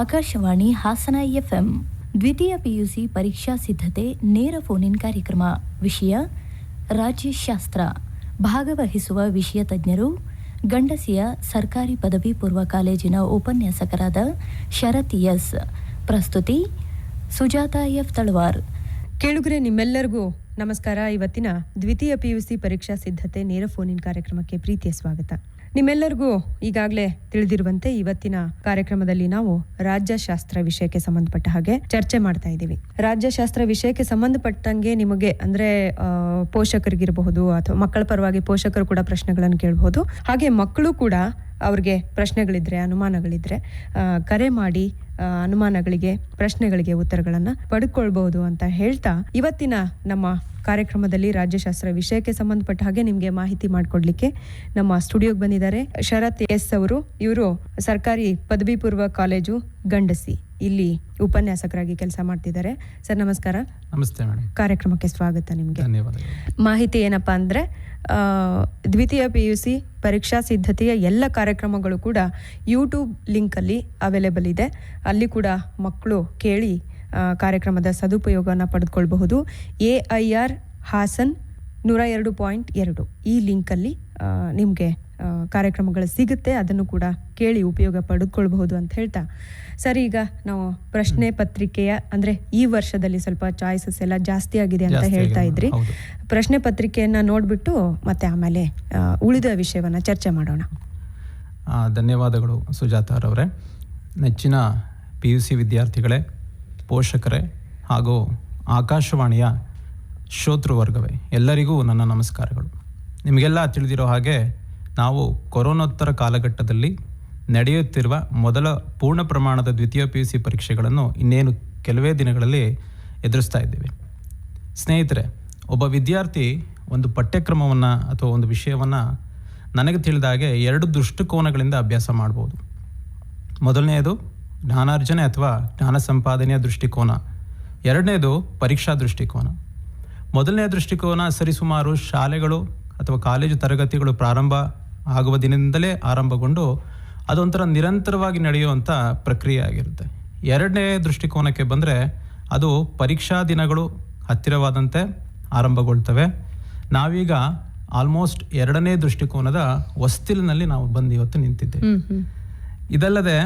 Akashvani Hassan FM ದ್ವಿತೀಯ PUC ಪರೀಕ್ಷಾ ಸಿದ್ಧತೆ ನೇರ ಫೋನ್ ಇನ್ ಕಾರ್ಯಕ್ರಮ. ವಿಷಯ ರಾಜ್ಯಶಾಸ್ತ್ರ. ಭಾಗವಹಿಸುವ ವಿಷಯ ತಜ್ಞರು ಗಂಡಸಿಯ ಸರ್ಕಾರಿ ಪದವಿ ಪೂರ್ವ ಕಾಲೇಜಿನ ಉಪನ್ಯಾಸಕರಾದ ಶರತ್ ಎಸ್. ಪ್ರಸ್ತುತಿ ಸುಜಾತ ಎಫ್ ತಳವಾರ್. ಕೇಳುಗರೆ, ನಿಮ್ಮೆಲ್ಲರಿಗೂ ನಮಸ್ಕಾರ. ಇವತ್ತಿನ ದ್ವಿತೀಯ ಪಿಯುಸಿ ಪರೀಕ್ಷಾ ಸಿದ್ಧತೆ ನೇರ ಫೋನ್ ಇನ್ ಕಾರ್ಯಕ್ರಮಕ್ಕೆ ಪ್ರೀತಿಯ ಸ್ವಾಗತ. ನಿಮ್ಮೆಲ್ಲರಿಗೂ ಈಗಾಗಲೇ ತಿಳಿದಿರುವಂತೆ ಇವತ್ತಿನ ಕಾರ್ಯಕ್ರಮದಲ್ಲಿ ನಾವು ರಾಜ್ಯಶಾಸ್ತ್ರ ವಿಷಯಕ್ಕೆ ಸಂಬಂಧಪಟ್ಟ ಹಾಗೆ ಚರ್ಚೆ ಮಾಡ್ತಾ ಇದ್ದೀವಿ. ರಾಜ್ಯಶಾಸ್ತ್ರ ವಿಷಯಕ್ಕೆ ಸಂಬಂಧಪಟ್ಟಂಗೆ ನಿಮಗೆ ಅಂದ್ರೆ ಪೋಷಕರಿಗಿರಬಹುದು ಅಥವಾ ಮಕ್ಕಳ ಪರವಾಗಿ ಪೋಷಕರು ಕೂಡ ಪ್ರಶ್ನೆಗಳನ್ನು ಕೇಳಬಹುದು. ಹಾಗೆ ಮಕ್ಕಳು ಕೂಡ ಅವ್ರಿಗೆ ಪ್ರಶ್ನೆಗಳಿದ್ರೆ, ಅನುಮಾನಗಳಿದ್ರೆ ಕರೆ ಮಾಡಿ ಅನುಮಾನಗಳಿಗೆ, ಪ್ರಶ್ನೆಗಳಿಗೆ ಉತ್ತರಗಳನ್ನು ಪಡ್ಕೊಳ್ಬಹುದು ಅಂತ ಹೇಳ್ತಾ ಇವತ್ತಿನ ನಮ್ಮ ಕಾರ್ಯಕ್ರಮದಲ್ಲಿ ರಾಜ್ಯಶಾಸ್ತ್ರ ವಿಷಯಕ್ಕೆ ಸಂಬಂಧಪಟ್ಟ ಹಾಗೆ ನಿಮ್ಗೆ ಮಾಹಿತಿ ಮಾಡಿಕೊಡ್ಲಿಕ್ಕೆ ನಮ್ಮ ಸ್ಟುಡಿಯೋಗೆ ಬಂದಿದ್ದಾರೆ ಶರತ್ ಎಸ್ ಅವರು. ಇವರು ಸರ್ಕಾರಿ ಪದವಿ ಪೂರ್ವ ಕಾಲೇಜು ಗಂಡಸಿ ಇಲ್ಲಿ ಉಪನ್ಯಾಸಕರಾಗಿ ಕೆಲಸ ಮಾಡ್ತಿದ್ದಾರೆ. ಸರ್ ನಮಸ್ಕಾರ. ನಮಸ್ತೆ ಮೇಡಮ್. ಕಾರ್ಯಕ್ರಮಕ್ಕೆ ಸ್ವಾಗತ. ನಿಮ್ಗೆ ಧನ್ಯವಾದಗಳು. ಮಾಹಿತಿ ಏನಪ್ಪಾ ಅಂದ್ರೆ ದ್ವಿತೀಯ ಪಿಯುಸಿ ಪರೀಕ್ಷಾ ಸಿದ್ಧತೆಯ ಎಲ್ಲ ಕಾರ್ಯಕ್ರಮಗಳು ಕೂಡ ಯೂಟ್ಯೂಬ್ ಲಿಂಕ್ ಅಲ್ಲಿ ಅವೈಲೇಬಲ್ ಇದೆ. ಅಲ್ಲಿ ಕೂಡ ಮಕ್ಕಳು ಕೇಳಿ ಕಾರ್ಯಕ್ರಮದ ಸದುಪಯೋಗನ ಪಡೆದುಕೊಳ್ಬಹುದು. AIR ಹಾಸನ್ 102.2 ಈ ಲಿಂಕಲ್ಲಿ ನಿಮಗೆ ಕಾರ್ಯಕ್ರಮಗಳು ಸಿಗುತ್ತೆ. ಅದನ್ನು ಕೂಡ ಕೇಳಿ ಉಪಯೋಗ ಪಡೆದುಕೊಳ್ಬಹುದು ಅಂತ ಹೇಳ್ತಾ, ಸರಿ ಈಗ ನಾವು ಪ್ರಶ್ನೆ ಪತ್ರಿಕೆಯ ಅಂದ್ರೆ ಈ ವರ್ಷದಲ್ಲಿ ಸ್ವಲ್ಪ ಚಾಯ್ಸಸ್ ಎಲ್ಲ ಜಾಸ್ತಿ ಆಗಿದೆ ಅಂತ ಹೇಳ್ತಾ ಇದ್ರಿ. ಪ್ರಶ್ನೆ ಪತ್ರಿಕೆಯನ್ನ ನೋಡ್ಬಿಟ್ಟು ಮತ್ತೆ ಆಮೇಲೆ ಉಳಿದ ವಿಷಯವನ್ನ ಚರ್ಚೆ ಮಾಡೋಣ. ಧನ್ಯವಾದಗಳು ಸುಜಾತಾರವರೇ. ನೆಚ್ಚಿನ PUC ವಿದ್ಯಾರ್ಥಿಗಳೇ, ಪೋಷಕರೇ ಹಾಗೂ ಆಕಾಶವಾಣಿಯ ಶ್ರೋತೃವರ್ಗವೇ, ಎಲ್ಲರಿಗೂ ನನ್ನ ನಮಸ್ಕಾರಗಳು. ನಿಮಗೆಲ್ಲ ತಿಳಿದಿರೋ ಹಾಗೆ ನಾವು ಕೊರೋನೋತ್ತರ ಕಾಲಘಟ್ಟದಲ್ಲಿ ನಡೆಯುತ್ತಿರುವ ಮೊದಲ ಪೂರ್ಣ ಪ್ರಮಾಣದ ದ್ವಿತೀಯ PUC ಪರೀಕ್ಷೆಗಳನ್ನು ಇನ್ನೇನು ಕೆಲವೇ ದಿನಗಳಲ್ಲಿ ಎದುರಿಸ್ತಾ ಇದ್ದೇವೆ. ಸ್ನೇಹಿತರೆ, ಒಬ್ಬ ವಿದ್ಯಾರ್ಥಿ ಒಂದು ಪಠ್ಯಕ್ರಮವನ್ನು ಅಥವಾ ಒಂದು ವಿಷಯವನ್ನು ನನಗೆ ತಿಳಿದ ಹಾಗೆ 2 ದೃಷ್ಟಿಕೋನಗಳಿಂದ ಅಭ್ಯಾಸ ಮಾಡ್ಬೋದು. ಮೊದಲನೆಯದು ಜ್ಞಾನಾರ್ಜನೆ ಅಥವಾ ಜ್ಞಾನ ಸಂಪಾದನೆಯ ದೃಷ್ಟಿಕೋನ. ಎರಡನೇದು ಪರೀಕ್ಷಾ ದೃಷ್ಟಿಕೋನ. ಮೊದಲನೆಯ ದೃಷ್ಟಿಕೋನ ಸರಿಸುಮಾರು ಶಾಲೆಗಳು ಅಥವಾ ಕಾಲೇಜು ತರಗತಿಗಳು ಪ್ರಾರಂಭ ಆಗುವ ದಿನದಿಂದಲೇ ಆರಂಭಗೊಂಡು ಅದೊಂಥರ ನಿರಂತರವಾಗಿ ನಡೆಯುವಂಥ ಪ್ರಕ್ರಿಯೆ ಆಗಿರುತ್ತೆ. ಎರಡನೇ ದೃಷ್ಟಿಕೋನಕ್ಕೆ ಬಂದರೆ ಅದು ಪರೀಕ್ಷಾ ದಿನಗಳು ಹತ್ತಿರವಾದಂತೆ ಆರಂಭಗೊಳ್ತವೆ. ನಾವೀಗ ಆಲ್ಮೋಸ್ಟ್ ಎರಡನೇ ದೃಷ್ಟಿಕೋನದ ಹೊಸ್ತಿಲಿನಲ್ಲಿ ನಾವು ಬಂದು ಇವತ್ತು ನಿಂತಿದ್ದೇವೆ. ಇದಲ್ಲದೆ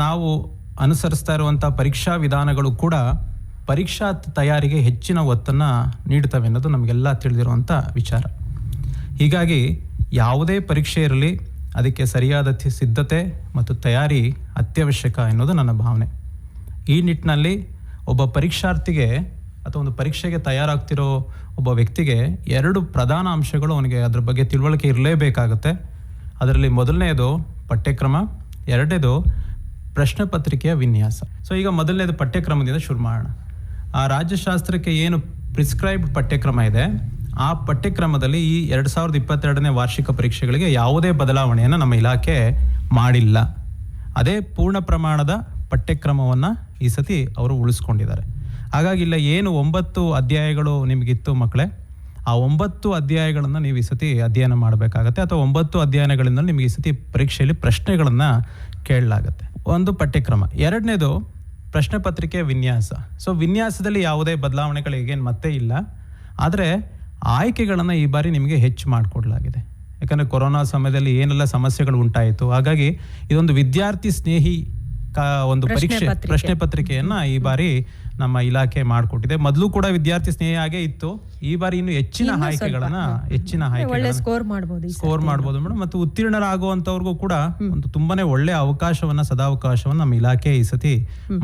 ನಾವು ಅನುಸರಿಸ್ತಾ ಇರುವಂಥ ಪರೀಕ್ಷಾ ವಿಧಾನಗಳು ಕೂಡ ಪರೀಕ್ಷಾ ತಯಾರಿಗೆ ಹೆಚ್ಚಿನ ಒತ್ತನ್ನು ನೀಡ್ತವೆ ಅನ್ನೋದು ನಮಗೆಲ್ಲ ತಿಳಿದಿರುವಂಥ ವಿಚಾರ. ಹೀಗಾಗಿ ಯಾವುದೇ ಪರೀಕ್ಷೆ ಇರಲಿ, ಅದಕ್ಕೆ ಸರಿಯಾದ ಸಿದ್ಧತೆ ಮತ್ತು ತಯಾರಿ ಅತ್ಯವಶ್ಯಕ ಎನ್ನುವುದು ನನ್ನ ಭಾವನೆ. ಈ ನಿಟ್ಟಿನಲ್ಲಿ ಒಬ್ಬ ಪರೀಕ್ಷಾರ್ಥಿಗೆ ಅಥವಾ ಒಂದು ಪರೀಕ್ಷೆಗೆ ತಯಾರಾಗ್ತಿರೋ ಒಬ್ಬ ವ್ಯಕ್ತಿಗೆ 2 ಪ್ರಧಾನ ಅಂಶಗಳು ಅವನಿಗೆ ಅದರ ಬಗ್ಗೆ ತಿಳುವಳಿಕೆ ಇರಲೇಬೇಕಾಗುತ್ತೆ. ಅದರಲ್ಲಿ ಮೊದಲನೆಯದು ಪಠ್ಯಕ್ರಮ, ಎರಡನೇದು ಪ್ರಶ್ನೆ ಪತ್ರಿಕೆಯ ವಿನ್ಯಾಸ. ಸೊ ಈಗ ಮೊದಲನೇದು ಪಠ್ಯಕ್ರಮದಿಂದ ಶುರು ಮಾಡೋಣ. ಆ ರಾಜ್ಯಶಾಸ್ತ್ರಕ್ಕೆ ಏನು ಪ್ರಿಸ್ಕ್ರೈಬ್ಡ್ ಪಠ್ಯಕ್ರಮ ಇದೆ, ಆ ಪಠ್ಯಕ್ರಮದಲ್ಲಿ ಈ 2022ನೇ ವಾರ್ಷಿಕ ಪರೀಕ್ಷೆಗಳಿಗೆ ಯಾವುದೇ ಬದಲಾವಣೆಯನ್ನು ನಮ್ಮ ಇಲಾಖೆ ಮಾಡಿಲ್ಲ. ಅದೇ ಪೂರ್ಣ ಪ್ರಮಾಣದ ಪಠ್ಯಕ್ರಮವನ್ನು ಈ ಸತಿ ಅವರು ಉಳಿಸ್ಕೊಂಡಿದ್ದಾರೆ. ಹಾಗಾಗಿ ಇಲ್ಲ ಏನು 9 ಅಧ್ಯಾಯಗಳು ನಿಮಗಿತ್ತು ಮಕ್ಕಳೇ, ಆ 9 ಅಧ್ಯಾಯಗಳನ್ನು ನೀವು ಈ ಸತಿ ಅಧ್ಯಯನ ಮಾಡಬೇಕಾಗತ್ತೆ. ಅಥವಾ 9 ಅಧ್ಯಯನಗಳಿಂದ ನಿಮಗೆ ಈ ಸತಿ ಪರೀಕ್ಷೆಯಲ್ಲಿ ಪ್ರಶ್ನೆಗಳನ್ನು ಕೇಳಲಾಗತ್ತೆ. ಒಂದು ಪಠ್ಯಕ್ರಮ. ಎರಡನೇದು ಪ್ರಶ್ನೆ ಪತ್ರಿಕೆ ವಿನ್ಯಾಸ. ಸೊ ವಿನ್ಯಾಸದಲ್ಲಿ ಯಾವುದೇ ಬದಲಾವಣೆಗಳು ಈಗೇನು ಮತ್ತೆ ಇಲ್ಲ. ಆದರೆ ಆಯ್ಕೆಗಳನ್ನು ಈ ಬಾರಿ ನಿಮಗೆ ಹೆಚ್ಚು ಮಾಡಿಕೊಡ್ಲಾಗಿದೆ. ಯಾಕಂದರೆ ಕೊರೋನಾ ಸಮಯದಲ್ಲಿ ಏನೆಲ್ಲ ಸಮಸ್ಯೆಗಳು ಉಂಟಾಯಿತು. ಹಾಗಾಗಿ ಇದೊಂದು ವಿದ್ಯಾರ್ಥಿ ಸ್ನೇಹಿ ಒಂದು ಪ್ರಶ್ನೆ ಪತ್ರಿಕೆಯನ್ನು ಈ ಬಾರಿ ನಮ್ಮ ಇಲಾಖೆ ಮಾಡಿಕೊಟ್ಟಿದೆ. ಮೊದಲು ಕೂಡ ವಿದ್ಯಾರ್ಥಿ ಸ್ನೇಹಿ ಆಗೇ ಇತ್ತು. ಈ ಬಾರಿ ಇನ್ನು ಹೆಚ್ಚಿನ ಆಯ್ಕೆಗಳನ್ನ ಸ್ಕೋರ್ ಮಾಡ್ಬೋದು ಮೇಡಮ್. ಮತ್ತು ಉತ್ತೀರ್ಣರಾಗುವಂತವ್ರಿಗೂ ಕೂಡ ಒಂದು ತುಂಬಾನೇ ಒಳ್ಳೆ ಸದಾವಕಾಶವನ್ನ ನಮ್ಮ ಇಲಾಖೆ ಈ ಸತಿ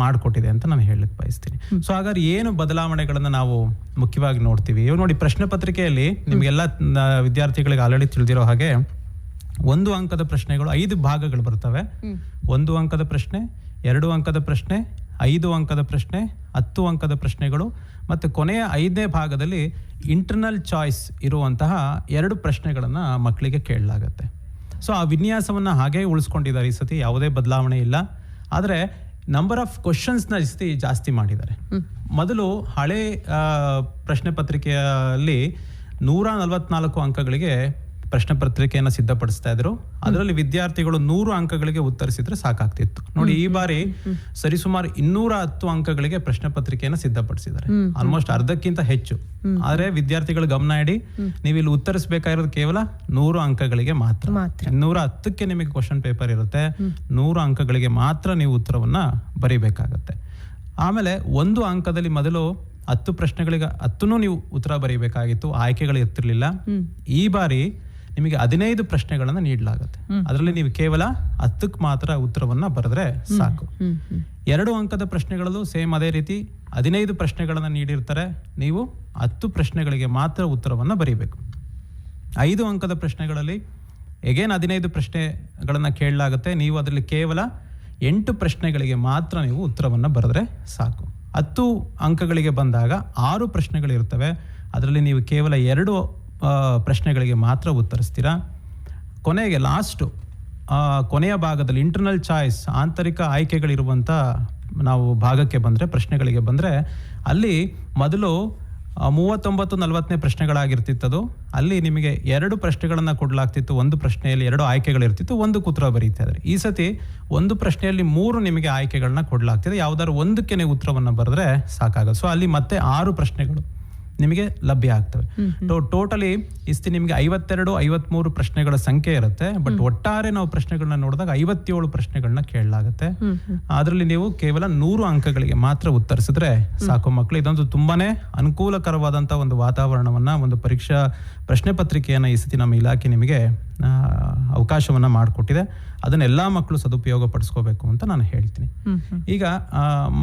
ಮಾಡಿಕೊಟ್ಟಿದೆ ಅಂತ ನಾನು ಹೇಳಕ್ ಬಯಸ್ತೀನಿ. ಸೊ ಹಾಗಾದ್ರೆ ಏನು ಬದಲಾವಣೆಗಳನ್ನ ನಾವು ಮುಖ್ಯವಾಗಿ ನೋಡ್ತೀವಿ. ಇವಾಗ ನೋಡಿ, ಪ್ರಶ್ನೆ ಪತ್ರಿಕೆಯಲ್ಲಿ ನಿಮ್ಗೆಲ್ಲ ವಿದ್ಯಾರ್ಥಿಗಳಿಗೆ ಆಲ್ರೆಡಿ ತಿಳಿದಿರೋ ಹಾಗೆ 1 ಅಂಕದ ಪ್ರಶ್ನೆಗಳು 5 ಭಾಗಗಳು ಬರ್ತವೆ. 1 ಅಂಕದ ಪ್ರಶ್ನೆ, 2 ಅಂಕದ ಪ್ರಶ್ನೆ, 5 ಅಂಕದ ಪ್ರಶ್ನೆ, 10 ಅಂಕದ ಪ್ರಶ್ನೆಗಳು ಮತ್ತು ಕೊನೆಯ 5ನೇ ಭಾಗದಲ್ಲಿ ಇಂಟರ್ನಲ್ ಚಾಯ್ಸ್ ಇರುವಂತಹ 2 ಪ್ರಶ್ನೆಗಳನ್ನು ಮಕ್ಕಳಿಗೆ ಕೇಳಲಾಗತ್ತೆ. ಸೊ ಆ ವಿನ್ಯಾಸವನ್ನು ಹಾಗೇ ಉಳಿಸ್ಕೊಂಡಿದ್ದಾರೆ. ಈ ಸತಿ ಯಾವುದೇ ಬದಲಾವಣೆ ಇಲ್ಲ. ಆದರೆ ನಂಬರ್ ಆಫ್ ಕ್ವಶನ್ಸ್ನ ಈ ಸತಿ ಜಾಸ್ತಿ ಮಾಡಿದ್ದಾರೆ. ಮೊದಲು ಹಳೆ ಪ್ರಶ್ನೆ ಪತ್ರಿಕೆಯಲ್ಲಿ 144 ಅಂಕಗಳಿಗೆ ಪ್ರಶ್ನೆ ಪತ್ರಿಕೆಯನ್ನು ಸಿದ್ಧಪಡಿಸ್ತಾ ಇದ್ರು. ಅದರಲ್ಲಿ ವಿದ್ಯಾರ್ಥಿಗಳು 100 ಅಂಕಗಳಿಗೆ ಉತ್ತರಿಸಿದ್ರೆ ಸಾಕಾಗ್ತಿತ್ತು. ನೋಡಿ, ಈ ಬಾರಿ ಸರಿಸುಮಾರು 210 ಅಂಕಗಳಿಗೆ ಪ್ರಶ್ನೆ ಪತ್ರಿಕೆಯನ್ನು ಸಿದ್ಧಪಡಿಸಿದ್ದಾರೆ. ಆಲ್ಮೋಸ್ಟ್ ಅರ್ಧಕ್ಕಿಂತ ಹೆಚ್ಚು. ಆದ್ರೆ ವಿದ್ಯಾರ್ಥಿಗಳು ಗಮನ ಇಡಿ, ನೀವು ಇಲ್ಲಿ ಉತ್ತರಿಸಬೇಕಾಗಿರೋದು ಕೇವಲ 100 ಅಂಕಗಳಿಗೆ ಮಾತ್ರ. 210ಕ್ಕೆ ನಿಮಗೆ ಕ್ವಶನ್ ಪೇಪರ್ ಇರುತ್ತೆ. 100 ಅಂಕಗಳಿಗೆ ಮಾತ್ರ ನೀವು ಉತ್ತರವನ್ನ ಬರೀಬೇಕಾಗತ್ತೆ. ಆಮೇಲೆ 1 ಅಂಕದಲ್ಲಿ ಮೊದಲು 10 ಪ್ರಶ್ನೆಗಳಿಗೆ 10 ನೀವು ಉತ್ತರ ಬರೀಬೇಕಾಗಿತ್ತು, ಆಯ್ಕೆಗಳು ಇರ್ತಿರ್ಲಿಲ್ಲ. ಈ ಬಾರಿ ನಿಮಗೆ 15 ಪ್ರಶ್ನೆಗಳನ್ನ ನೀಡಲಾಗುತ್ತೆ. ಅದರಲ್ಲಿ ನೀವು ಕೇವಲ 10ಕ್ಕೆ ಮಾತ್ರ ಉತ್ತರವನ್ನ ಬರೆದ್ರೆ ಸಾಕು. 2 ಅಂಕದ ಪ್ರಶ್ನೆಗಳಲ್ಲೂ ಸೇಮ್ ಅದೇ ರೀತಿ 15 ಪ್ರಶ್ನೆಗಳನ್ನ ನೀಡಿರ್ತಾರೆ. ನೀವು 10 ಪ್ರಶ್ನೆಗಳಿಗೆ ಮಾತ್ರ ಉತ್ತರವನ್ನ ಬರೀಬೇಕು. 5 ಅಂಕದ ಪ್ರಶ್ನೆಗಳಲ್ಲಿ ಎಗೇನ್ 15 ಪ್ರಶ್ನೆಗಳನ್ನ ಕೇಳಲಾಗುತ್ತೆ. ನೀವು ಅದರಲ್ಲಿ ಕೇವಲ 8 ಪ್ರಶ್ನೆಗಳಿಗೆ ಮಾತ್ರ ನೀವು ಉತ್ತರವನ್ನ ಬರೆದ್ರೆ ಸಾಕು. 10 ಅಂಕಗಳಿಗೆ ಬಂದಾಗ 6 ಪ್ರಶ್ನೆಗಳಿರ್ತವೆ. ಅದರಲ್ಲಿ ನೀವು ಕೇವಲ 2 ಪ್ರಶ್ನೆಗಳಿಗೆ ಮಾತ್ರ ಉತ್ತರಿಸ್ತೀರಾ. ಕೊನೆಗೆ ಲಾಸ್ಟು ಕೊನೆಯ ಭಾಗದಲ್ಲಿ ಇಂಟರ್ನಲ್ ಚಾಯ್ಸ್, ಆಂತರಿಕ ಆಯ್ಕೆಗಳಿರುವಂಥ ನಾವು ಭಾಗಕ್ಕೆ ಬಂದರೆ, ಪ್ರಶ್ನೆಗಳಿಗೆ ಬಂದರೆ, ಅಲ್ಲಿ ಮೊದಲು 39-40ನೇ ಪ್ರಶ್ನೆಗಳಾಗಿರ್ತಿತ್ತದು. ಅಲ್ಲಿ ನಿಮಗೆ 2 ಪ್ರಶ್ನೆಗಳನ್ನು ಕೊಡಲಾಗ್ತಿತ್ತು. 1 ಪ್ರಶ್ನೆಯಲ್ಲಿ 2 ಆಯ್ಕೆಗಳಿರ್ತಿತ್ತು, 1 ಉತ್ತರ ಬರೀತಾ ಇದ್ದಾರೆ. ಈ ಸತಿ 1 ಪ್ರಶ್ನೆಯಲ್ಲಿ 3 ನಿಮಗೆ ಆಯ್ಕೆಗಳನ್ನ ಕೊಡಲಾಗ್ತಿದೆ. ಯಾವ್ದಾದ್ರು 1ಕ್ಕೆ ನೀವು ಉತ್ತರವನ್ನು ಬರೆದ್ರೆ ಸಾಕಾಗುತ್ತೆ. ಸೊ ಅಲ್ಲಿ ಮತ್ತೆ 6 ಪ್ರಶ್ನೆಗಳು ನಿಮಗೆ ಲಭ್ಯ ಆಗ್ತವೆ. ಟೋಟಲಿ ಇಸ್ತಿ ನಿಮಗೆ 52-53 ಪ್ರಶ್ನೆಗಳ ಸಂಖ್ಯೆ ಇರುತ್ತೆ. ಬಟ್ ಒಟ್ಟಾರೆ ನಾವು ಪ್ರಶ್ನೆಗಳನ್ನ ನೋಡಿದಾಗ 57 ಪ್ರಶ್ನೆಗಳನ್ನ ಕೇಳಲಾಗುತ್ತೆ. ಅದರಲ್ಲಿ ನೀವು ಕೇವಲ 100 ಅಂಕಗಳಿಗೆ ಮಾತ್ರ ಉತ್ತರಿಸಿದ್ರೆ ಸಾಕು ಮಕ್ಕಳು. ಇದೊಂದು ತುಂಬಾನೇ ಅನುಕೂಲಕರವಾದಂತಹ ಒಂದು ವಾತಾವರಣವನ್ನ, ಒಂದು ಪರೀಕ್ಷಾ ಪ್ರಶ್ನೆ ಪತ್ರಿಕೆಯನ್ನ ಈ ಸತಿ ನಮ್ಮ ಇಲಾಖೆ ನಿಮಗೆ ಅವಕಾಶವನ್ನ ಮಾಡಿಕೊಟ್ಟಿದೆ. ಅದನ್ನ ಎಲ್ಲಾ ಮಕ್ಕಳು ಸದುಪಯೋಗ ಪಡಿಸ್ಕೋಬೇಕು ಅಂತ ನಾನು ಹೇಳ್ತೀನಿ. ಈಗ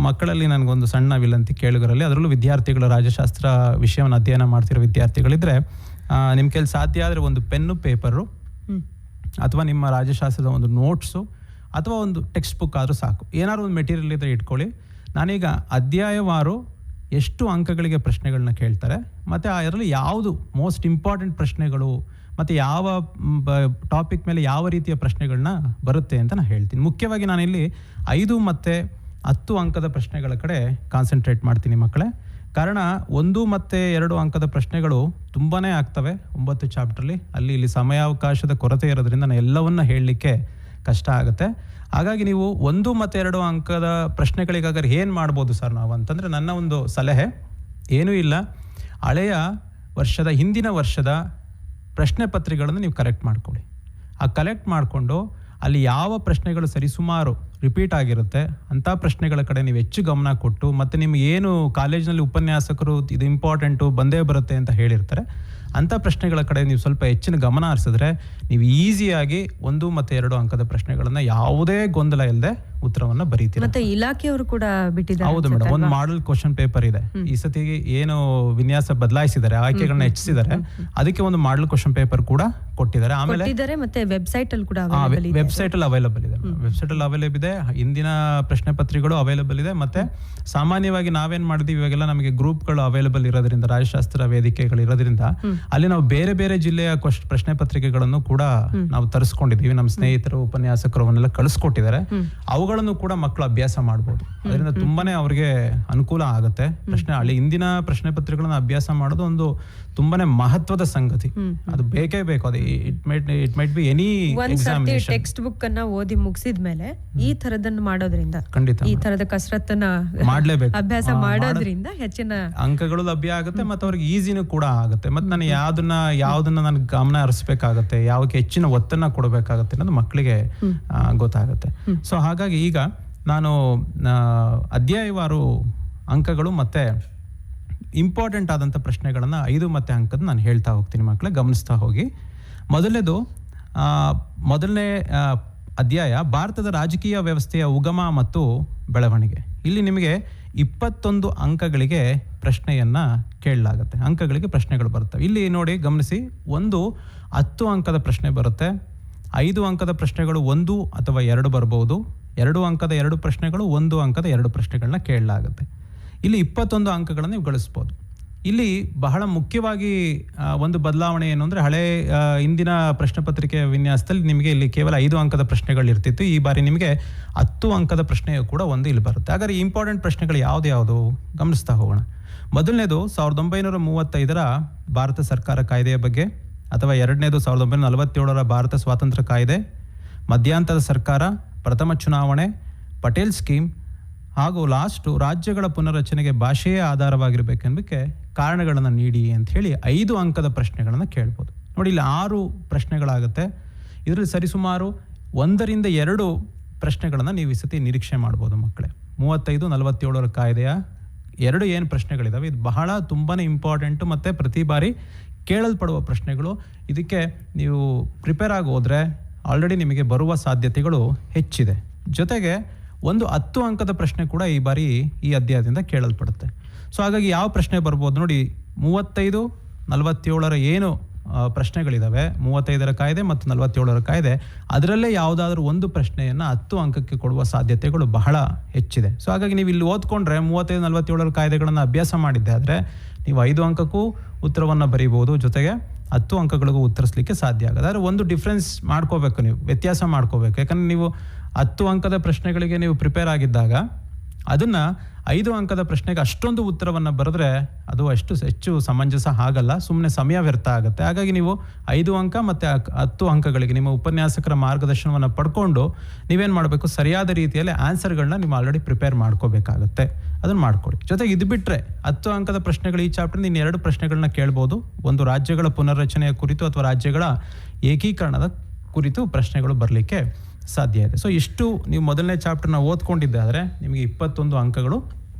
ಮಕ್ಕಳಲ್ಲಿ ನನಗೊಂದು ಸಣ್ಣ ವಿನಂತಿ ಕೇಳುಗರಲ್ಲಿ, ಅದರಲ್ಲೂ ವಿದ್ಯಾರ್ಥಿಗಳು ರಾಜ್ಯಶಾಸ್ತ್ರ ವಿಷಯವನ್ನು ಅಧ್ಯಯನ ಮಾಡ್ತಿರೋ ವಿದ್ಯಾರ್ಥಿಗಳಿದ್ರೆ, ನಿಮ್ಮ ಕೈಲಿ ಸಾಧ್ಯ ಆದರೆ ಒಂದು ಪೆನ್ನು, ಪೇಪರು ಅಥವಾ ನಿಮ್ಮ ರಾಜ್ಯಶಾಸ್ತ್ರದ ಒಂದು ನೋಟ್ಸು ಅಥವಾ ಒಂದು ಟೆಕ್ಸ್ಟ್ ಬುಕ್ ಆದರೂ ಸಾಕು. ಏನಾದ್ರು ಒಂದು ಮೆಟೀರಿಯಲ್ ಇದ್ರೆ ಇಟ್ಕೊಳ್ಳಿ. ನಾನೀಗ ಅಧ್ಯಾಯವಾರು ಎಷ್ಟು ಅಂಕಗಳಿಗೆ ಪ್ರಶ್ನೆಗಳನ್ನ ಕೇಳ್ತಾರೆ, ಮತ್ತು ಅದರಲ್ಲಿ ಯಾವುದು ಮೋಸ್ಟ್ ಇಂಪಾರ್ಟೆಂಟ್ ಪ್ರಶ್ನೆಗಳು, ಮತ್ತು ಯಾವ ಟಾಪಿಕ್ ಮೇಲೆ ಯಾವ ರೀತಿಯ ಪ್ರಶ್ನೆಗಳನ್ನ ಬರುತ್ತೆ ಅಂತ ನಾನು ಹೇಳ್ತೀನಿ. ಮುಖ್ಯವಾಗಿ ನಾನಿಲ್ಲಿ 5 ಮತ್ತು 10 ಅಂಕದ ಪ್ರಶ್ನೆಗಳ ಕಡೆ ಕಾನ್ಸಂಟ್ರೇಟ್ ಮಾಡ್ತೀನಿ ಮಕ್ಕಳೇ. ಕಾರಣ 1 ಮತ್ತು 2 ಅಂಕದ ಪ್ರಶ್ನೆಗಳು ತುಂಬಾ ಆಗ್ತವೆ 9 ಚಾಪ್ಟರ್ಲಿ. ಇಲ್ಲಿ ಸಮಯಾವಕಾಶದ ಕೊರತೆ ಇರೋದ್ರಿಂದ ನಾನು ಎಲ್ಲವನ್ನ ಹೇಳಲಿಕ್ಕೆ ಕಷ್ಟ ಆಗುತ್ತೆ. ಹಾಗಾಗಿ ನೀವು 1 ಮತ್ತು 2 ಅಂಕದ ಪ್ರಶ್ನೆಗಳಿಗಾದ್ರೆ ಏನು ಮಾಡ್ಬೋದು ಸರ್ ನಾವು ಅಂತಂದರೆ, ನನ್ನ ಒಂದು ಸಲಹೆ ಏನೂ ಇಲ್ಲ, ಹಳೆಯ ವರ್ಷದ, ಹಿಂದಿನ ವರ್ಷದ ಪ್ರಶ್ನೆ ಪತ್ರಿಕೆಗಳನ್ನು ನೀವು ಕಲೆಕ್ಟ್ ಮಾಡ್ಕೊಳ್ಳಿ. ಆ ಕಲೆಕ್ಟ್ ಮಾಡಿಕೊಂಡು ಅಲ್ಲಿ ಯಾವ ಪ್ರಶ್ನೆಗಳು ಸರಿಸುಮಾರು ರಿಪೀಟ್ ಆಗಿರುತ್ತೆ ಅಂಥ ಪ್ರಶ್ನೆಗಳ ಕಡೆ ನೀವು ಹೆಚ್ಚು ಗಮನ ಕೊಟ್ಟು, ಮತ್ತು ನಿಮ್ಗೆ ಏನು ಕಾಲೇಜಿನಲ್ಲಿ ಉಪನ್ಯಾಸಕರು ಇದು ಇಂಪಾರ್ಟೆಂಟು ಬಂದೇ ಬರುತ್ತೆ ಅಂತ ಹೇಳಿರ್ತಾರೆ, ಅಂಥ ಪ್ರಶ್ನೆಗಳ ಕಡೆ ನೀವು ಸ್ವಲ್ಪ ಹೆಚ್ಚಿನ ಗಮನ ಹರಿಸಿದ್ರೆ ನೀವು ಈಸಿಯಾಗಿ 1 ಮತ್ತು 2 ಅಂಕದ ಪ್ರಶ್ನೆಗಳನ್ನ ಯಾವುದೇ ಗೊಂದಲ ಇಲ್ಲದೆ ಉತ್ತರವನ್ನ ಬರೀತೀರಿ. ಮತ್ತೆ ಇಲಾಖೆಯವರು ಕೂಡ ಬಿಟ್ಟಿದ್ದಾರೆ. ಹೌದು ಮೇಡಮ್, ಒಂದು ಮಾಡೆಲ್ ಕ್ವಶನ್ ಪೇಪರ್ ಇದೆ. ಈ ಸತಿ ಏನು ವಿನ್ಯಾಸ ಬದಲಾಯಿಸಿದ್ದಾರೆ, ಆಯ್ಕೆಗಳನ್ನ ಹೆಚ್ಚಿಸಿದ್ದಾರೆ, ಅದಕ್ಕೆ ಒಂದು ಮಾಡೆಲ್ ಕ್ವಶನ್ ಪೇಪರ್ ಕೂಡ ಕೊಟ್ಟಿದ್ದಾರೆ. ಆಮೇಲೆ ಮತ್ತೆ ವೆಬ್ಸೈಟ್ ಅಲ್ಲಿ ಕೂಡ ವೆಬ್ಸೈಟ್ ಅಲ್ಲಿ ಅವೈಲಬಲ್ ಇದೆ. ವೆಬ್ಸೈಟ್ ಅಲ್ಲಿ ಅವೈಲಬಲ್ ಇದೆ. ಹಿಂದಿನ ಪ್ರಶ್ನೆ ಪತ್ರಿಕೆಗಳು ಅವೈಲಬಲ್ ಇದೆ. ಮತ್ತೆ ಸಾಮಾನ್ಯವಾಗಿ ನಾವೇನ್ ಮಾಡಿದೀವಿ, ಇವಾಗೆಲ್ಲ ನಮಗೆ ಗ್ರೂಪ್ಗಳು ಅವೈಲಬಲ್ ಇರೋದ್ರಿಂದ, ರಾಜ್ಯಶಾಸ್ತ್ರ ವೇದಿಕೆಗಳು ಇರೋದ್ರಿಂದ ಅಲ್ಲಿ ನಾವು ಬೇರೆ ಬೇರೆ ಜಿಲ್ಲೆಯ ಪ್ರಶ್ನೆ ಪತ್ರಿಕೆಗಳನ್ನು ಕೂಡ ನಾವು ತರಿಸ್ಕೊಂಡಿದ್ದೀವಿ. ನಮ್ಮ ಸ್ನೇಹಿತರು, ಉಪನ್ಯಾಸಕರು ಅವನ್ನೆಲ್ಲ ಕಳಿಸ್ಕೊಟ್ಟಿದ್ದಾರೆ. ಅವುಗಳನ್ನು ಕೂಡ ಮಕ್ಕಳು ಅಭ್ಯಾಸ ಮಾಡ್ಬೋದು. ಅದರಿಂದ ತುಂಬಾನೇ ಅವ್ರಿಗೆ ಅನುಕೂಲ ಆಗುತ್ತೆ. ಹಿಂದಿನ ಪ್ರಶ್ನೆ ಪತ್ರಿಕೆಗಳನ್ನ ಅಭ್ಯಾಸ ಮಾಡೋದು ಒಂದು ತುಂಬಾನೇ ಮಹತ್ವದ ಸಂಗತಿ. ಅದು ಬೇಕೇ ಬೇಕು. ಅದು it might be any examination. Text book ಅನ್ನ ಓದಿ ಮುಗಿಸಿದ್ಮೇಲೆ ಈ ತರದನ್ನು ಮಾಡೋದ್ರಿಂದ, ಖಂಡಿತ ಈ ತರದ ಕಸರತ್ತನ್ನ ಮಾಡ್ಲೇಬೇಕು, ಅಭ್ಯಾಸ ಮಾಡೋದ್ರಿಂದ ಹೆಚ್ಚಿನ ಅಂಕಗಳು ಲಭ್ಯ ಆಗುತ್ತೆ. ಮತ್ತೆ ಅವ್ರಿಗೆ ಈಸಿನೂ ಕೂಡ ಆಗುತ್ತೆ. ಮತ್ತೆ ನಾನು ಯಾವ್ದನ್ನ ನನ್ ಗಮನ ಹರಿಸ್ಬೇಕಾಗತ್ತೆ, ಯಾವಕ್ಕೆ ಹೆಚ್ಚಿನ ಒತ್ತನ್ನ ಕೊಡಬೇಕಾಗತ್ತೆ ಅನ್ನೋದು ಮಕ್ಕಳಿಗೆ ಗೊತ್ತಾಗುತ್ತೆ. ಸೊ ಹಾಗಾಗಿ ಈಗ ನಾನು ಅಧ್ಯಾಯವಾರು ಅಂಕಗಳು ಮತ್ತೆ ಇಂಪಾರ್ಟೆಂಟ್ ಆದಂಥ ಪ್ರಶ್ನೆಗಳನ್ನು 5 ಮತ್ತು ಅಂಕದ ನಾನು ಹೇಳ್ತಾ ಹೋಗ್ತೀನಿ ಮಕ್ಕಳೇ, ಗಮನಿಸ್ತಾ ಹೋಗಿ. ಮೊದಲನೇ ಅಧ್ಯಾಯ ಭಾರತದ ರಾಜಕೀಯ ವ್ಯವಸ್ಥೆಯ ಉಗಮ ಮತ್ತು ಬೆಳವಣಿಗೆ. ಇಲ್ಲಿ ನಿಮಗೆ 21 ಅಂಕಗಳಿಗೆ ಪ್ರಶ್ನೆಯನ್ನ ಕೇಳಲಾಗುತ್ತೆ. ಅಂಕಗಳಿಗೆ ಪ್ರಶ್ನೆಗಳು ಬರ್ತವೆ. ಇಲ್ಲಿ ನೋಡಿ, ಗಮನಿಸಿ, ಒಂದು 10 ಅಂಕದ ಪ್ರಶ್ನೆ ಬರುತ್ತೆ. 5 ಅಂಕದ ಪ್ರಶ್ನೆಗಳು 1 ಅಥವಾ 2 ಬರ್ಬೋದು. 2 ಅಂಕದ 2 ಪ್ರಶ್ನೆಗಳು, 1 ಅಂಕದ 2 ಪ್ರಶ್ನೆಗಳನ್ನ ಕೇಳಲಾಗುತ್ತೆ. ಇಲ್ಲಿ 21 ಅಂಕಗಳನ್ನು ನೀವು ಗಳಿಸ್ಬೋದು. ಇಲ್ಲಿ ಬಹಳ ಮುಖ್ಯವಾಗಿ ಒಂದು ಬದಲಾವಣೆ ಏನು ಅಂದರೆ, ಹಿಂದಿನ ಪ್ರಶ್ನೆ ಪತ್ರಿಕೆಯ ವಿನ್ಯಾಸದಲ್ಲಿ ನಿಮಗೆ ಇಲ್ಲಿ ಕೇವಲ 5 ಅಂಕದ ಪ್ರಶ್ನೆಗಳು ಇರ್ತಿತ್ತು. ಈ ಬಾರಿ ನಿಮಗೆ 10 ಅಂಕದ ಪ್ರಶ್ನೆಯು ಕೂಡ ಒಂದು ಇಲ್ಲಿ ಬರುತ್ತೆ. ಹಾಗಾದ್ರೆ ಇಂಪಾರ್ಟೆಂಟ್ ಪ್ರಶ್ನೆಗಳು ಯಾವುದು ಗಮನಿಸ್ತಾ ಹೋಗೋಣ. ಮೊದಲನೇದು 1935ರ ಭಾರತ ಸರ್ಕಾರ ಕಾಯ್ದೆಯ ಬಗ್ಗೆ. ಅಥವಾ ಎರಡನೇದು 1947ರ ಭಾರತ ಸ್ವಾತಂತ್ರ್ಯ ಕಾಯ್ದೆ, ಮಧ್ಯಂತರ ಸರ್ಕಾರ, ಪ್ರಥಮ ಚುನಾವಣೆ, ಪಟೇಲ್ ಸ್ಕೀಮ್ ಹಾಗೂ ಲಾಸ್ಟು ರಾಜ್ಯಗಳ ಪುನರ್ರಚನೆಗೆ ಭಾಷೆಯೇ ಆಧಾರವಾಗಿರಬೇಕೆಂಬಕ್ಕೆ ಕಾರಣಗಳನ್ನು ನೀಡಿ ಅಂತ ಹೇಳಿ 5 ಅಂಕದ ಪ್ರಶ್ನೆಗಳನ್ನು ಕೇಳ್ಬೋದು. ನೋಡಿ, ಇಲ್ಲಿ 6 ಪ್ರಶ್ನೆಗಳಾಗುತ್ತೆ. ಇದರಲ್ಲಿ ಸರಿಸುಮಾರು 1ರಿಂದ 2 ಪ್ರಶ್ನೆಗಳನ್ನು ನೀವು ಈ ಸತಿ ನಿರೀಕ್ಷೆ ಮಾಡ್ಬೋದು ಮಕ್ಕಳೇ. 35-47ರ ಕಾಯ್ದೆಯ 2 ಏನು ಪ್ರಶ್ನೆಗಳಿದಾವೆ, ಇದು ಬಹಳ ತುಂಬಾ ಇಂಪಾರ್ಟೆಂಟು ಮತ್ತು ಪ್ರತಿ ಬಾರಿ ಕೇಳಲ್ಪಡುವ ಪ್ರಶ್ನೆಗಳು. ಇದಕ್ಕೆ ನೀವು ಪ್ರಿಪೇರ್ ಆಗಿ ಹೋದರೆ ಆಲ್ರೆಡಿ ನಿಮಗೆ ಬರುವ ಸಾಧ್ಯತೆಗಳು ಹೆಚ್ಚಿದೆ. ಜೊತೆಗೆ ಒಂದು 10 ಅಂಕದ ಪ್ರಶ್ನೆ ಕೂಡ ಈ ಬಾರಿ ಈ ಅಧ್ಯಾಯದಿಂದ ಕೇಳಲ್ಪಡುತ್ತೆ. ಸೊ ಹಾಗಾಗಿ ಯಾವ ಪ್ರಶ್ನೆ ಬರ್ಬೋದು ನೋಡಿ, 35-47ರ ಏನು ಪ್ರಶ್ನೆಗಳಿದ್ದಾವೆ, 35ರ ಕಾಯ್ದೆ ಮತ್ತು 47ರ ಕಾಯ್ದೆ, ಅದರಲ್ಲೇ ಯಾವುದಾದ್ರೂ ಒಂದು ಪ್ರಶ್ನೆಯನ್ನು 10 ಅಂಕಕ್ಕೆ ಕೊಡುವ ಸಾಧ್ಯತೆಗಳು ಬಹಳ ಹೆಚ್ಚಿದೆ. ಸೊ ಹಾಗಾಗಿ ನೀವು ಇಲ್ಲಿ ಓದ್ಕೊಂಡ್ರೆ 35-47ರ ಕಾಯ್ದೆಗಳನ್ನು ಅಭ್ಯಾಸ ಮಾಡಿದ್ದೆ ಆದರೆ ನೀವು 5 ಅಂಕಕ್ಕೂ ಉತ್ತರವನ್ನು ಬರೀಬೋದು, ಜೊತೆಗೆ 10 ಅಂಕಗಳಿಗೂ ಉತ್ತರಿಸಲಿಕ್ಕೆ ಸಾಧ್ಯ ಆಗುತ್ತೆ. ಆದರೆ ಒಂದು ಡಿಫ್ರೆನ್ಸ್ ಮಾಡ್ಕೋಬೇಕು, ನೀವು ವ್ಯತ್ಯಾಸ ಮಾಡ್ಕೋಬೇಕು. ಯಾಕಂದರೆ ನೀವು 10 ಅಂಕದ ಪ್ರಶ್ನೆಗಳಿಗೆ ನೀವು ಪ್ರಿಪೇರ್ ಆಗಿದ್ದಾಗ ಅದನ್ನು 5 ಅಂಕದ ಪ್ರಶ್ನೆಗೆ ಅಷ್ಟೊಂದು ಉತ್ತರವನ್ನು ಬರೆದ್ರೆ ಅದು ಅಷ್ಟು ಹೆಚ್ಚು ಸಮಂಜಸ ಆಗಲ್ಲ, ಸುಮ್ಮನೆ ಸಮಯ ವ್ಯರ್ಥ ಆಗುತ್ತೆ. ಹಾಗಾಗಿ ನೀವು 5 ಅಂಕ ಮತ್ತು 10 ಅಂಕಗಳಿಗೆ ನಿಮ್ಮ ಉಪನ್ಯಾಸಕರ ಮಾರ್ಗದರ್ಶನವನ್ನು ಪಡ್ಕೊಂಡು ನೀವೇನು ಮಾಡಬೇಕು, ಸರಿಯಾದ ರೀತಿಯಲ್ಲಿ ಆನ್ಸರ್ಗಳನ್ನ ನೀವು ಆಲ್ರೆಡಿ ಪ್ರಿಪೇರ್ ಮಾಡ್ಕೋಬೇಕಾಗತ್ತೆ. ಅದನ್ನು ಮಾಡ್ಕೊಳ್ಳಿ. ಜೊತೆಗೆ ಇದು ಬಿಟ್ಟರೆ 10 ಅಂಕದ ಪ್ರಶ್ನೆಗಳು ಈ ಚಾಪ್ಟರ್ನಿಂದ ಇನ್ನು 2 ಪ್ರಶ್ನೆಗಳನ್ನ ಕೇಳ್ಬೋದು. ಒಂದು ರಾಜ್ಯಗಳ ಪುನರ್ರಚನೆಯ ಕುರಿತು ಅಥವಾ ರಾಜ್ಯಗಳ ಏಕೀಕರಣದ ಕುರಿತು ಪ್ರಶ್ನೆಗಳು ಬರಲಿಕ್ಕೆ ಸಾಧ್ಯ ಇದೆ. ಸೊ ಇಷ್ಟು ನೀವು ಮೊದಲನೇ ಚಾಪ್ಟರ್ನ ಓದ್ಕೊಂಡಿದ್ದಾದರೆ ನಿಮಗೆ 21 ಅಂಕಗಳು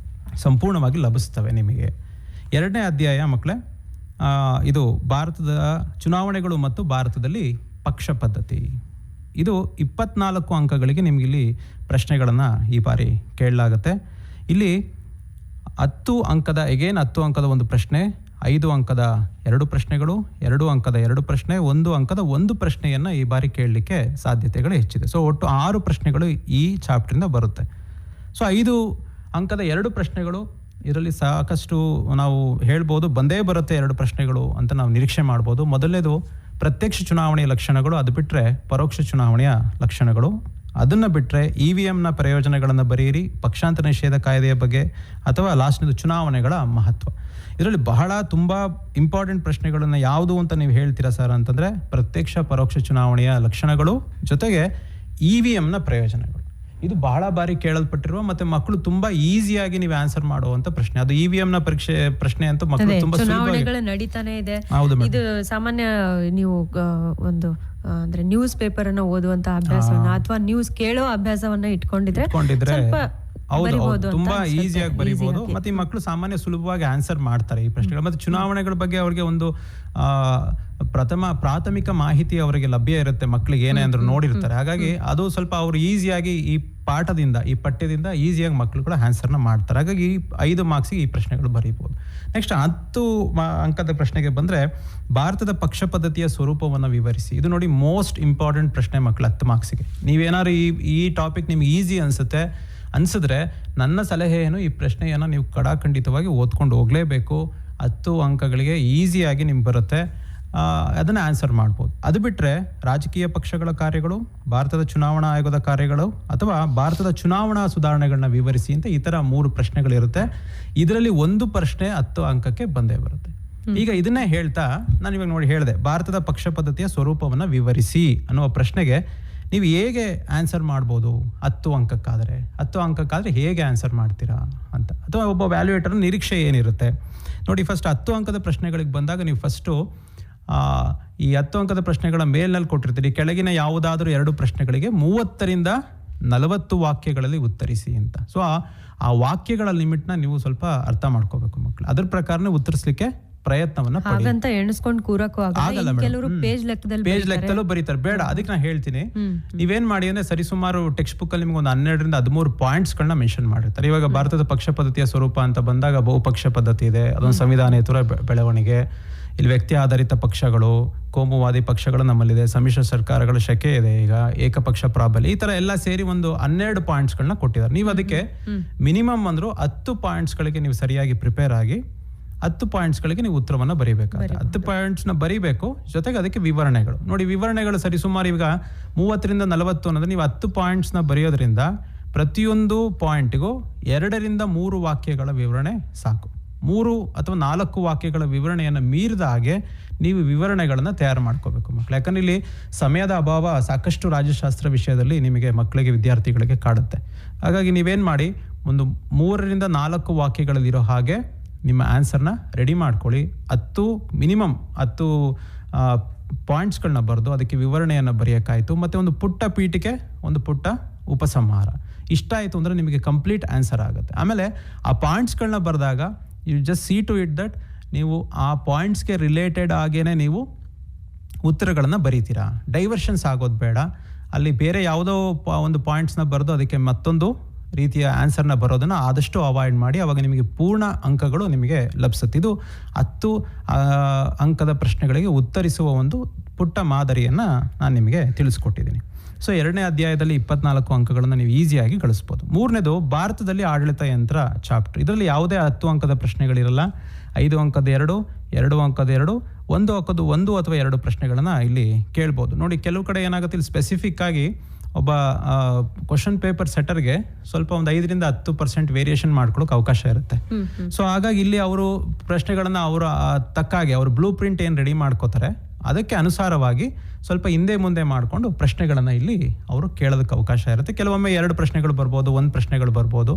ಸಂಪೂರ್ಣವಾಗಿ ಲಭಿಸ್ತವೆ ನಿಮಗೆ. 2ನೇ ಅಧ್ಯಾಯ ಮಕ್ಕಳೇ, ಇದು ಭಾರತದ ಚುನಾವಣೆಗಳು ಮತ್ತು ಭಾರತದಲ್ಲಿ ಪಕ್ಷ ಪದ್ಧತಿ. ಇದು 24 ಅಂಕಗಳಿಗೆ ನಿಮಗಿಲ್ಲಿ ಪ್ರಶ್ನೆಗಳನ್ನು ಈ ಬಾರಿ ಕೇಳಲಾಗುತ್ತೆ. ಇಲ್ಲಿ 10 ಅಂಕದ ಒಂದು ಪ್ರಶ್ನೆ, 5 ಅಂಕದ 2 ಪ್ರಶ್ನೆಗಳು, 2 ಅಂಕದ 2 ಪ್ರಶ್ನೆ, 1 ಅಂಕದ 1 ಪ್ರಶ್ನೆಯನ್ನು ಈ ಬಾರಿ ಕೇಳಲಿಕ್ಕೆ ಸಾಧ್ಯತೆಗಳು ಹೆಚ್ಚಿದೆ. ಸೊ ಒಟ್ಟು 6 ಪ್ರಶ್ನೆಗಳು ಈ ಚಾಪ್ಟರಿಂದ ಬರುತ್ತೆ. ಸೊ 5 ಅಂಕದ 2 ಪ್ರಶ್ನೆಗಳು ಇದರಲ್ಲಿ ಸಾಕಷ್ಟು ನಾವು ಹೇಳ್ಬೋದು ಬಂದೇ ಬರುತ್ತೆ 2 ಪ್ರಶ್ನೆಗಳು ಅಂತ ನಾವು ನಿರೀಕ್ಷೆ ಮಾಡ್ಬೋದು. ಮೊದಲನೇದು ಪ್ರತ್ಯಕ್ಷ ಚುನಾವಣೆಯ ಲಕ್ಷಣಗಳು, ಅದು ಬಿಟ್ಟರೆ ಪರೋಕ್ಷ ಚುನಾವಣೆಯ ಲಕ್ಷಣಗಳು. ಅದನ್ನು ಬಿಟ್ಟರೆ EVMನ ಪ್ರಯೋಜನಗಳನ್ನು ಬರೆಯಿರಿ, ಪಕ್ಷಾಂತರ ನಿಷೇಧ ಕಾಯ್ದೆಯ ಬಗ್ಗೆ, ಅಥವಾ ಲಾಸ್ಟ್ನೇದು ಚುನಾವಣೆಗಳ ಮಹತ್ವ. ಇದರಲ್ಲಿ ಬಹಳ ತುಂಬ ಇಂಪಾರ್ಟೆಂಟ್ ಪ್ರಶ್ನೆಗಳನ್ನು ಯಾವುದು ಅಂತ ನೀವು ಹೇಳ್ತೀರಾ ಸರ್ ಅಂತಂದರೆ ಪ್ರತ್ಯಕ್ಷ ಪರೋಕ್ಷ ಚುನಾವಣೆಯ ಲಕ್ಷಣಗಳು, ಜೊತೆಗೆ EVMನ ಪ್ರಯೋಜನಗಳು. ಇದು ಬಹಳ ಬಾರಿ ಕೇಳಲ್ಪಟ್ಟಿರುವ ಮತ್ತು ಮಕ್ಕಳು ತುಂಬಾ ಈಸಿಯಾಗಿ ನೀವು ಆನ್ಸರ್ ಮಾಡುವಂತ ಪ್ರಶ್ನೆ. ಅದು EVMನ ಪ್ರಶ್ನೆ ಅಂತ ಮಕ್ಕಳು ತುಂಬಾ ಚುನಾವಣೆಗಳು ನಡೀತಾನೆ ಇದೆ. ಇದು ಸಾಮಾನ್ಯ ನೀವು ಒಂದು ಅಂದ್ರೆ ನ್ಯೂಸ್ ಪೇಪರ್ ಅನ್ನ ಓದುವಂತ ಅಭ್ಯಾಸವನ್ನ ಅಥವಾ ನ್ಯೂಸ್ ಕೇಳೋ ಅಭ್ಯಾಸವನ್ನ ಇಟ್ಕೊಂಡಿದ್ರೆ ಹೌದು ತುಂಬಾ ಈಸಿಯಾಗಿ ಬರೀಬಹುದು. ಮತ್ತೆ ಈ ಮಕ್ಕಳು ಸಾಮಾನ್ಯ ಸುಲಭವಾಗಿ ಆನ್ಸರ್ ಮಾಡ್ತಾರೆ ಈ ಪ್ರಶ್ನೆಗಳು. ಮತ್ತೆ ಚುನಾವಣೆಗಳ ಬಗ್ಗೆ ಅವರಿಗೆ ಒಂದು ಪ್ರಾಥಮಿಕ ಮಾಹಿತಿ ಅವರಿಗೆ ಲಭ್ಯ ಇರುತ್ತೆ, ಮಕ್ಕಳಿಗೆ ಏನೇ ಅಂದ್ರೂ ನೋಡಿರ್ತಾರೆ. ಹಾಗಾಗಿ ಅದು ಸ್ವಲ್ಪ ಅವರು ಈಸಿಯಾಗಿ ಈ ಪಠ್ಯದಿಂದ ಈಸಿಯಾಗಿ ಮಕ್ಕಳು ಕೂಡ ಆನ್ಸರ್ನ ಮಾಡ್ತಾರೆ. ಹಾಗಾಗಿ 5 ಮಾರ್ಕ್ಸಿಗೆ ಈ ಪ್ರಶ್ನೆಗಳು ಬರೀಬಹುದು. ನೆಕ್ಸ್ಟ್ 10 ಅಂಕದ ಪ್ರಶ್ನೆಗೆ ಬಂದ್ರೆ ಭಾರತದ ಪಕ್ಷ ಪದ್ಧತಿಯ ಸ್ವರೂಪವನ್ನು ವಿವರಿಸಿ. ಇದು ನೋಡಿ ಮೋಸ್ಟ್ ಇಂಪಾರ್ಟೆಂಟ್ ಪ್ರಶ್ನೆ ಮಕ್ಕಳು 10 ಮಾರ್ಕ್ಸಿಗೆ. ನೀವೇನಾದ್ರು ಈ ಟಾಪಿಕ್ ನಿಮ್ಗೆ ಈಸಿ ಅನ್ಸಿದ್ರೆ ನನ್ನ ಸಲಹೆ ಏನು, ಈ ಪ್ರಶ್ನೆಯನ್ನು ನೀವು ಖಂಡಿತವಾಗಿ ಓದ್ಕೊಂಡು ಹೋಗಲೇಬೇಕು. 10 ಅಂಕಗಳಿಗೆ ಈಸಿಯಾಗಿ ನಿಮ್ಗೆ ಬರುತ್ತೆ, ಅದನ್ನು ಆನ್ಸರ್ ಮಾಡ್ಬೋದು. ಅದು ಬಿಟ್ಟರೆ ರಾಜಕೀಯ ಪಕ್ಷಗಳ ಕಾರ್ಯಗಳು, ಭಾರತದ ಚುನಾವಣಾ ಆಯೋಗದ ಕಾರ್ಯಗಳು ಅಥವಾ ಭಾರತದ ಚುನಾವಣಾ ಸುಧಾರಣೆಗಳನ್ನ ವಿವರಿಸಿ ಅಂತ ಈ ಥರ 3 ಪ್ರಶ್ನೆಗಳಿರುತ್ತೆ. ಇದರಲ್ಲಿ ಒಂದು ಪ್ರಶ್ನೆ 10 ಅಂಕಕ್ಕೆ ಬಂದೇ ಬರುತ್ತೆ. ಈಗ ಇದನ್ನೇ ಹೇಳ್ತಾ ನಾನು ಇವಾಗ ನೋಡಿ ಹೇಳಿದೆ, ಭಾರತದ ಪಕ್ಷ ಪದ್ಧತಿಯ ಸ್ವರೂಪವನ್ನು ವಿವರಿಸಿ ಅನ್ನುವ ಪ್ರಶ್ನೆಗೆ ನೀವು ಹೇಗೆ ಆನ್ಸರ್ ಮಾಡ್ಬೋದು 10 ಅಂಕಕ್ಕಾದರೆ ಹೇಗೆ ಆನ್ಸರ್ ಮಾಡ್ತೀರಾ ಅಂತ, ಅಥವಾ ಒಬ್ಬ ವ್ಯಾಲ್ಯೂಯೇಟರ್ ನಿರೀಕ್ಷೆ ಏನಿರುತ್ತೆ ನೋಡಿ. ಫಸ್ಟ್ 10 ಅಂಕದ ಪ್ರಶ್ನೆಗಳಿಗೆ ಬಂದಾಗ ನೀವು ಫಸ್ಟು ಈ 10 ಅಂಕದ ಪ್ರಶ್ನೆಗಳ ಮೇಲ್ನಲ್ಲಿ ಕೊಟ್ಟಿರ್ತೀರಿ, ಕೆಳಗಿನ ಯಾವುದಾದ್ರೂ 2 ಪ್ರಶ್ನೆಗಳಿಗೆ 30ರಿಂದ 40 ವಾಕ್ಯಗಳಲ್ಲಿ ಉತ್ತರಿಸಿ ಅಂತ. ಸೊ ಆ ವಾಕ್ಯಗಳ ಲಿಮಿಟ್ನ ನೀವು ಸ್ವಲ್ಪ ಅರ್ಥ ಮಾಡ್ಕೋಬೇಕು ಮಕ್ಕಳು. ಅದ್ರ ಪ್ರಕಾರನೇ ಉತ್ತರಿಸಲಿಕ್ಕೆ ಪ್ರಯತ್ನವನ್ನ ಹಾಗಂತ ಎಣಿಸ್ಕೊಂಡು ಕೂರಕ್ಕೂ ಆಗಲ್ಲ. ಕೆಲವರು ಪೇಜ್ ಲೆಕ್ಕದಲ್ಲೂ ಬರೀತಾರೆ, ಬೇಡ. ಅದಕ್ಕೆ ನಾನು ಹೇಳ್ತೀನಿ, ನೀವೇನ್ ಮಾಡಿ ಅಂದ್ರೆ ಸರಿಸುಮಾರು ಟೆಕ್ಸ್ಟ್ ಬುಕ್ ಅಲ್ಲಿ ನಿಮ್ಗೆ ಒಂದು 12ರಿಂದ 13 ಪಾಯಿಂಟ್ಸ್ಗಳನ್ನ ಮೆನ್ಷನ್ ಮಾಡಿರ್ತಾರೆ. ಇವಾಗ ಭಾರತದ ಪಕ್ಷ ಪದ್ಧತಿಯ ಸ್ವರೂಪ ಅಂತ ಬಂದಾಗ ಬಹುಪಕ್ಷ ಪದ್ಧತಿ ಇದೆ, ಅದೊಂದು ಸಂವಿಧಾನೇತರ ಬೆಳವಣಿಗೆ, ಇಲ್ಲಿ ವ್ಯಕ್ತಿ ಆಧಾರಿತ ಪಕ್ಷಗಳು, ಕೋಮುವಾದಿ ಪಕ್ಷಗಳು ನಮ್ಮಲ್ಲಿದೆ, ಸಮ್ಮಿಶ್ರ ಸರ್ಕಾರಗಳ ಶಕೆ ಇದೆ, ಈಗ ಏಕಪಕ್ಷ ಪ್ರಾಬಲ್ಯ, ಈ ತರ ಎಲ್ಲ ಸೇರಿ ಒಂದು 12 ಪಾಯಿಂಟ್ಸ್ಗಳನ್ನ ಕೊಟ್ಟಿದ್ದಾರೆ. ನೀವು ಅದಕ್ಕೆ ಮಿನಿಮಮ್ ಅಂದ್ರು 10 ಪಾಯಿಂಟ್ಸ್ಗಳಿಗೆ ನೀವು ಸರಿಯಾಗಿ ಪ್ರಿಪೇರ್ ಆಗಿ 10 ಪಾಯಿಂಟ್ಸ್ಗಳಿಗೆ ನೀವು ಉತ್ತರವನ್ನು ಬರೀಬೇಕಾಗುತ್ತೆ. 10 ಪಾಯಿಂಟ್ಸ್ನ ಬರೀಬೇಕು, ಜೊತೆಗೆ ಅದಕ್ಕೆ ವಿವರಣೆಗಳು ನೋಡಿ. ವಿವರಣೆಗಳು ಸರಿಸುಮಾರು ಈಗ 30ರಿಂದ 40 ಅನ್ನೋದು ನೀವು 10 ಪಾಯಿಂಟ್ಸ್ನ ಬರೆಯೋದ್ರಿಂದ ಪ್ರತಿಯೊಂದು ಪಾಯಿಂಟ್ಗೂ 2ರಿಂದ 3 ವಾಕ್ಯಗಳ ವಿವರಣೆ ಸಾಕು. 3 ಅಥವಾ 4 ವಾಕ್ಯಗಳ ವಿವರಣೆಯನ್ನು ಮೀರಿದ ಹಾಗೆ ನೀವು ವಿವರಣೆಗಳನ್ನು ತಯಾರು ಮಾಡ್ಕೋಬೇಕು ಮಕ್ಕಳು. ಯಾಕಂದ್ರೆ ಇಲ್ಲಿ ಸಮಯದ ಅಭಾವ ಸಾಕಷ್ಟು ರಾಜ್ಯಶಾಸ್ತ್ರ ವಿಷಯದಲ್ಲಿ ನಿಮಗೆ ಮಕ್ಕಳಿಗೆ ವಿದ್ಯಾರ್ಥಿಗಳಿಗೆ ಕಾಡುತ್ತೆ. ಹಾಗಾಗಿ ನೀವೇನು ಮಾಡಿ, ಒಂದು 3ರಿಂದ 4 ವಾಕ್ಯಗಳಲ್ಲಿರೋ ಹಾಗೆ ನಿಮ್ಮ ಆನ್ಸರ್ನ ರೆಡಿ ಮಾಡ್ಕೊಳ್ಳಿ. 10 ಮಿನಿಮಮ್ 10 ಪಾಯಿಂಟ್ಸ್ಗಳನ್ನ ಬರೆದು ಅದಕ್ಕೆ ವಿವರಣೆಯನ್ನು ಬರೆಯೋಕ್ಕಾಯಿತು. ಮತ್ತು ಒಂದು ಪುಟ್ಟ ಪೀಠಿಕೆ, ಒಂದು ಪುಟ್ಟ ಉಪಸಂಹಾರ, ಇಷ್ಟ ಆಯಿತು ಅಂದರೆ ನಿಮಗೆ ಕಂಪ್ಲೀಟ್ ಆನ್ಸರ್ ಆಗುತ್ತೆ. ಆಮೇಲೆ ಆ ಪಾಯಿಂಟ್ಸ್ಗಳನ್ನ ಬರೆದಾಗ you just see to it that ನೀವು ಆ ಪಾಯಿಂಟ್ಸ್ಗೆ ರಿಲೇಟೆಡ್ ಆಗೇನೆ ನೀವು ಉತ್ತರಗಳನ್ನು ಬರೀತೀರಾ. ಡೈವರ್ಷನ್ಸ್ ಆಗೋದು ಬೇಡ. ಅಲ್ಲಿ ಬೇರೆ ಯಾವುದೋ ಒಂದು ಪಾಯಿಂಟ್ಸ್ನ ಬರೆದು ಅದಕ್ಕೆ ಮತ್ತೊಂದು ರೀತಿಯ ಆನ್ಸರ್ನ ಬರೋದನ್ನು ಆದಷ್ಟು ಅವಾಯ್ಡ್ ಮಾಡಿ. ಆವಾಗ ನಿಮಗೆ ಪೂರ್ಣ ಅಂಕಗಳು ನಿಮಗೆ ಲಭಿಸುತ್ತೆ. ಇದು 10 ಅಂಕದ ಪ್ರಶ್ನೆಗಳಿಗೆ ಉತ್ತರಿಸುವ ಒಂದು ಪುಟ್ಟ ಮಾದರಿಯನ್ನು ನಾನು ನಿಮಗೆ ತಿಳಿಸ್ಕೊಟ್ಟಿದ್ದೀನಿ. ಸೊ 2ನೇ ಅಧ್ಯಾಯದಲ್ಲಿ 24 ಅಂಕಗಳನ್ನು ನೀವು ಈಸಿಯಾಗಿ ಗಳಿಸ್ಬೋದು. 3ನೇದು ಭಾರತದಲ್ಲಿ ಆಡಳಿತ ಯಂತ್ರ ಚಾಪ್ಟರ್. ಇದರಲ್ಲಿ ಯಾವುದೇ 10 ಅಂಕದ ಪ್ರಶ್ನೆಗಳಿರಲ್ಲ. 5 ಅಂಕದ 2, 2 ಅಂಕದ 2, 1 ಅಂಕದ 1 ಅಥವಾ 2 ಪ್ರಶ್ನೆಗಳನ್ನು ಇಲ್ಲಿ ಕೇಳ್ಬೋದು. ನೋಡಿ, ಕೆಲವು ಕಡೆ ಏನಾಗುತ್ತೆ, ಇಲ್ಲಿ ಸ್ಪೆಸಿಫಿಕ್ ಆಗಿ ಒಬ್ಬ ಕ್ವಶನ್ ಪೇಪರ್ ಸೆಟರ್ಗೆ ಸ್ವಲ್ಪ ಒಂದು 5ರಿಂದ 10% ವೇರಿಯೇಷನ್ ಮಾಡ್ಕೊಳ್ಳೋಕೆ ಅವಕಾಶ ಇರುತ್ತೆ. ಸೊ ಹಾಗಾಗಿ ಇಲ್ಲಿ ಅವರು ಪ್ರಶ್ನೆಗಳನ್ನು ಅವರ ತಕ್ಕಾಗೆ ಅವ್ರ ಬ್ಲೂ ಪ್ರಿಂಟ್ ಏನು ರೆಡಿ ಮಾಡ್ಕೋತಾರೆ ಅದಕ್ಕೆ ಅನುಸಾರವಾಗಿ ಸ್ವಲ್ಪ ಹಿಂದೆ ಮುಂದೆ ಮಾಡಿಕೊಂಡು ಪ್ರಶ್ನೆಗಳನ್ನು ಇಲ್ಲಿ ಅವರು ಕೇಳೋದಕ್ಕೆ ಅವಕಾಶ ಇರುತ್ತೆ. ಕೆಲವೊಮ್ಮೆ 2 ಪ್ರಶ್ನೆಗಳು ಬರ್ಬೋದು, 1 ಪ್ರಶ್ನೆಗಳು ಬರ್ಬೋದು.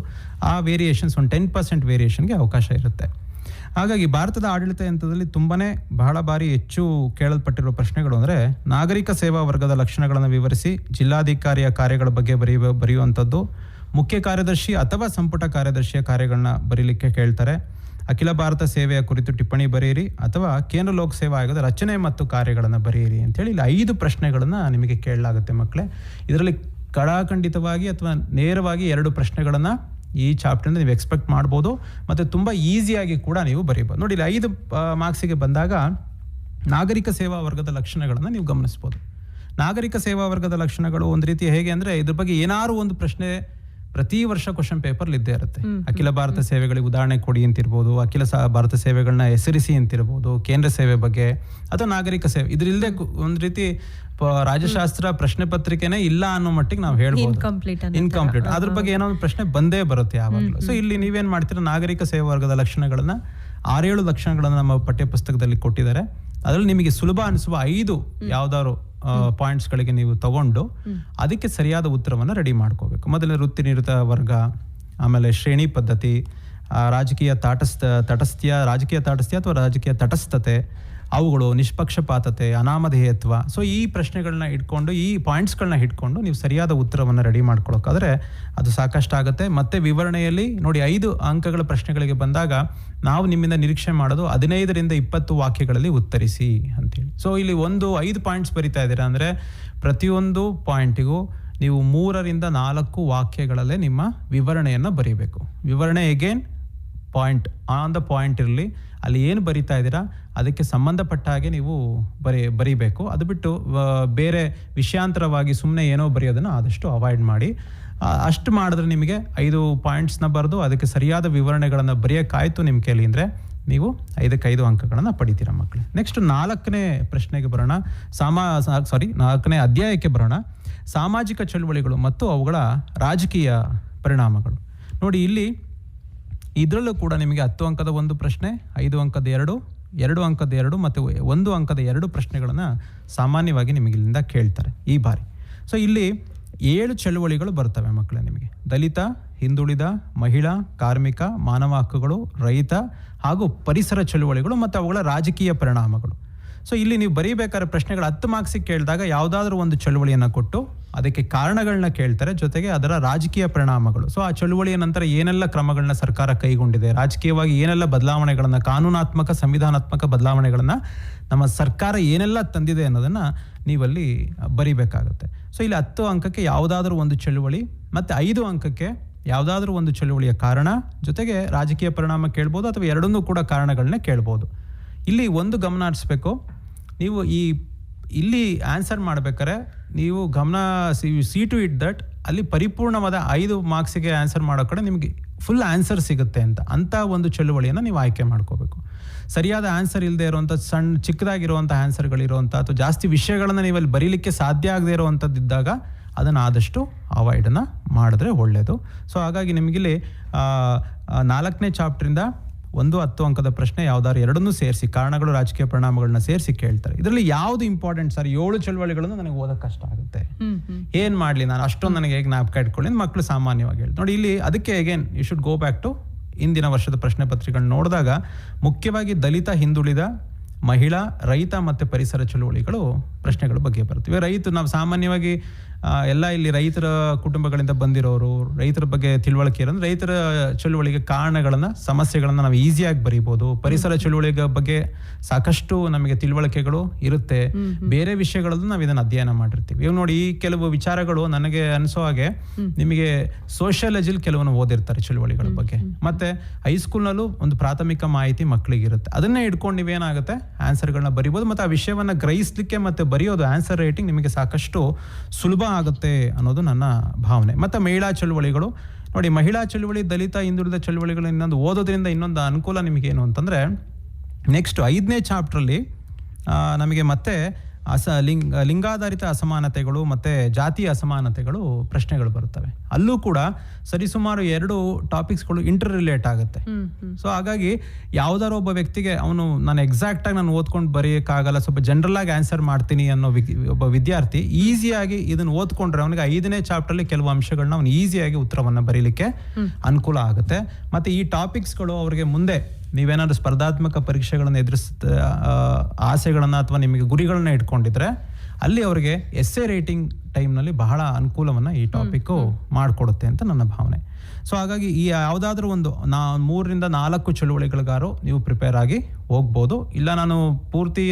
ಆ ವೇರಿಯೇಷನ್ಸ್ ಒಂದು 10% ವೇರಿಯೇಷನ್ಗೆ ಅವಕಾಶ ಇರುತ್ತೆ. ಹಾಗಾಗಿ ಭಾರತದ ಆಡಳಿತ ಯಂತ್ರದಲ್ಲಿ ಬಹಳ ಬಾರಿ ಹೆಚ್ಚು ಕೇಳಲ್ಪಟ್ಟಿರುವ ಪ್ರಶ್ನೆಗಳು ಅಂದರೆ ನಾಗರಿಕ ಸೇವಾ ವರ್ಗದ ಲಕ್ಷಣಗಳನ್ನು ವಿವರಿಸಿ ಜಿಲ್ಲಾಧಿಕಾರಿಯ ಕಾರ್ಯಗಳ ಬಗ್ಗೆ ಬರೆಯುವಂಥದ್ದು, ಮುಖ್ಯ ಕಾರ್ಯದರ್ಶಿ ಅಥವಾ ಸಂಪುಟ ಕಾರ್ಯದರ್ಶಿಯ ಕಾರ್ಯಗಳನ್ನ ಬರೀಲಿಕ್ಕೆ ಕೇಳ್ತಾರೆ, ಅಖಿಲ ಭಾರತ ಸೇವೆಯ ಕುರಿತು ಟಿಪ್ಪಣಿ ಬರೆಯಿರಿ ಅಥವಾ ಕೇಂದ್ರ ಲೋಕ ಸೇವಾ ಆಯೋಗದ ರಚನೆ ಮತ್ತು ಕಾರ್ಯಗಳನ್ನು ಬರೆಯಿರಿ ಅಂತೇಳಿ ಇಲ್ಲಿ 5 ಪ್ರಶ್ನೆಗಳನ್ನು ನಿಮಗೆ ಕೇಳಲಾಗುತ್ತೆ ಮಕ್ಕಳೇ. ಇದರಲ್ಲಿ ಕಡಾಖಂಡಿತವಾಗಿ ಅಥವಾ ನೇರವಾಗಿ 2 ಪ್ರಶ್ನೆಗಳನ್ನು ಈ ಚಾಪ್ಟರ್ನ ನೀವು ಎಕ್ಸ್ಪೆಕ್ಟ್ ಮಾಡ್ಬೋದು ಮತ್ತು ತುಂಬ ಈಸಿಯಾಗಿ ಕೂಡ ನೀವು ಬರೀಬೋದು. ನೋಡಿ, ಇಲ್ಲಿ 5 ಮಾರ್ಕ್ಸಿಗೆ ಬಂದಾಗ ನಾಗರಿಕ ಸೇವಾ ವರ್ಗದ ಲಕ್ಷಣಗಳನ್ನು ನೀವು ಗಮನಿಸ್ಬೋದು. ನಾಗರಿಕ ಸೇವಾ ವರ್ಗದ ಲಕ್ಷಣಗಳು ಒಂದು ರೀತಿ ಹೇಗೆ ಅಂದರೆ, ಇದ್ರ ಬಗ್ಗೆ ಏನಾದ್ರು ಒಂದು ಪ್ರಶ್ನೆ ಪ್ರತಿ ವರ್ಷ ಕ್ವಶನ್ ಪೇಪರ್ ಇದ್ದೇ ಇರುತ್ತೆ. ಅಖಿಲ ಭಾರತ ಸೇವೆಗಳಿಗೆ ಉದಾಹರಣೆ ಕೊಡಿ ಅಂತಿರ್ಬೋದು, ಅಖಿಲ ಭಾರತ ಸೇವೆಗಳನ್ನ ಹೆಸರಿಸಿ ಅಂತಿರ್ಬೋದು, ಕೇಂದ್ರ ಸೇವೆ ಬಗ್ಗೆ ಅಥವಾ ನಾಗರಿಕ ಸೇವೆ. ಇದ್ರಿಲ್ಲದೆ ಒಂದು ರೀತಿ ರಾಜ್ಯಶಾಸ್ತ್ರ ಪ್ರಶ್ನೆ ಪತ್ರಿಕೆನೇ ಇಲ್ಲ ಅನ್ನೋ ಮಟ್ಟಿಗೆ ನಾವು ಹೇಳ್ಬೋದು, ಇನ್ಕಂಪ್ಲೀಟ್. ಅದ್ರ ಬಗ್ಗೆ ಏನೋ ಒಂದು ಪ್ರಶ್ನೆ ಬಂದೇ ಬರುತ್ತೆ ಯಾವಾಗಲೂ. ಸೊ ಇಲ್ಲಿ ನೀವೇನ್ ಮಾಡ್ತೀರಾ, ನಾಗರಿಕ ಸೇವಾ ವರ್ಗದ ಲಕ್ಷಣಗಳನ್ನ 6-7 ಲಕ್ಷಣಗಳನ್ನ ನಮ್ಮ ಪಠ್ಯ ಪುಸ್ತಕದಲ್ಲಿ ಕೊಟ್ಟಿದ್ದಾರೆ. ಅದರಲ್ಲಿ ನಿಮಗೆ ಸುಲಭ ಅನಿಸುವ 5 ಯಾವ್ದಾದ್ರು ಪಾಯಿಂಟ್ಸ್ಗಳಿಗೆ ನೀವು ತಗೊಂಡು ಅದಕ್ಕೆ ಸರಿಯಾದ ಉತ್ತರವನ್ನು ರೆಡಿ ಮಾಡ್ಕೋಬೇಕು. ಮೊದಲನೇ ವೃತ್ತಿ ನಿರತ ವರ್ಗ, ಆಮೇಲೆ ಶ್ರೇಣಿ ಪದ್ಧತಿ, ರಾಜಕೀಯ ತಾಟಸ್ಥ್ಯ ಅಥವಾ ರಾಜಕೀಯ ತಟಸ್ಥತೆ, ಅವುಗಳು ನಿಷ್ಪಕ್ಷಪಾತತೆ, ಅನಾಮಧೇಯತ್ವ. ಸೊ ಈ ಪ್ರಶ್ನೆಗಳನ್ನ ಇಟ್ಕೊಂಡು, ಈ ಪಾಯಿಂಟ್ಸ್ಗಳನ್ನ ಇಟ್ಕೊಂಡು ನೀವು ಸರಿಯಾದ ಉತ್ತರವನ್ನು ರೆಡಿ ಮಾಡ್ಕೊಳ್ಳೋಕ್ಕಾದ್ರೆ ಅದು ಸಾಕಷ್ಟು ಆಗುತ್ತೆ. ಮತ್ತೆ ವಿವರಣೆಯಲ್ಲಿ ನೋಡಿ, 5 ಅಂಕಗಳ ಪ್ರಶ್ನೆಗಳಿಗೆ ಬಂದಾಗ ನಾವು ನಿಮ್ಮಿಂದ ನಿರೀಕ್ಷೆ ಮಾಡೋದು 15ರಿಂದ 20 ವಾಕ್ಯಗಳಲ್ಲಿ ಉತ್ತರಿಸಿ ಅಂತೇಳಿ. ಸೊ ಇಲ್ಲಿ 5 ಪಾಯಿಂಟ್ಸ್ ಬರಿತಾ ಇದ್ದೀರಾ ಅಂದರೆ ಪ್ರತಿಯೊಂದು ಪಾಯಿಂಟಿಗೂ ನೀವು 3ರಿಂದ 4 ವಾಕ್ಯಗಳಲ್ಲೇ ನಿಮ್ಮ ವಿವರಣೆಯನ್ನು ಬರೀಬೇಕು. ವಿವರಣೆ again point on the point ಇರಲಿ, ಅಲ್ಲಿ ಏನು ಬರಿತಾ ಇದ್ದೀರಾ ಅದಕ್ಕೆ ಸಂಬಂಧಪಟ್ಟ ಹಾಗೆ ನೀವು ಬರೀಬೇಕು. ಅದು ಬಿಟ್ಟು ಬೇರೆ ವಿಷಯಾಂತರವಾಗಿ ಸುಮ್ಮನೆ ಏನೋ ಬರೆಯೋದನ್ನು ಆದಷ್ಟು ಅವಾಯ್ಡ್ ಮಾಡಿ. ಅಷ್ಟು ಮಾಡಿದ್ರೆ ನಿಮಗೆ 5 ಪಾಯಿಂಟ್ಸ್ನ ಬರೆದು ಅದಕ್ಕೆ ಸರಿಯಾದ ವಿವರಣೆಗಳನ್ನು ಬರೆಯೋಕ್ಕಾಯ್ತು ನಿಮ್ಮ ಕೈಲಿ ಅಂದರೆ ನೀವು 5 ಅಂಕಗಳನ್ನು ಪಡಿತೀರ ಮಕ್ಕಳು. ನೆಕ್ಸ್ಟ್ 4ನೇ ಪ್ರಶ್ನೆಗೆ ಬರೋಣ. 4ನೇ ಅಧ್ಯಾಯಕ್ಕೆ ಬರೋಣ. ಸಾಮಾಜಿಕ ಚಳುವಳಿಗಳು ಮತ್ತು ಅವುಗಳ ರಾಜಕೀಯ ಪರಿಣಾಮಗಳು. ನೋಡಿ, ಇದರಲ್ಲೂ ಕೂಡ ನಿಮಗೆ 10 ಅಂಕದ 1 ಪ್ರಶ್ನೆ, 5 ಅಂಕದ 2, 2 ಅಂಕದ 2 ಮತ್ತು 1 ಅಂಕದ 2 ಪ್ರಶ್ನೆಗಳನ್ನು ಸಾಮಾನ್ಯವಾಗಿ ನಿಮಗೆ ಇಲ್ಲಿಂದ ಕೇಳ್ತಾರೆ ಈ ಬಾರಿ. ಸೊ ಇಲ್ಲಿ 7 ಚಳುವಳಿಗಳು ಬರ್ತವೆ ಮಕ್ಕಳೇ ನಿಮಗೆ. ದಲಿತ, ಹಿಂದುಳಿದ, ಮಹಿಳಾ, ಕಾರ್ಮಿಕ, ಮಾನವ ಹಕ್ಕುಗಳು, ರೈತ ಹಾಗೂ ಪರಿಸರ ಚಳುವಳಿಗಳು ಮತ್ತು ಅವುಗಳ ರಾಜಕೀಯ ಪರಿಣಾಮಗಳು. ಸೊ ಇಲ್ಲಿ ನೀವು ಬರೀಬೇಕಾದ್ರೆ ಪ್ರಶ್ನೆಗಳು 10 ಮಾರ್ಕ್ಸಿಗೆ ಕೇಳಿದಾಗ ಯಾವುದಾದ್ರೂ ಒಂದು ಚಳುವಳಿಯನ್ನು ಕೊಟ್ಟು ಅದಕ್ಕೆ ಕಾರಣಗಳನ್ನ ಕೇಳ್ತಾರೆ, ಜೊತೆಗೆ ಅದರ ರಾಜಕೀಯ ಪರಿಣಾಮಗಳು. ಸೊ ಆ ಚಳುವಳಿಯ ನಂತರ ಏನೆಲ್ಲ ಕ್ರಮಗಳನ್ನ ಸರ್ಕಾರ ಕೈಗೊಂಡಿದೆ, ರಾಜಕೀಯವಾಗಿ ಏನೆಲ್ಲ ಬದಲಾವಣೆಗಳನ್ನು, ಕಾನೂನಾತ್ಮಕ ಸಂವಿಧಾನಾತ್ಮಕ ಬದಲಾವಣೆಗಳನ್ನು ನಮ್ಮ ಸರ್ಕಾರ ಏನೆಲ್ಲ ತಂದಿದೆ ಅನ್ನೋದನ್ನು ನೀವಲ್ಲಿ ಬರಿಬೇಕಾಗುತ್ತೆ. ಸೊ ಇಲ್ಲಿ 10 ಅಂಕಕ್ಕೆ ಯಾವುದಾದ್ರೂ ಒಂದು ಚಳುವಳಿ ಮತ್ತು 5 ಅಂಕಕ್ಕೆ ಯಾವುದಾದ್ರೂ ಒಂದು ಚಳುವಳಿಯ ಕಾರಣ, ಜೊತೆಗೆ ರಾಜಕೀಯ ಪರಿಣಾಮ ಕೇಳ್ಬೋದು ಅಥವಾ ಎರಡನ್ನೂ ಕೂಡ ಕಾರಣಗಳನ್ನೇ ಕೇಳ್ಬೋದು. ಇಲ್ಲಿ ಒಂದು ಗಮನ ಹರಿಸ್ಬೇಕು, ನೀವು ಇಲ್ಲಿ ಆನ್ಸರ್ ಮಾಡ್ಬೇಕಾದ್ರೆ ನೀವು ಗಮನ ಸಿ ಟು ಇಟ್ ದಟ್ ಅಲ್ಲಿ ಪರಿಪೂರ್ಣವಾದ 5 ಮಾರ್ಕ್ಸಿಗೆ ಆನ್ಸರ್ ಮಾಡೋ ಕಡೆ ನಿಮಗೆ ಫುಲ್ ಆನ್ಸರ್ ಸಿಗುತ್ತೆ ಅಂಥ ಒಂದು ಚಳುವಳಿಯನ್ನು ನೀವು ಆಯ್ಕೆ ಮಾಡ್ಕೋಬೇಕು. ಸರಿಯಾದ ಆನ್ಸರ್ ಇಲ್ಲದೆ ಇರುವಂಥ ಚಿಕ್ಕದಾಗಿರುವಂಥ ಆನ್ಸರ್ಗಳಿರುವಂಥ ಅಥವಾ ಜಾಸ್ತಿ ವಿಷಯಗಳನ್ನು ನೀವಲ್ಲಿ ಬರೀಲಿಕ್ಕೆ ಸಾಧ್ಯ ಆಗದೆ ಇರುವಂಥದ್ದಿದ್ದಾಗ ಅದನ್ನು ಆದಷ್ಟು ಅವಾಯ್ಡನ್ನು ಮಾಡಿದ್ರೆ ಒಳ್ಳೆಯದು. ಸೊ ಹಾಗಾಗಿ ನಿಮಗಿಲ್ಲಿ 4ನೇ ಚಾಪ್ಟ್ರಿಂದ ಒಂದು 10 ಅಂಕದ ಪ್ರಶ್ನೆ ಯಾವ್ದಾದ್ರು ಎರಡನ್ನೂ ಸೇರಿಸಿ, ಕಾರಣಗಳು ರಾಜಕೀಯ ಪರಿಣಾಮಗಳನ್ನ ಸೇರಿಸಿ ಕೇಳ್ತಾರೆ. ಇದರಲ್ಲಿ ಯಾವ್ದು ಇಂಪಾರ್ಟೆಂಟ್ ಸರ್? 7 ಚಳುವಳಿಗಳನ್ನು ನನಗೆ ಓದಕ್ಕೆ ಕಷ್ಟ ಆಗುತ್ತೆ, ಏನ್ ಮಾಡ್ಲಿ ನಾನು, ಅಷ್ಟೊಂದು ನನಗೆ ಹೇಗೆ ಜ್ಞಾಪಕ ಇಟ್ಕೊಳ್ಳಿ ಮಕ್ಕಳು ಸಾಮಾನ್ಯವಾಗಿ ಹೇಳಿ. ನೋಡಿ ಇಲ್ಲಿ ಅದಕ್ಕೆ again you should go back to ಇಂದಿನ ವರ್ಷದ ಪ್ರಶ್ನೆ ಪತ್ರಿಕೆಗಳನ್ನ ನೋಡಿದಾಗ ಮುಖ್ಯವಾಗಿ ದಲಿತ, ಹಿಂದುಳಿದ, ಮಹಿಳಾ, ರೈತ ಮತ್ತು ಪರಿಸರ ಚಳುವಳಿಗಳು ಪ್ರಶ್ನೆಗಳ ಬಗ್ಗೆ ಬರ್ತವೆ. ನಾವು ಸಾಮಾನ್ಯವಾಗಿ ಎಲ್ಲ ಇಲ್ಲಿ ರೈತರ ಕುಟುಂಬಗಳಿಂದ ಬಂದಿರೋರು, ರೈತರ ಬಗ್ಗೆ ತಿಳುವಳಿಕೆ ಇರೋದು, ರೈತರ ಚಳುವಳಿಗೆ ಕಾರಣಗಳನ್ನ, ಸಮಸ್ಯೆಗಳನ್ನ ನಾವು ಈಸಿಯಾಗಿ ಬರೀಬಹುದು. ಪರಿಸರ ಚಳುವಳಿಗೆ ಬಗ್ಗೆ ಸಾಕಷ್ಟು ನಮಗೆ ತಿಳುವಳಿಕೆಗಳು ಇರುತ್ತೆ, ಬೇರೆ ವಿಷಯಗಳಲ್ಲೂ ನಾವು ಇದನ್ನ ಅಧ್ಯಯನ ಮಾಡಿರ್ತೀವಿ. ಇವಾಗ ನೋಡಿ, ಈ ಕೆಲವು ವಿಚಾರಗಳು ನನಗೆ ಅನಿಸೋ ಹಾಗೆ ನಿಮಗೆ ಸೋಷಿಯಾಲಜಿಲ್ ಕೆಲವನ್ನು ಓದಿರ್ತಾರೆ ಚಳುವಳಿಗಳ ಬಗ್ಗೆ, ಮತ್ತೆ ಹೈಸ್ಕೂಲ್ನಲ್ಲೂ ಒಂದು ಪ್ರಾಥಮಿಕ ಮಾಹಿತಿ ಮಕ್ಕಳಿಗೆ ಇರುತ್ತೆ. ಅದನ್ನೇ ಇಟ್ಕೊಂಡು ನೀವೇನಾಗುತ್ತೆ ಆನ್ಸರ್ಗಳನ್ನ ಬರಿಬೋದು, ಮತ್ತೆ ಆ ವಿಷಯವನ್ನ ಗ್ರಹಿಸ್ಲಿಕ್ಕೆ ಮತ್ತೆ ಬರೆಯೋದು ಆನ್ಸರ್ ರೈಟಿಂಗ್ ನಿಮಗೆ ಸಾಕಷ್ಟು ಸುಲಭ ಆಗುತ್ತೆ ಅನ್ನೋದು ನನ್ನ ಭಾವನೆ. ಮತ್ತೆ ಮಹಿಳಾ ಚಳುವಳಿಗಳು ನೋಡಿ, ಮಹಿಳಾ ಚಳುವಳಿ, ದಲಿತ, ಹಿಂದುಳಿದ ಚಳುವಳಿಗಳು ಇನ್ನೊಂದು ಓದೋದ್ರಿಂದ ಇನ್ನೊಂದು ಅನುಕೂಲ ನಿಮಗೇನು ಅಂತಂದ್ರೆ, ನೆಕ್ಸ್ಟ್ 5ನೇ ಚಾಪ್ಟ್ರಲ್ಲಿ ನಮಗೆ ಮತ್ತೆ ಲಿಂಗಾಧಾರಿತ ಅಸಮಾನತೆಗಳು ಮತ್ತೆ ಜಾತಿಯ ಅಸಮಾನತೆಗಳು ಪ್ರಶ್ನೆಗಳು ಬರುತ್ತವೆ. ಅಲ್ಲೂ ಕೂಡ ಸರಿಸುಮಾರು 2 ಟಾಪಿಕ್ಸ್ಗಳು ಇಂಟರ್ ರಿಲೇಟ್ ಆಗುತ್ತೆ. ಸೊ ಹಾಗಾಗಿ ಯಾವ್ದಾರ ಒಬ್ಬ ವ್ಯಕ್ತಿಗೆ ನಾನು ಎಕ್ಸಾಕ್ಟ್ ಆಗಿ ನಾನು ಓದ್ಕೊಂಡು ಬರೆಯಕ್ಕಾಗಲ್ಲ, ಸ್ವಲ್ಪ ಜನರಲ್ ಆಗಿ ಆನ್ಸರ್ ಮಾಡ್ತೀನಿ ಅನ್ನೋ ಒಬ್ಬ ವಿದ್ಯಾರ್ಥಿ ಈಸಿಯಾಗಿ ಇದನ್ನ ಓದ್ಕೊಂಡ್ರೆ ಅವನಿಗೆ 5ನೇ ಚಾಪ್ಟರ್ಲಿ ಕೆಲವು ಅಂಶಗಳನ್ನ ಅವನು ಈಸಿಯಾಗಿ ಉತ್ತರವನ್ನ ಬರೀಲಿಕ್ಕೆ ಅನುಕೂಲ ಆಗುತ್ತೆ. ಮತ್ತೆ ಈ ಟಾಪಿಕ್ಸ್ಗಳು ಅವ್ರಿಗೆ ಮುಂದೆ ನೀವೇನಾದ್ರೂ ಸ್ಪರ್ಧಾತ್ಮಕ ಪರೀಕ್ಷೆಗಳನ್ನು ಆಸೆಗಳನ್ನ ಅಥವಾ ನಿಮಗೆ ಗುರಿಗಳನ್ನ ಇಟ್ಕೊಂಡಿದ್ರೆ ಅಲ್ಲಿ ಅವರಿಗೆ ಎಸ್ಸೆ ರೈಟಿಂಗ್ ಟೈಮ್ನಲ್ಲಿ ಬಹಳ ಅನುಕೂಲವನ್ನ ಈ ಟಾಪಿಕ್ ಮಾಡಿಕೊಡುತ್ತೆ ಅಂತ ನನ್ನ ಭಾವನೆ. ಸೊ ಹಾಗಾಗಿ ಈ ಯಾವುದಾದ್ರೂ ಒಂದು 3 ರಿಂದ 4 ಚಳುವಳಿಗಳಿಗಾರು ನೀವು ಪ್ರಿಪೇರ್ ಆಗಿ ಹೋಗ್ಬೋದು. ಇಲ್ಲ ನಾನು ಪೂರ್ತಿ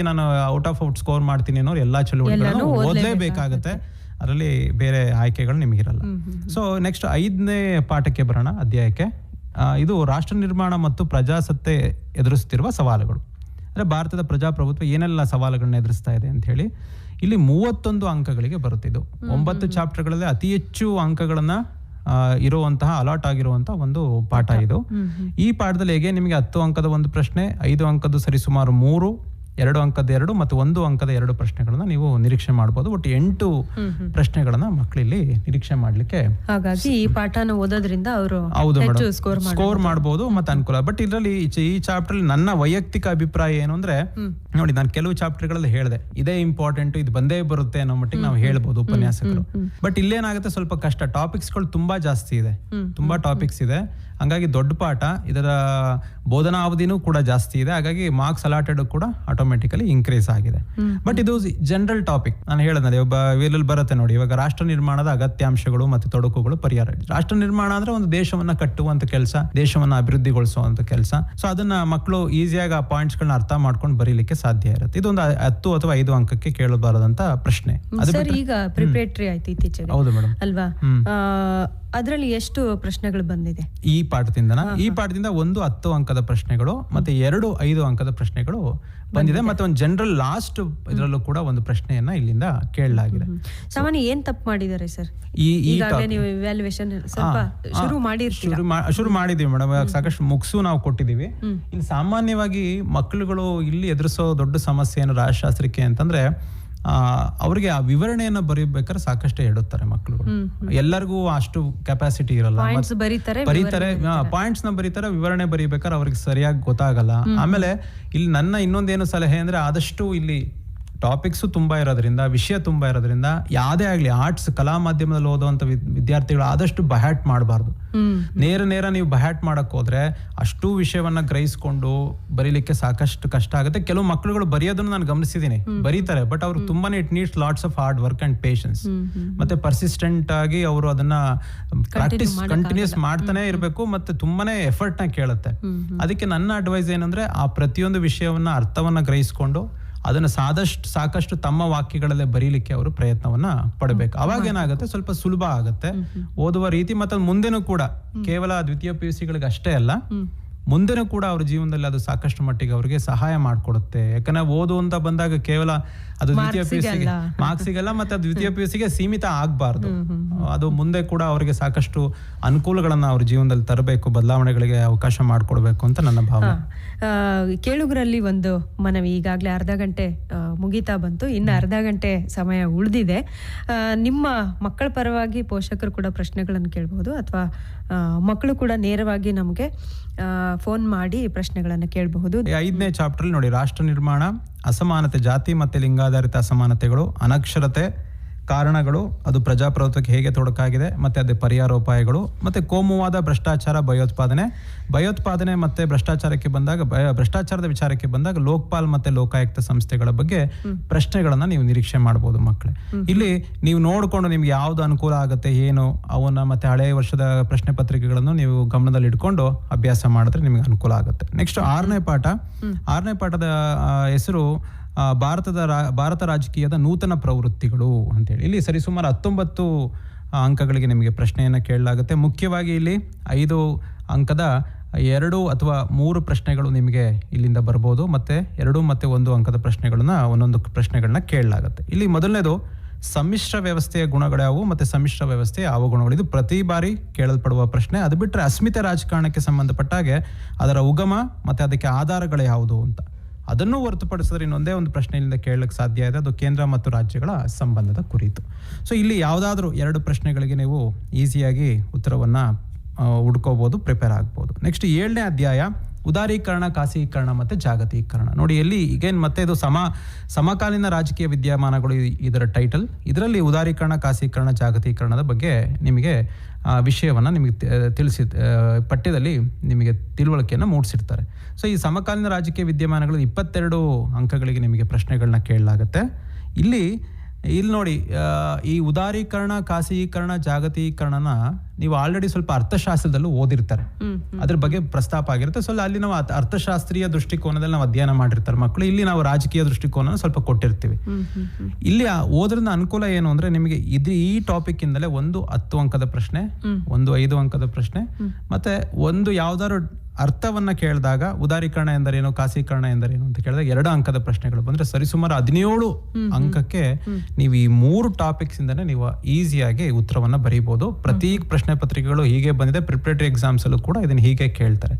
ಔಟ್ ಆಫ್ ಔಟ್ ಸ್ಕೋರ್ ಮಾಡ್ತೀನಿ ಅನ್ನೋರು ಎಲ್ಲಾ ಚಳುವಳಿಗಳನ್ನು ಓದಲೇಬೇಕಾಗತ್ತೆ, ಅದರಲ್ಲಿ ಬೇರೆ ಆಯ್ಕೆಗಳು ನಿಮಗಿರಲ್ಲ. ಸೊ ನೆಕ್ಸ್ಟ್ 5ನೇ ಪಾಠಕ್ಕೆ ಬರೋಣ, ಅಧ್ಯಾಯಕ್ಕೆ. ಇದು ರಾಷ್ಟ್ರ ನಿರ್ಮಾಣ ಮತ್ತು ಪ್ರಜಾಸತ್ತೆ ಎದುರಿಸುತ್ತಿರುವ ಸವಾಲುಗಳು. ಅಂದರೆ ಭಾರತದ ಪ್ರಜಾಪ್ರಭುತ್ವ ಏನೆಲ್ಲ ಸವಾಲುಗಳನ್ನ ಎದುರಿಸ್ತಾ ಇದೆ ಅಂತ ಹೇಳಿ ಇಲ್ಲಿ 31 ಅಂಕಗಳಿಗೆ ಬರುತ್ತಿದ್ದು 9 ಚಾಪ್ಟರ್ಗಳಲ್ಲಿ ಅತಿ ಹೆಚ್ಚು ಅಂಕಗಳನ್ನ ಇರುವಂತಹ ಅಲಾಟ್ ಆಗಿರುವಂತಹ ಒಂದು ಪಾಠ ಇದು. ಈ ಪಾಠದಲ್ಲಿ ಹೇಗೆ ನಿಮಗೆ 10 ಅಂಕದ ಒಂದು ಪ್ರಶ್ನೆ, 5 ಅಂಕದ ಸರಿಸುಮಾರು 3, 2 ಅಂಕದ 2 ಮತ್ತು 1 ಅಂಕದ 2 ಪ್ರಶ್ನೆಗಳನ್ನ ನೀವು ನಿರೀಕ್ಷೆ ಮಾಡಬಹುದು. ಒಟ್ಟು 8 ಪ್ರಶ್ನೆಗಳನ್ನ ಮಕ್ಕಳಿಲ್ಲಿ ನಿರೀಕ್ಷೆ ಮಾಡ್ಲಿಕ್ಕೆ, ಹಾಗಾಗಿ ಈ ಪಾಠನ ಓದೋದ್ರಿಂದ ಅವರು ಸ್ಕೋರ್ ಮಾಡಬಹುದು ಮತ್ತೆ ಅನುಕೂಲ. ಬಟ್ ಇದರಲ್ಲಿ ಈ ಚಾಪ್ಟರ್ ನನ್ನ ವೈಯಕ್ತಿಕ ಅಭಿಪ್ರಾಯ ಏನು ಅಂದ್ರೆ, ನೋಡಿ ನಾನು ಕೆಲವು ಚಾಪ್ಟರ್ಗಳಲ್ಲಿ ಹೇಳಿದೆ ಇದೇ ಇಂಪಾರ್ಟೆಂಟ್, ಇದು ಬಂದೇ ಬರುತ್ತೆ ಅನ್ನೋ ಮಟ್ಟಿಗೆ ನಾವು ಹೇಳ್ಬೋದು ಉಪನ್ಯಾಸಕರು. ಬಟ್ ಇಲ್ಲೇನಾಗುತ್ತೆ, ಸ್ವಲ್ಪ ಕಷ್ಟ, ಟಾಪಿಕ್ಸ್ಗಳು ತುಂಬಾ ಜಾಸ್ತಿ ಇದೆ, ತುಂಬಾ ಟಾಪಿಕ್ಸ್ ಇದೆ. ಹಂಗಾಗಿ ದೊಡ್ಡ ಪಾಠ, ಇದರ ಬೋಧನಾ ಅವಧಿನೂ ಕೂಡ ಜಾಸ್ತಿ ಇದೆ. ಹಾಗಾಗಿ ಮಾರ್ಕ್ಸ್ ಅಲಾಟೆಡ್ ಕೂಡ ಆಟೋಮೆಟಿಕಲಿ ಇನ್ಕ್ರೀಸ್ ಆಗಿದೆ. ಬಟ್ ಇದು ಜನರಲ್ ಟಾಪಿಕ್. ನಾನು ಹೇಳಿದ್ರೆ ಒಬ್ಬ ವೇಲಲ್ಲಿ ಬರುತ್ತೆ ನೋಡಿ, ಇವಾಗ ರಾಷ್ಟ್ರ ನಿರ್ಮಾಣದ ಅಗತ್ಯಾಂಶಗಳು ಮತ್ತು ತೊಡಕುಗಳು, ಪರಿಹಾರ. ರಾಷ್ಟ್ರ ನಿರ್ಮಾಣ ಅಂದ್ರೆ ಒಂದು ದೇಶವನ್ನ ಕಟ್ಟುವಂತ ಕೆಲಸ, ದೇಶವನ್ನ ಅಭಿವೃದ್ಧಿಗೊಳಿಸುವಂತ ಕೆಲಸ. ಸೊ ಅದನ್ನ ಮಕ್ಕಳು ಈಸಿಯಾಗಿ ಆ ಪಾಯಿಂಟ್ಸ್ ಗಳನ್ನ ಅರ್ಥ ಮಾಡ್ಕೊಂಡು ಬರೀಲಿಕ್ಕೆ ಸಾಧ್ಯ ಇರುತ್ತೆ. ಇದೊಂದು 10 ಅಥವಾ 5 ಅಂಕಕ್ಕೆ ಕೇಳಬಾರದಂತ ಪ್ರಶ್ನೆ. ಈಗ ಪ್ರಿಪರೇಟರಿ ಆಯ್ತು ಇತ್ತೀಚೆಗೆ, ಹೌದು ಮೇಡಮ್ ಅಲ್ವಾ? ಅದರಲ್ಲಿ ಎಷ್ಟು ಪ್ರಶ್ನೆಗಳು ಬಂದಿದೆ ಈ ಪಾಠದಿಂದ? ಒಂದು 10 ಅಂಕದ ಪ್ರಶ್ನೆಗಳು ಮತ್ತೆ 2 5 ಅಂಕದ ಪ್ರಶ್ನೆಗಳು ಬಂದಿದೆ. ಮತ್ತೆ ಒಂದು ಜನರಲ್ ಲಾಸ್ಟ್ ಇದರಲ್ಲೂ ಕೂಡ ಒಂದು ಪ್ರಶ್ನೆಯನ್ನ ಇಲ್ಲಿಂದ ಕೇಳಲಾಗಿದೆ. ಸಾಮಾನ್ಯ ಏನ್ ತಪ್ಪು ಮಾಡಿದ್ದಾರೆ ಸರ್? ನೀವು ಇವ್ಯಾಲ್ಯೂಯೇಷನ್ ಶುರು ಮಾಡಿದೀವಿ ಮೇಡಮ್, ಸಾಕಷ್ಟು ಮುಗಿಸು ನಾವು ಕೊಟ್ಟಿದೀವಿ. ಇಲ್ಲಿ ಸಾಮಾನ್ಯವಾಗಿ ಮಕ್ಕಳುಗಳು ಇಲ್ಲಿ ಎದುರಿಸೋ ದೊಡ್ಡ ಸಮಸ್ಯೆ ಏನು ರಾಜಶಾಸ್ತ್ರಕ್ಕೆ ಅಂತಂದ್ರೆ, ಅವ್ರಿಗೆ ಆ ವಿವರಣೆಯನ್ನ ಬರೀಬೇಕಾದ್ರೆ ಸಾಕಷ್ಟು ಎಡುತ್ತಾರೆ ಮಕ್ಕಳುಗಳು. ಎಲ್ಲರಿಗೂ ಅಷ್ಟು ಕೆಪಾಸಿಟಿ ಇರಲ್ಲ, ಬರೀತಾರೆ ಪಾಯಿಂಟ್ಸ್ ನ ಬರೀತಾರೆ, ವಿವರಣೆ ಬರೀಬೇಕಾದ್ರೆ ಅವ್ರಿಗೆ ಸರಿಯಾಗಿ ಗೊತ್ತಾಗಲ್ಲ. ಆಮೇಲೆ ಇಲ್ಲಿ ನನ್ನ ಇನ್ನೊಂದೇನು ಸಲಹೆ ಅಂದ್ರೆ, ಆದಷ್ಟು ಇಲ್ಲಿ ಟಾಪಿಕ್ಸು ತುಂಬಾ ಇರೋದ್ರಿಂದ, ವಿಷಯ ತುಂಬಾ ಇರೋದ್ರಿಂದ, ಯಾವುದೇ ಆಗ್ಲಿ ಆರ್ಟ್ಸ್ ಕಲಾ ಮಾಧ್ಯಮದಲ್ಲಿ ಓದುವಂತ ವಿದ್ಯಾರ್ಥಿಗಳು ಆದಷ್ಟು ಬಹ್ಯಾಟ್ ಮಾಡಬಾರ್ದು. ನೇರ ನೀವು ಬಹ್ಯಾಟ್ ಮಾಡಕ್ ಹೋದ್ರೆ ಅಷ್ಟು ವಿಷಯವನ್ನ ಗ್ರಹಿಸ್ಕೊಂಡು ಬರೀಲಿಕ್ಕೆ ಸಾಕಷ್ಟು ಕಷ್ಟ ಆಗುತ್ತೆ. ಕೆಲವು ಮಕ್ಕಳುಗಳು ಬರೆಯೋದನ್ನು ನಾನು ಗಮನಿಸಿದ್ದೀನಿ, ಬರೀತಾರೆ, ಬಟ್ ಅವ್ರು ತುಂಬಾನೇ it needs lots of hard work and patience, ಮತ್ತೆ ಪರ್ಸಿಸ್ಟೆಂಟ್ ಆಗಿ ಅವರು ಅದನ್ನ ಪ್ರಾಕ್ಟೀಸ್ ಕಂಟಿನ್ಯೂಸ್ ಮಾಡ್ತಾನೆ ಇರಬೇಕು, ಮತ್ತೆ ತುಂಬಾನೇ ಎಫರ್ಟ್ ನ ಕೇಳುತ್ತೆ. ಅದಕ್ಕೆ ನನ್ನ ಅಡ್ವೈಸ್ ಏನಂದ್ರೆ, ಆ ಪ್ರತಿಯೊಂದು ವಿಷಯವನ್ನ ಅರ್ಥವನ್ನ ಗ್ರಹಿಸ್ಕೊಂಡು ಅದನ್ನ ಸಾಕಷ್ಟು ತಮ್ಮ ವಾಕ್ಯಗಳಲ್ಲೇ ಬರೀಲಿಕ್ಕೆ ಅವರು ಪ್ರಯತ್ನವನ್ನ ಪಡಬೇಕು. ಅವಾಗ ಏನಾಗುತ್ತೆ, ಸ್ವಲ್ಪ ಸುಲಭ ಆಗುತ್ತೆ ಓದುವ ರೀತಿ. ಮತ್ತೆ ಮುಂದೆನೂ ಕೂಡ ಕೇವಲ ದ್ವಿತೀಯ PUC ಗಳಿಗೆ ಅಷ್ಟೇ ಅಲ್ಲ, ಮುಂದೆನೂ ಕೂಡ ಅವ್ರ ಜೀವನದಲ್ಲಿ ಅದು ಸಾಕಷ್ಟು ಮಟ್ಟಿಗೆ ಅವರಿಗೆ ಸಹಾಯ ಮಾಡಿಕೊಡುತ್ತೆ. ಯಾಕಂದ್ರೆ ಓದು ಅಂತ ಬಂದಾಗ ಕೇವಲ ಅದು ದ್ವಿತೀಯ PUC ಮಾರ್ಕ್ಸ್ ಸಿಗಲ್ಲ, ಮತ್ತೆ ಅದು ದ್ವಿತೀಯ PUC ಗೆ ಸೀಮಿತ ಆಗ್ಬಾರ್ದು. ಅದು ಮುಂದೆ ಕೂಡ ಅವರಿಗೆ ಸಾಕಷ್ಟು ಅನುಕೂಲಗಳನ್ನ ಅವ್ರ ಜೀವನದಲ್ಲಿ ತರಬೇಕು, ಬದಲಾವಣೆಗಳಿಗೆ ಅವಕಾಶ ಮಾಡಿಕೊಡ್ಬೇಕು ಅಂತ ನನ್ನ ಭಾವನೆ. ಕೇಳುಗರಲ್ಲಿ ಒಂದು ಮನವಿ, ಈಗಾಗಲೇ ಅರ್ಧ ಗಂಟೆ ಮುಗಿತಾ ಬಂತು, ಇನ್ನು ಅರ್ಧ ಗಂಟೆ ಸಮಯ ಉಳಿದಿದೆ. ನಿಮ್ಮ ಮಕ್ಕಳ ಪರವಾಗಿ ಪೋಷಕರು ಕೂಡ ಪ್ರಶ್ನೆಗಳನ್ನು ಕೇಳಬಹುದು, ಅಥವಾ ಮಕ್ಕಳು ಕೂಡ ನೇರವಾಗಿ ನಮಗೆ ಫೋನ್ ಮಾಡಿ ಪ್ರಶ್ನೆಗಳನ್ನು ಕೇಳಬಹುದು. 5ನೇ ಚಾಪ್ಟರ್ ನೋಡಿ, ರಾಷ್ಟ್ರ ನಿರ್ಮಾಣ, ಅಸಮಾನತೆ, ಜಾತಿ ಮತ್ತು ಲಿಂಗಾಧಾರಿತ ಅಸಮಾನತೆಗಳು, ಅನಕ್ಷರತೆ ಕಾರಣಗಳು, ಅದು ಪ್ರಜಾಪ್ರಭುತ್ವಕ್ಕೆ ಹೇಗೆ ತೊಡಕಾಗಿದೆ ಮತ್ತು ಅದೇ ಪರಿಹಾರೋಪಾಯಗಳು, ಮತ್ತು ಕೋಮುವಾದ, ಭ್ರಷ್ಟಾಚಾರ, ಭಯೋತ್ಪಾದನೆ ಮತ್ತು ಭ್ರಷ್ಟಾಚಾರಕ್ಕೆ ಬಂದಾಗ ಭ್ರಷ್ಟಾಚಾರದ ವಿಚಾರಕ್ಕೆ ಬಂದಾಗ ಲೋಕಪಾಲ್ ಮತ್ತು ಲೋಕಾಯುಕ್ತ ಸಂಸ್ಥೆಗಳ ಬಗ್ಗೆ ಪ್ರಶ್ನೆಗಳನ್ನ ನೀವು ನಿರೀಕ್ಷೆ ಮಾಡಬಹುದು ಮಕ್ಕಳೇ. ಇಲ್ಲಿ ನೀವು ನೋಡಿಕೊಂಡು ನಿಮ್ಗೆ ಯಾವ್ದು ಅನುಕೂಲ ಆಗುತ್ತೆ ಏನು ಅವನ್ನ ಮತ್ತೆ ಹಳೆಯ ವರ್ಷದ ಪ್ರಶ್ನೆ ಪತ್ರಿಕೆಗಳನ್ನು ನೀವು ಗಮನದಲ್ಲಿ ಇಟ್ಕೊಂಡು ಅಭ್ಯಾಸ ಮಾಡಿದ್ರೆ ನಿಮಗೆ ಅನುಕೂಲ ಆಗುತ್ತೆ. ನೆಕ್ಸ್ಟ್ 6ನೇ ಪಾಠದ ಹೆಸರು ಭಾರತ ರಾಜಕೀಯದ ನೂತನ ಪ್ರವೃತ್ತಿಗಳು ಅಂತೇಳಿ. ಇಲ್ಲಿ ಸರಿಸುಮಾರು 19 ಅಂಕಗಳಿಗೆ ನಿಮಗೆ ಪ್ರಶ್ನೆಯನ್ನು ಕೇಳಲಾಗುತ್ತೆ. ಮುಖ್ಯವಾಗಿ ಇಲ್ಲಿ 5 ಅಂಕದ 2 ಅಥವಾ 3 ಪ್ರಶ್ನೆಗಳು ನಿಮಗೆ ಇಲ್ಲಿಂದ ಬರ್ಬೋದು, ಮತ್ತೆ 2 ಮತ್ತು 1 ಅಂಕದ ಒಂದೊಂದು ಪ್ರಶ್ನೆಗಳನ್ನ ಕೇಳಲಾಗುತ್ತೆ. ಇಲ್ಲಿ ಮೊದಲನೇದು ಸಮ್ಮಿಶ್ರ ವ್ಯವಸ್ಥೆಯ ಗುಣಗಳ್ಯಾವು ಮತ್ತು ಸಮ್ಮಿಶ್ರ ವ್ಯವಸ್ಥೆಯ ಯಾವ ಗುಣಗಳು, ಇದು ಪ್ರತಿ ಬಾರಿ ಕೇಳಲ್ಪಡುವ ಪ್ರಶ್ನೆ. ಅದು ಬಿಟ್ಟರೆ ಅಸ್ಮಿತೆ ರಾಜಕಾರಣಕ್ಕೆ ಸಂಬಂಧಪಟ್ಟ ಹಾಗೆ ಅದರ ಉಗಮ ಮತ್ತು ಅದಕ್ಕೆ ಆಧಾರಗಳು ಯಾವುದು ಅಂತ ಅದನ್ನು ಹೊರತುಪಡಿಸಿದ್ರೆ ಇನ್ನೊಂದೇ ಒಂದು ಪ್ರಶ್ನೆಯಿಂದ ಕೇಳಲಿಕ್ಕೆ ಸಾಧ್ಯ ಇದೆ, ಅದು ಕೇಂದ್ರ ಮತ್ತು ರಾಜ್ಯಗಳ ಸಂಬಂಧದ ಕುರಿತು. ಸೊ ಇಲ್ಲಿ ಯಾವುದಾದ್ರೂ 2 ಪ್ರಶ್ನೆಗಳಿಗೆ ನೀವು ಈಸಿಯಾಗಿ ಉತ್ತರವನ್ನು ಹುಡ್ಕೋಬಹುದು, ಪ್ರಿಪೇರ್ ಆಗ್ಬೋದು. ನೆಕ್ಸ್ಟ್ 7ನೇ ಅಧ್ಯಾಯ ಉದಾರೀಕರಣ, ಖಾಸಗೀಕರಣ ಮತ್ತು ಜಾಗತೀಕರಣ. ನೋಡಿ ಎಲ್ಲಿ ಈಗೇನು ಮತ್ತೆ ಇದು ಸಮಕಾಲೀನ ರಾಜಕೀಯ ವಿದ್ಯಮಾನಗಳು ಇದರ ಟೈಟಲ್. ಇದರಲ್ಲಿ ಉದಾರೀಕರಣ, ಖಾಸಗೀಕರಣ, ಜಾಗತೀಕರಣದ ಬಗ್ಗೆ ನಿಮಗೆ ವಿಷಯವನ್ನು ನಿಮಗೆ ಪಠ್ಯದಲ್ಲಿ ನಿಮಗೆ ತಿಳುವಳಿಕೆಯನ್ನು ಮೂಡಿಸಿರ್ತಾರೆ. ಸೊ ಈ ಸಮಕಾಲೀನ ರಾಜಕೀಯ ವಿದ್ಯಮಾನಗಳು 22 ಅಂಕಗಳಿಗೆ ನಿಮಗೆ ಪ್ರಶ್ನೆಗಳನ್ನ ಕೇಳಲಾಗುತ್ತೆ. ಇಲ್ಲಿ ನೋಡಿ, ಈ ಉದಾರೀಕರಣ, ಖಾಸಗೀಕರಣ, ಜಾಗತೀಕರಣನ ನೀವು ಆಲ್ರೆಡಿ ಸ್ವಲ್ಪ ಅರ್ಥಶಾಸ್ತ್ರದಲ್ಲೂ ಓದಿರ್ತಾರೆ, ಅದ್ರ ಬಗ್ಗೆ ಪ್ರಸ್ತಾಪ ಆಗಿರುತ್ತೆ. ಸೊ ಅಲ್ಲಿ ನಾವು ಅರ್ಥಶಾಸ್ತ್ರೀಯ ದೃಷ್ಟಿಕೋನದಲ್ಲಿ ನಾವು ಅಧ್ಯಯನ ಮಾಡಿರ್ತಾರೆ ಮಕ್ಕಳು. ಇಲ್ಲಿ ನಾವು ರಾಜಕೀಯ ದೃಷ್ಟಿಕೋನ ಸ್ವಲ್ಪ ಕೊಟ್ಟಿರ್ತೀವಿ. ಇಲ್ಲಿ ಓದ್ರಿಂದ ಅನುಕೂಲ ಏನು ಅಂದ್ರೆ ನಿಮಗೆ ಈ ಟಾಪಿಕ್ ಇಂದಲೇ 1 10 ಅಂಕದ ಪ್ರಶ್ನೆ, 1 5 ಅಂಕದ ಪ್ರಶ್ನೆ, ಮತ್ತೆ ಒಂದು ಯಾವ್ದಾದ್ರು ಅರ್ಥವನ್ನ ಕೇಳಿದಾಗ ಉದಾರೀಕರಣ ಎಂದರೇನು, ಖಾಸಗೀಕರಣ ಎಂದರೇನು ಅಂತ ಕೇಳಿದಾಗ 2 ಅಂಕದ ಪ್ರಶ್ನೆಗಳು ಬಂದ್ರೆ ಸರಿಸುಮಾರು 17 ಅಂಕಕ್ಕೆ ನೀವು ಈ 3 ಟಾಪಿಕ್ಸ್ ಇಂದನೇ ನೀವು ಈಸಿಯಾಗಿ ಉತ್ತರವನ್ನ ಬರೀಬಹುದು. ಪ್ರತಿ ಪ್ರಶ್ನೆ ಪತ್ರಿಕೆಗಳು ಹೀಗೆ ಬಂದಿದೆ, ಪ್ರಿಪರೇಟರಿ ಎಕ್ಸಾಮ್ಸ್ ಅಲ್ಲೂ ಕೂಡ ಇದನ್ನ ಹೀಗೆ ಕೇಳ್ತಾರೆ.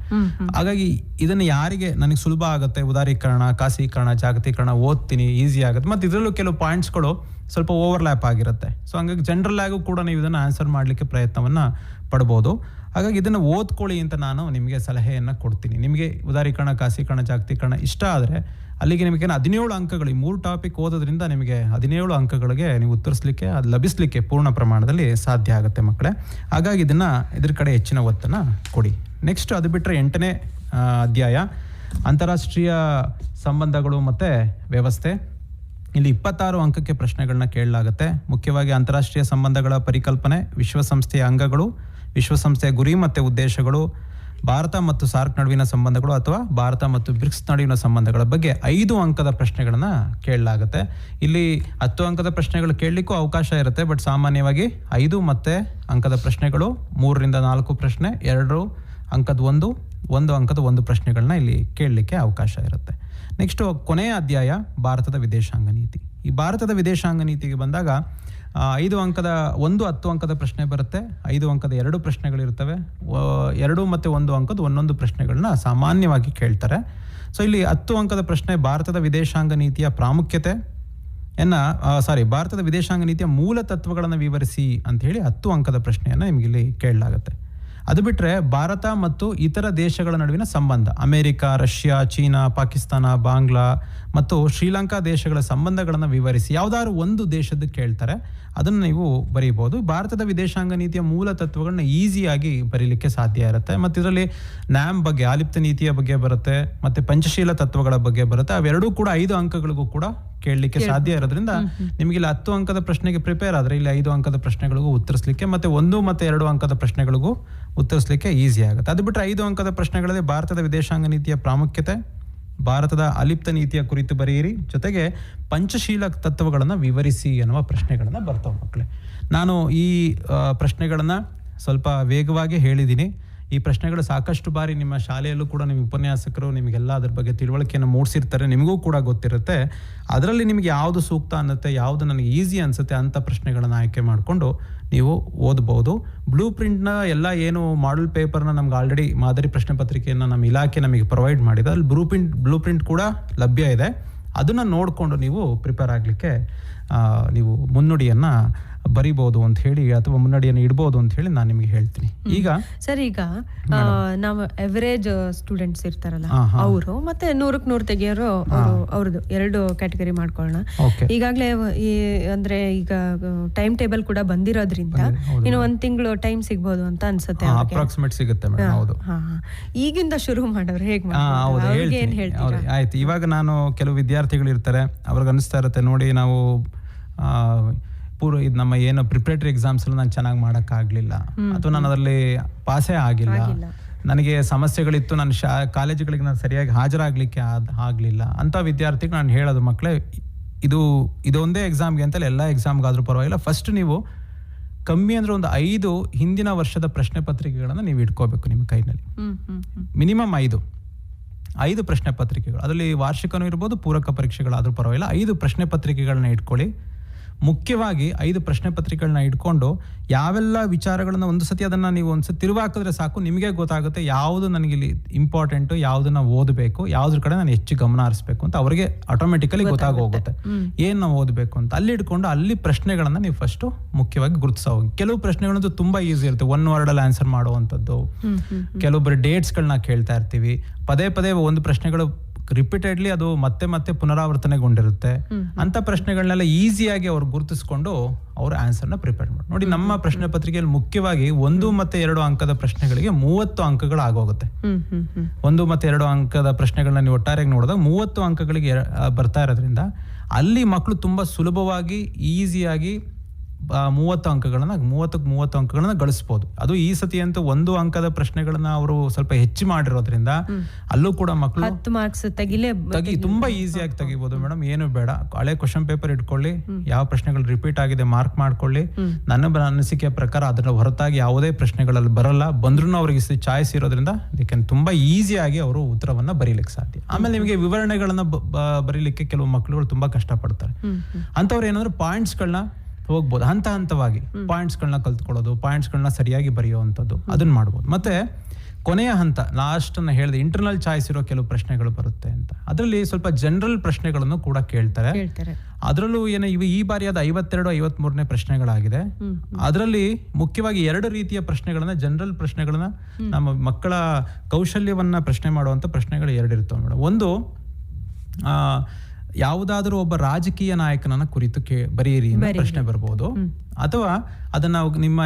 ಹಾಗಾಗಿ ಇದನ್ನ ಯಾರಿಗೆ ನನಗೆ ಸುಲಭ ಆಗುತ್ತೆ, ಉದಾರೀಕರಣ, ಖಾಸಗೀಕರಣ, ಜಾಗತೀಕರಣ ಓದ್ತೀನಿ, ಈಸಿ ಆಗುತ್ತೆ, ಮತ್ತೆ ಇದರಲ್ಲೂ ಕೆಲವು ಪಾಯಿಂಟ್ಸ್ಗಳು ಸ್ವಲ್ಪ ಓವರ್ಲ್ಯಾಪ್ ಆಗಿರುತ್ತೆ. ಸೊ ಹಂಗಾಗಿ ಜನರಲ್ ಆಗು ಕೂಡ ನೀವು ಇದನ್ನ ಆನ್ಸರ್ ಮಾಡ್ಲಿಕ್ಕೆ ಪ್ರಯತ್ನವನ್ನ ಪಡ್ಬೋದು. ಹಾಗಾಗಿ ಇದನ್ನು ಓದ್ಕೊಳ್ಳಿ ಅಂತ ನಾನು ನಿಮಗೆ ಸಲಹೆಯನ್ನು ಕೊಡ್ತೀನಿ. ನಿಮಗೆ ಉದಾರೀಕರಣ, ಖಾಸಗೀಕರಣ, ಜಾಗತೀಕರಣ ಇಷ್ಟ ಆದರೆ ಅಲ್ಲಿಗೆ ನಿಮಗೆ 17 ಅಂಕಗಳು, 3 ಟಾಪಿಕ್ ಓದೋದ್ರಿಂದ ನಿಮಗೆ 17 ಅಂಕಗಳಿಗೆ ನೀವು ಉತ್ತರಿಸಲಿಕ್ಕೆ, ಅದು ಲಭಿಸಲಿಕ್ಕೆ ಪೂರ್ಣ ಪ್ರಮಾಣದಲ್ಲಿ ಸಾಧ್ಯ ಆಗುತ್ತೆ ಮಕ್ಕಳೇ. ಹಾಗಾಗಿ ಇದ್ರ ಕಡೆ ಹೆಚ್ಚಿನ ಒತ್ತನ್ನು ಕೊಡಿ. ನೆಕ್ಸ್ಟ್ ಅದು ಬಿಟ್ಟರೆ 8ನೇ ಅಧ್ಯಾಯ ಅಂತಾರಾಷ್ಟ್ರೀಯ ಸಂಬಂಧಗಳು ಮತ್ತು ವ್ಯವಸ್ಥೆ. ಇಲ್ಲಿ 26 ಅಂಕಕ್ಕೆ ಪ್ರಶ್ನೆಗಳನ್ನ ಕೇಳಲಾಗುತ್ತೆ. ಮುಖ್ಯವಾಗಿ ಅಂತಾರಾಷ್ಟ್ರೀಯ ಸಂಬಂಧಗಳ ಪರಿಕಲ್ಪನೆ, ವಿಶ್ವಸಂಸ್ಥೆಯ ಅಂಗಗಳು, ವಿಶ್ವಸಂಸ್ಥೆಯ ಗುರಿ ಮತ್ತು ಉದ್ದೇಶಗಳು, ಭಾರತ ಮತ್ತು ಸಾರ್ಕ್ ನಡುವಿನ ಸಂಬಂಧಗಳು ಅಥವಾ ಭಾರತ ಮತ್ತು ಬ್ರಿಕ್ಸ್ ನಡುವಿನ ಸಂಬಂಧಗಳ ಬಗ್ಗೆ 5 ಅಂಕದ ಪ್ರಶ್ನೆಗಳನ್ನ ಕೇಳಲಾಗುತ್ತೆ. ಇಲ್ಲಿ 10 ಅಂಕದ ಪ್ರಶ್ನೆಗಳು ಕೇಳಲಿಕ್ಕೂ ಅವಕಾಶ ಇರುತ್ತೆ, ಬಟ್ ಸಾಮಾನ್ಯವಾಗಿ 5 ಮತ್ತೆ ಅಂಕದ ಪ್ರಶ್ನೆಗಳು, 3 ರಿಂದ 4 ಪ್ರಶ್ನೆ, 2 ಅಂಕದ 1 ಅಂಕದ 1 ಪ್ರಶ್ನೆಗಳನ್ನ ಇಲ್ಲಿ ಕೇಳಲಿಕ್ಕೆ ಅವಕಾಶ ಇರುತ್ತೆ. ನೆಕ್ಸ್ಟ್ ಕೊನೆಯ ಅಧ್ಯಾಯ ಭಾರತದ ವಿದೇಶಾಂಗ ನೀತಿ. ಈ ಭಾರತದ ವಿದೇಶಾಂಗ ನೀತಿಗೆ ಬಂದಾಗ 5 ಅಂಕದ 10 ಅಂಕದ ಪ್ರಶ್ನೆ ಬರುತ್ತೆ, 5 ಅಂಕದ 2 ಪ್ರಶ್ನೆಗಳಿರ್ತವೆ, 2 ಮತ್ತು 1 ಅಂಕದ ಒಂದೊಂದು ಪ್ರಶ್ನೆಗಳನ್ನ ಸಾಮಾನ್ಯವಾಗಿ ಕೇಳ್ತಾರೆ. ಸೊ ಇಲ್ಲಿ 10 ಅಂಕದ ಪ್ರಶ್ನೆ ಭಾರತದ ವಿದೇಶಾಂಗ ನೀತಿಯ ಪ್ರಾಮುಖ್ಯತೆ ಭಾರತದ ವಿದೇಶಾಂಗ ನೀತಿಯ ಮೂಲ ತತ್ವಗಳನ್ನು ವಿವರಿಸಿ ಅಂತ ಹೇಳಿ 10 ಅಂಕದ ಪ್ರಶ್ನೆಯನ್ನು ನಿಮಗೆ ಇಲ್ಲಿ ಕೇಳಲಾಗುತ್ತೆ. ಅದು ಬಿಟ್ಟರೆ ಭಾರತ ಮತ್ತು ಇತರ ದೇಶಗಳ ನಡುವಿನ ಸಂಬಂಧ, America, Russia, China, Pakistan, Bangla ಮತ್ತು ಶ್ರೀಲಂಕಾ ದೇಶಗಳ ಸಂಬಂಧಗಳನ್ನು ವಿವರಿಸಿ ಯಾವುದಾದ್ರು ಒಂದು ದೇಶದ್ದು ಕೇಳ್ತಾರೆ, ಅದನ್ನು ನೀವು ಬರೀಬಹುದು. ಭಾರತದ ವಿದೇಶಾಂಗ ನೀತಿಯ ಮೂಲ ತತ್ವಗಳನ್ನ ಈಸಿಯಾಗಿ ಬರೀಲಿಕ್ಕೆ ಸಾಧ್ಯ ಇರುತ್ತೆ. ಮತ್ತು ಇದರಲ್ಲಿ ನ್ಯಾಮ್ ಬಗ್ಗೆ, ಆಲಿಪ್ತ ನೀತಿಯ ಬಗ್ಗೆ ಬರುತ್ತೆ, ಮತ್ತು ಪಂಚಶೀಲ ತತ್ವಗಳ ಬಗ್ಗೆ ಬರುತ್ತೆ. ಅವೆರಡೂ ಕೂಡ 5 ಅಂಕಗಳಿಗೂ ಕೂಡ ಕೇಳಲಿಕ್ಕೆ ಸಾಧ್ಯ ಇರೋದ್ರಿಂದ ನಿಮಗೆ ಇಲ್ಲಿ 10 ಅಂಕದ ಪ್ರಶ್ನೆಗೆ ಪ್ರಿಪೇರ್ ಆದರೆ ಇಲ್ಲಿ 5 ಅಂಕದ ಪ್ರಶ್ನೆಗಳಿಗೂ ಉತ್ತರಿಸಲಿಕ್ಕೆ, ಮತ್ತೆ 1 ಮತ್ತು 2 ಅಂಕದ ಪ್ರಶ್ನೆಗಳಿಗೂ ಉತ್ತರಿಸಲಿಕ್ಕೆ ಈಸಿ ಆಗುತ್ತೆ. ಅದು ಬಿಟ್ಟರೆ 5 ಅಂಕದ ಪ್ರಶ್ನೆಗಳಲ್ಲಿ ಭಾರತದ ವಿದೇಶಾಂಗ ನೀತಿಯ ಪ್ರಾಮುಖ್ಯತೆ, ಭಾರತದ ಅಲಿಪ್ತ ನೀತಿಯ ಕುರಿತು ಬರೆಯಿರಿ, ಜೊತೆಗೆ ಪಂಚಶೀಲ ತತ್ವಗಳನ್ನು ವಿವರಿಸಿ ಎನ್ನುವ ಪ್ರಶ್ನೆಗಳನ್ನು ಬರ್ತಾವೆ ಮಕ್ಕಳೇ. ನಾನು ಈ ಪ್ರಶ್ನೆಗಳನ್ನು ಸ್ವಲ್ಪ ವೇಗವಾಗಿ ಹೇಳಿದ್ದೀನಿ. ಈ ಪ್ರಶ್ನೆಗಳು ಸಾಕಷ್ಟು ಬಾರಿ ನಿಮ್ಮ ಶಾಲೆಯಲ್ಲೂ ಕೂಡ ನಿಮ್ಮ ಉಪನ್ಯಾಸಕರು ನಿಮಗೆಲ್ಲ ಅದ್ರ ಬಗ್ಗೆ ತಿಳುವಳಿಕೆಯನ್ನು ಮೂಡಿಸಿರ್ತಾರೆ, ನಿಮಗೂ ಕೂಡ ಗೊತ್ತಿರುತ್ತೆ. ಅದರಲ್ಲಿ ನಿಮಗೆ ಯಾವುದು ಸೂಕ್ತ ಅನ್ನತ್ತೆ, ಯಾವುದು ನನಗೆ ಈಸಿ ಅನಿಸುತ್ತೆ ಅಂಥ ಪ್ರಶ್ನೆಗಳನ್ನು ಆಯ್ಕೆ ಮಾಡಿಕೊಂಡು ನೀವು ಓದಬಹುದು. ಬ್ಲೂ ಪ್ರಿಂಟ್ನ ಎಲ್ಲ ಏನು ಮಾಡಲ್ ಪೇಪರ್ನ ನಮ್ಗೆ ಆಲ್ರೆಡಿ ಮಾದರಿ ಪ್ರಶ್ನೆ ಪತ್ರಿಕೆಯನ್ನು ನಮ್ಮ ಇಲಾಖೆ ನಮಗೆ ಪ್ರೊವೈಡ್ ಮಾಡಿದೆ. ಅಲ್ಲಿ ಬ್ಲೂ ಪ್ರಿಂಟ್ ಕೂಡ ಲಭ್ಯ ಇದೆ. ಅದನ್ನು ನೋಡಿಕೊಂಡು ನೀವು ಪ್ರಿಪೇರ್ ಆಗಲಿಕ್ಕೆ ನೀವು ಮುನ್ನುಡಿಯನ್ನು ಬರಿಬೋದು ಅಂತ ಹೇಳಿ ಅಥವಾ ಮುನ್ನಡಿಯನ್ನು ಇಡ್ಬೋದು ಅಂತ ಹೇಳಿ ನಾನು ನಿಮಗೆ ಹೇಳ್ತೀನಿ. ಈಗ ಸರ್, ಈಗ ನಾವು ಎವರೇಜ್ ಸ್ಟೂಡೆಂಟ್ಸ್ ಇರ್ತಾರಲ್ಲ ಅವರು ಮತ್ತೆ 100ಕ್ಕೆ 100 ತೆಗಿಯೋರು ಅವ್ರದ್ದು 2 ಕ್ಯಾಟಗರಿ ಮಾಡ್ಕೊಳ್ಳೋಣ. ಈಗಾಗಲೇ ಅಂದ್ರೆ ಈಗ ಟೈಮ್ ಟೇಬಲ್ ಕೂಡ ಬಂದಿರೋದ್ರಿಂದ ಇನ್ನು 1 ತಿಂಗಳು ಟೈಮ್ ಸಿಗ್ಬೋದು ಅಂತ ಅನ್ಸುತ್ತೆ. ಅಪ್ರಾಕ್ಸಿಮೇಟ್ ಸಿಗುತ್ತೆ ಮೇಡಮ್. ಹೌದು, ಈಗಿಂದ ಶುರು ಮಾಡೋರು ಹೇಗೆ? ಆಯ್ತು. ಇವಾಗ ನಾನು ಕೆಲವು ವಿದ್ಯಾರ್ಥಿಗಳು ಇರ್ತಾರೆ, ಅವ್ರಿಗೆ ಅನಿಸ್ತಾ ಇರುತ್ತೆ ನೋಡಿ ನಾವು ಇದು ನಮ್ಮ ಏನು ಪ್ರಿಪ್ರೇಟರಿ ಎಕ್ಸಾಮ್ಸ್ ನಾನು ಚೆನ್ನಾಗಿ ಮಾಡೋಕ್ಕಾಗಲಿಲ್ಲ, ಅಥವಾ ನಾನು ಅದರಲ್ಲಿ ಪಾಸೇ ಆಗಿಲ್ಲ, ನನಗೆ ಸಮಸ್ಯೆಗಳಿತ್ತು, ನಾನು ಕಾಲೇಜುಗಳಿಗೆ ನಾನು ಸರಿಯಾಗಿ ಹಾಜರಾಗಲಿಕ್ಕೆ ಆಗಲಿಲ್ಲ ಅಂತ ವಿದ್ಯಾರ್ಥಿಗಳು ನಾನು ಹೇಳೋದು, ಮಕ್ಕಳೇ ಇದೊಂದೇ ಎಕ್ಸಾಮ್ಗೆ ಅಂತಲ್ಲ, ಎಲ್ಲ ಎಕ್ಸಾಮ್ಗಾದ್ರೂ ಪರವಾಗಿಲ್ಲ, ಫಸ್ಟ್ ನೀವು ಕಮ್ಮಿ ಅಂದರೆ ಒಂದು 5 ಹಿಂದಿನ ವರ್ಷದ ಪ್ರಶ್ನೆ ಪತ್ರಿಕೆಗಳನ್ನು ನೀವು ಇಟ್ಕೋಬೇಕು ನಿಮ್ಮ ಕೈನಲ್ಲಿ. ಮಿನಿಮಮ್ 5 ಪ್ರಶ್ನೆ ಪತ್ರಿಕೆಗಳು, ಅದರಲ್ಲಿ ವಾರ್ಷಿಕನೂ ಇರ್ಬೋದು, ಪೂರಕ ಪರೀಕ್ಷೆಗಳಾದ್ರೂ ಪರವಾಗಿಲ್ಲ, 5 ಪ್ರಶ್ನೆ ಪತ್ರಿಕೆಗಳನ್ನ ಇಟ್ಕೊಳ್ಳಿ. ಮುಖ್ಯವಾಗಿ 5 ಪ್ರಶ್ನೆ ಪತ್ರಿಕೆಗಳನ್ನ ಇಟ್ಕೊಂಡು ಯಾವೆಲ್ಲ ವಿಚಾರಗಳನ್ನ ಒಂದು ಸತಿ ಅದನ್ನ ನೀವು ಒಂದ್ಸತಿ ತಿರುವಾಕಿದ್ರೆ ಸಾಕು, ನಿಮಗೆ ಗೊತ್ತಾಗುತ್ತೆ ಯಾವುದು ನನಗೆ ಇಲ್ಲಿ ಇಂಪಾರ್ಟೆಂಟು, ಯಾವುದನ್ನ ಓದಬೇಕು, ಯಾವುದ್ರ ಕಡೆ ನಾನು ಹೆಚ್ಚು ಗಮನ ಹರಿಸ್ಬೇಕು ಅಂತ ಅವ್ರಿಗೆ ಆಟೋಮೆಟಿಕಲಿ ಗೊತ್ತಾಗೋಗುತ್ತೆ ಏನ್ ನಾವು ಓದಬೇಕು ಅಂತ. ಅಲ್ಲಿ ಇಟ್ಕೊಂಡು ಅಲ್ಲಿ ಪ್ರಶ್ನೆಗಳನ್ನ ನೀವು ಫಸ್ಟ್ ಮುಖ್ಯವಾಗಿ ಗುರುತಿಸೋ ಹೋಗಿ. ಕೆಲವು ಪ್ರಶ್ನೆಗಳಂತೂ ತುಂಬಾ ಈಸಿ ಇರುತ್ತೆ, 1 ವರ್ಡಲ್ಲಿ ಆನ್ಸರ್ ಮಾಡುವಂಥದ್ದು. ಕೆಲವೊಬ್ಬರು ಡೇಟ್ಸ್ಗಳನ್ನ ಕೇಳ್ತಾ ಇರ್ತೀವಿ, ಪದೇ ಪದೇ ಒಂದು ಪ್ರಶ್ನೆಗಳು ರಿಪೀಟೆಡ್ಲಿ ಅದು ಮತ್ತೆ ಮತ್ತೆ ಪುನರಾವರ್ತನೆಗೊಂಡಿರುತ್ತೆ. ಅಂತ ಪ್ರಶ್ನೆಗಳನ್ನೆಲ್ಲ ಈಸಿಯಾಗಿ ಅವ್ರು ಗುರುತಿಸ್ಕೊಂಡು ಅವ್ರ ಆನ್ಸರ್ನ ಪ್ರಿಪೇರ್ ಮಾಡಿ. ನೋಡಿ, ನಮ್ಮ ಪ್ರಶ್ನೆ ಪತ್ರಿಕೆಯಲ್ಲಿ ಮುಖ್ಯವಾಗಿ 1 ಮತ್ತು 2 ಅಂಕದ ಪ್ರಶ್ನೆಗಳಿಗೆ 30 ಅಂಕಗಳು ಆಗೋಗುತ್ತೆ. 1 ಮತ್ತು 2 ಅಂಕದ ಪ್ರಶ್ನೆಗಳನ್ನ ನೀವು ಒಟ್ಟಾರೆಯಾಗಿ ನೋಡಿದಾಗ 30 ಅಂಕಗಳಿಗೆ ಬರ್ತಾ ಇರೋದ್ರಿಂದ ಅಲ್ಲಿ ಮಕ್ಕಳು ತುಂಬಾ ಸುಲಭವಾಗಿ ಈಸಿಯಾಗಿ 30 ಅಂಕಗಳನ್ನ ಗಳಿಸಬಹುದು. ಅದು ಈ ಸತಿ ಅಂತೂ 1 ಅಂಕದ ಪ್ರಶ್ನೆಗಳನ್ನ ಅವರು ಸ್ವಲ್ಪ ಹೆಚ್ಚು ಮಾಡಿರೋದ್ರಿಂದ ಅಲ್ಲೂ ಕೂಡ ಮಕ್ಕಳು 10 ಮಾರ್ಕ್ಸ್ ತುಂಬಾ ಈಸಿಯಾಗಿ ತೆಗಿಬಹುದು ಮೇಡಮ್. ಏನು ಬೇಡ, ಹಳೆ ಕ್ವಶನ್ ಪೇಪರ್ ಇಟ್ಕೊಳ್ಳಿ, ಯಾವ ಪ್ರಶ್ನೆಗಳು ರಿಪೀಟ್ ಆಗಿದೆ ಮಾರ್ಕ್ ಮಾಡ್ಕೊಳ್ಳಿ. ನನ್ನ ಅನಿಸಿಕೆಯ ಪ್ರಕಾರ ಅದರ ಹೊರತಾಗಿ ಯಾವುದೇ ಪ್ರಶ್ನೆಗಳಲ್ಲಿ ಬರಲ್ಲ, ಬಂದ್ರೂ ಅವ್ರಿಗೆ ಚಾಯ್ಸ್ ಇರೋದ್ರಿಂದ ಅದಕ್ಕೆ ತುಂಬಾ ಈಸಿಯಾಗಿ ಅವರು ಉತ್ತರವನ್ನ ಬರೀಲಿಕ್ಕೆ ಸಾಧ್ಯ. ಆಮೇಲೆ ನಿಮಗೆ ವಿವರಣೆಗಳನ್ನ ಬರೀಲಿಕ್ಕೆ ಕೆಲವು ಮಕ್ಕಳುಗಳು ತುಂಬಾ ಕಷ್ಟಪಡ್ತಾರೆ. ಅಂತವ್ರು ಏನಂದ್ರೆ ಪಾಯಿಂಟ್ಸ್ಗಳನ್ನ ಹೋಗ್ಬೋದು, ಹಂತವಾಗಿ ಪಾಯಿಂಟ್ಸ್ಗಳನ್ನ ಕಲ್ತ್ಕೊಳ್ಳೋದು, ಪಾಯಿಂಟ್ಸ್ಗಳನ್ನ ಸರಿಯಾಗಿ ಬರೆಯುವಂಥದ್ದು, ಅದನ್ನ ಮಾಡ್ಬೋದು. ಮತ್ತೆ ಕೊನೆಯ ಹಂತ ಲಾಸ್ಟ್ ಅನ್ನ ಹೇಳಿದೆ, ಇಂಟರ್ನಲ್ ಚಾಯ್ಸ್ ಇರೋ ಕೆಲವು ಪ್ರಶ್ನೆಗಳು ಬರುತ್ತೆ ಅಂತ. ಅದರಲ್ಲಿ ಸ್ವಲ್ಪ ಜನರಲ್ ಪ್ರಶ್ನೆಗಳನ್ನು ಕೂಡ ಕೇಳ್ತಾರೆ. ಅದರಲ್ಲೂ ಈ ಬಾರಿ ಅದು 52, 53ನೇ ಪ್ರಶ್ನೆಗಳಾಗಿದೆ. ಅದರಲ್ಲಿ ಮುಖ್ಯವಾಗಿ 2 ರೀತಿಯ ಪ್ರಶ್ನೆಗಳನ್ನ, ಜನರಲ್ ಪ್ರಶ್ನೆಗಳನ್ನ, ನಮ್ಮ ಮಕ್ಕಳ ಕೌಶಲ್ಯವನ್ನ ಪ್ರಶ್ನೆ ಮಾಡುವಂತ ಪ್ರಶ್ನೆಗಳು 2 ಇರ್ತವೆ ಮೇಡಮ್. ಒಂದು, ಯಾವುದಾದ್ರೂ ಒಬ್ಬ ರಾಜಕೀಯ ನಾಯಕನನ್ನ ಕುರಿತು ಬರೆಯಿರಿ ಅಂತ ಪ್ರಶ್ನೆ ಬರ್ಬೋದು, ಅಥವಾ ಅದನ್ನ ನಿಮ್ಮ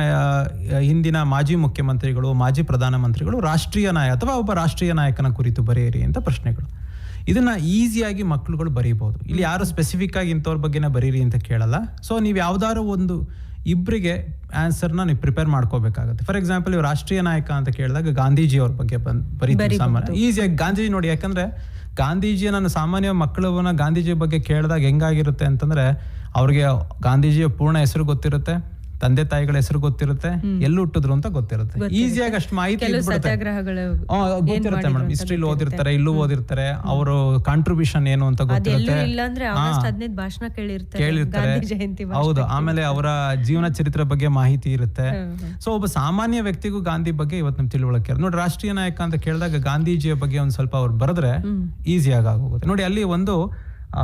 ಹಿಂದಿನ ಮಾಜಿ ಮುಖ್ಯಮಂತ್ರಿಗಳು, ಮಾಜಿ ಪ್ರಧಾನಮಂತ್ರಿಗಳು, ರಾಷ್ಟ್ರೀಯ ನಾಯಕ ಅಥವಾ ಒಬ್ಬ ರಾಷ್ಟ್ರೀಯ ನಾಯಕನ ಕುರಿತು ಬರೆಯಿರಿ ಅಂತ ಪ್ರಶ್ನೆಗಳು. ಇದನ್ನ ಈಸಿಯಾಗಿ ಮಕ್ಕಳುಗಳು ಬರೀಬಹುದು. ಇಲ್ಲಿ ಯಾರು ಸ್ಪೆಸಿಫಿಕ್ ಆಗಿ ಇಂಥವ್ರ ಬಗ್ಗೆನೇ ಬರೀರಿ ಅಂತ ಕೇಳಲ್ಲ. ಸೊ ನೀವು ಯಾವ್ದಾದ್ರು ಒಂದು ಇಬ್ಬರಿಗೆ ಆನ್ಸರ್ನ ನೀವು ಪ್ರಿಪೇರ್ ಮಾಡ್ಕೋಬೇಕಾಗುತ್ತೆ. ಫಾರ್ ಎಕ್ಸಾಂಪಲ್, ನೀವು ರಾಷ್ಟ್ರೀಯ ನಾಯಕ ಅಂತ ಕೇಳಿದಾಗ ಗಾಂಧೀಜಿ ಅವ್ರ ಬಗ್ಗೆ ಬರೀತೀವಿ ಸಾಮಾನ್ಯ ಈಸಿಯಾಗಿ. ಗಾಂಧೀಜಿ ನೋಡಿ, ಯಾಕಂದ್ರೆ ಗಾಂಧೀಜಿಯ ನಾನು ಸಾಮಾನ್ಯ ಮಕ್ಕಳನ್ನ ಗಾಂಧೀಜಿ ಬಗ್ಗೆ ಕೇಳಿದಾಗ ಹೆಂಗಾಗಿರುತ್ತೆ ಅಂತಂದ್ರೆ, ಅವ್ರಿಗೆ ಗಾಂಧೀಜಿಯ ಪೂರ್ಣ ಹೆಸರು ಗೊತ್ತಿರುತ್ತೆ, ತಂದೆ ತಾಯಿಗಳ ಹೆಸರು ಗೊತ್ತಿರುತ್ತೆ, ಎಲ್ಲಿ ಹುಟ್ಟಿದ್ರು ಅಂತ ಗೊತ್ತಿರುತ್ತೆ, ಈಸಿಯಾಗಿ ಅಷ್ಟು ಮಾಹಿತಿ ಗೊತ್ತಿರುತ್ತೆ ಮೇಡಮ್. ಹಿಸ್ಟ್ರಿಲಿ ಓದಿರ್ತಾರೆ, ಇಲ್ಲೂ ಓದಿರ್ತಾರೆ, ಅವರು ಕಾಂಟ್ರಿಬ್ಯೂಷನ್ ಏನು ಅಂತ ಗೊತ್ತಿರುತ್ತೆ, ಕೇಳಿರ್ತಾರೆ. ಹೌದು, ಆಮೇಲೆ ಅವರ ಜೀವನ ಚರಿತ್ರೆ ಬಗ್ಗೆ ಮಾಹಿತಿ ಇರುತ್ತೆ. ಸೊ ಒಬ್ಬ ಸಾಮಾನ್ಯ ವ್ಯಕ್ತಿಗೂ ಗಾಂಧಿ ಬಗ್ಗೆ ಇವತ್ತು ನಮ್ ತಿಳುವಳಿಕೆ ನೋಡಿ. ರಾಷ್ಟ್ರೀಯ ನಾಯಕ ಅಂತ ಕೇಳಿದಾಗ ಗಾಂಧೀಜಿಯ ಬಗ್ಗೆ ಒಂದ್ ಸ್ವಲ್ಪ ಅವ್ರು ಬರೆದ್ರೆ ಈಸಿಯಾಗಿ ಆಗೋಗುತ್ತೆ ನೋಡಿ. ಅಲ್ಲಿ ಒಂದು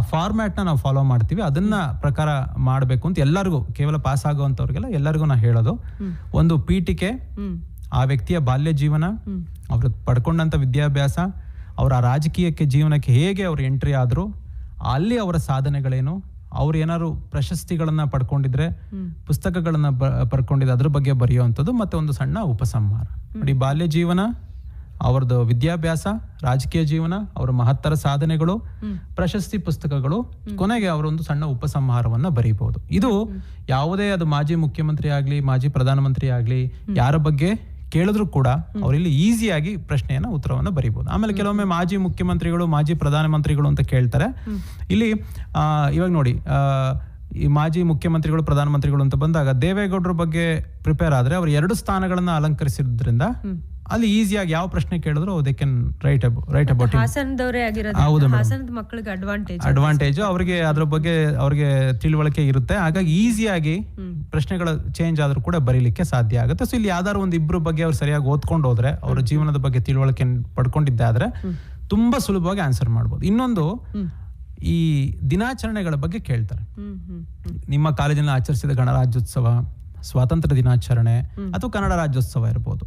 ಫಾರ್ಮ್ಯಾಟ್ ನ ನಾವು ಫಾಲೋ ಮಾಡ್ತೀವಿ, ಅದನ್ನ ಪ್ರಕಾರ ಮಾಡಬೇಕು ಅಂತ ಎಲ್ಲರಿಗೂ, ಕೇವಲ ಪಾಸ್ ಆಗುವಂತವ್ರಿಗೆಲ್ಲ ಎಲ್ಲರಿಗೂ ನಾ ಹೇಳೋದು, ಒಂದು ಪೀಠಿಕೆ, ಆ ವ್ಯಕ್ತಿಯ ಬಾಲ್ಯ ಜೀವನ, ಅವ್ರು ಪಡ್ಕೊಂಡಂತ ವಿದ್ಯಾಭ್ಯಾಸ, ಅವರ ರಾಜಕೀಯಕ್ಕೆ ಜೀವನಕ್ಕೆ ಹೇಗೆ ಅವ್ರು ಎಂಟ್ರಿ ಆದ್ರು, ಅಲ್ಲಿ ಅವರ ಸಾಧನೆಗಳೇನು, ಅವ್ರು ಏನಾದ್ರು ಪ್ರಶಸ್ತಿಗಳನ್ನ ಪಡ್ಕೊಂಡಿದ್ರೆ, ಪುಸ್ತಕಗಳನ್ನ ಪಡ್ಕೊಂಡಿದ್ರೆ ಅದ್ರ ಬಗ್ಗೆ ಬರೆಯುವಂಥದ್ದು, ಮತ್ತೆ ಒಂದು ಸಣ್ಣ ಉಪಸಂಹಾರ ನೋಡಿ. ಬಾಲ್ಯ ಜೀವನ, ಅವರದ್ದು ವಿದ್ಯಾಭ್ಯಾಸ, ರಾಜಕೀಯ ಜೀವನ, ಅವರ ಮಹತ್ತರ ಸಾಧನೆಗಳು, ಪ್ರಶಸ್ತಿ ಪುಸ್ತಕಗಳು, ಕೊನೆಗೆ ಅವರೊಂದು ಸಣ್ಣ ಉಪಸಂಹಾರವನ್ನ ಬರೀಬಹುದು. ಇದು ಯಾವುದೇ ಅದು ಮಾಜಿ ಮುಖ್ಯಮಂತ್ರಿ ಆಗ್ಲಿ, ಮಾಜಿ ಪ್ರಧಾನಮಂತ್ರಿ ಆಗ್ಲಿ, ಯಾರ ಬಗ್ಗೆ ಕೇಳಿದ್ರು ಕೂಡ ಅವರಿಲ್ಲಿ ಈಸಿಯಾಗಿ ಪ್ರಶ್ನೆಯನ್ನ ಉತ್ತರವನ್ನ ಬರೀಬಹುದು. ಆಮೇಲೆ ಕೆಲವೊಮ್ಮೆ ಮಾಜಿ ಮುಖ್ಯಮಂತ್ರಿಗಳು, ಮಾಜಿ ಪ್ರಧಾನಮಂತ್ರಿಗಳು ಅಂತ ಕೇಳ್ತಾರೆ. ಇಲ್ಲಿ ಇವಾಗ ನೋಡಿ, ಈ ಮಾಜಿ ಮುಖ್ಯಮಂತ್ರಿಗಳು, ಪ್ರಧಾನಮಂತ್ರಿಗಳು ಅಂತ ಬಂದಾಗ ದೇವೇಗೌಡರ ಬಗ್ಗೆ ಪ್ರಿಪೇರ್ ಆದ್ರೆ ಅವ್ರು 2 ಸ್ಥಾನಗಳನ್ನ ಅಲಂಕರಿಸಿದ್ರಿಂದ ಅಲ್ಲಿ ಈಸಿಯಾಗಿ ಯಾವ ಪ್ರಶ್ನೆ ಕೇಳಿದ್ರು they can write about advantage ಅವ್ರಿಗೆ ಅದ್ರ ಬಗ್ಗೆ ಅವ್ರಿಗೆ ತಿಳುವಳಿಕೆ ಇರುತ್ತೆ. ಹಾಗಾಗಿ ಈಸಿಯಾಗಿ ಪ್ರಶ್ನೆಗಳ ಚೇಂಜ್ ಆದ್ರೂ ಕೂಡ ಬರೀಲಿಕ್ಕೆ ಸಾಧ್ಯ ಆಗುತ್ತೆ. ಸೊ ಇಲ್ಲಿ ಯಾವ್ದಾದ್ರು ಒಂದು ಇಬ್ರು ಬಗ್ಗೆ ಅವ್ರು ಸರಿಯಾಗಿ ಓದ್ಕೊಂಡು ಹೋದ್ರೆ, ಅವ್ರ ಜೀವನದ ಬಗ್ಗೆ ತಿಳುವಳಿಕೆ ಪಡ್ಕೊಂಡಿದ್ದೆ ಆದ್ರೆ ತುಂಬಾ ಸುಲಭವಾಗಿ ಆನ್ಸರ್ ಮಾಡ್ಬೋದು. ಇನ್ನೊಂದು, ಈ ದಿನಾಚರಣೆಗಳ ಬಗ್ಗೆ ಕೇಳ್ತಾರೆ. ಹ್ಮ್ ಹ್ಮ್ ಹ್ಮ್. ನಿಮ್ಮ ಕಾಲೇಜಿನಲ್ಲಿ ಆಚರಿಸಿದ ಗಣರಾಜ್ಯೋತ್ಸವ, ಸ್ವಾತಂತ್ರ್ಯ ದಿನಾಚರಣೆ ಅಥವಾ ಕನ್ನಡ ರಾಜ್ಯೋತ್ಸವ ಇರ್ಬೋದು,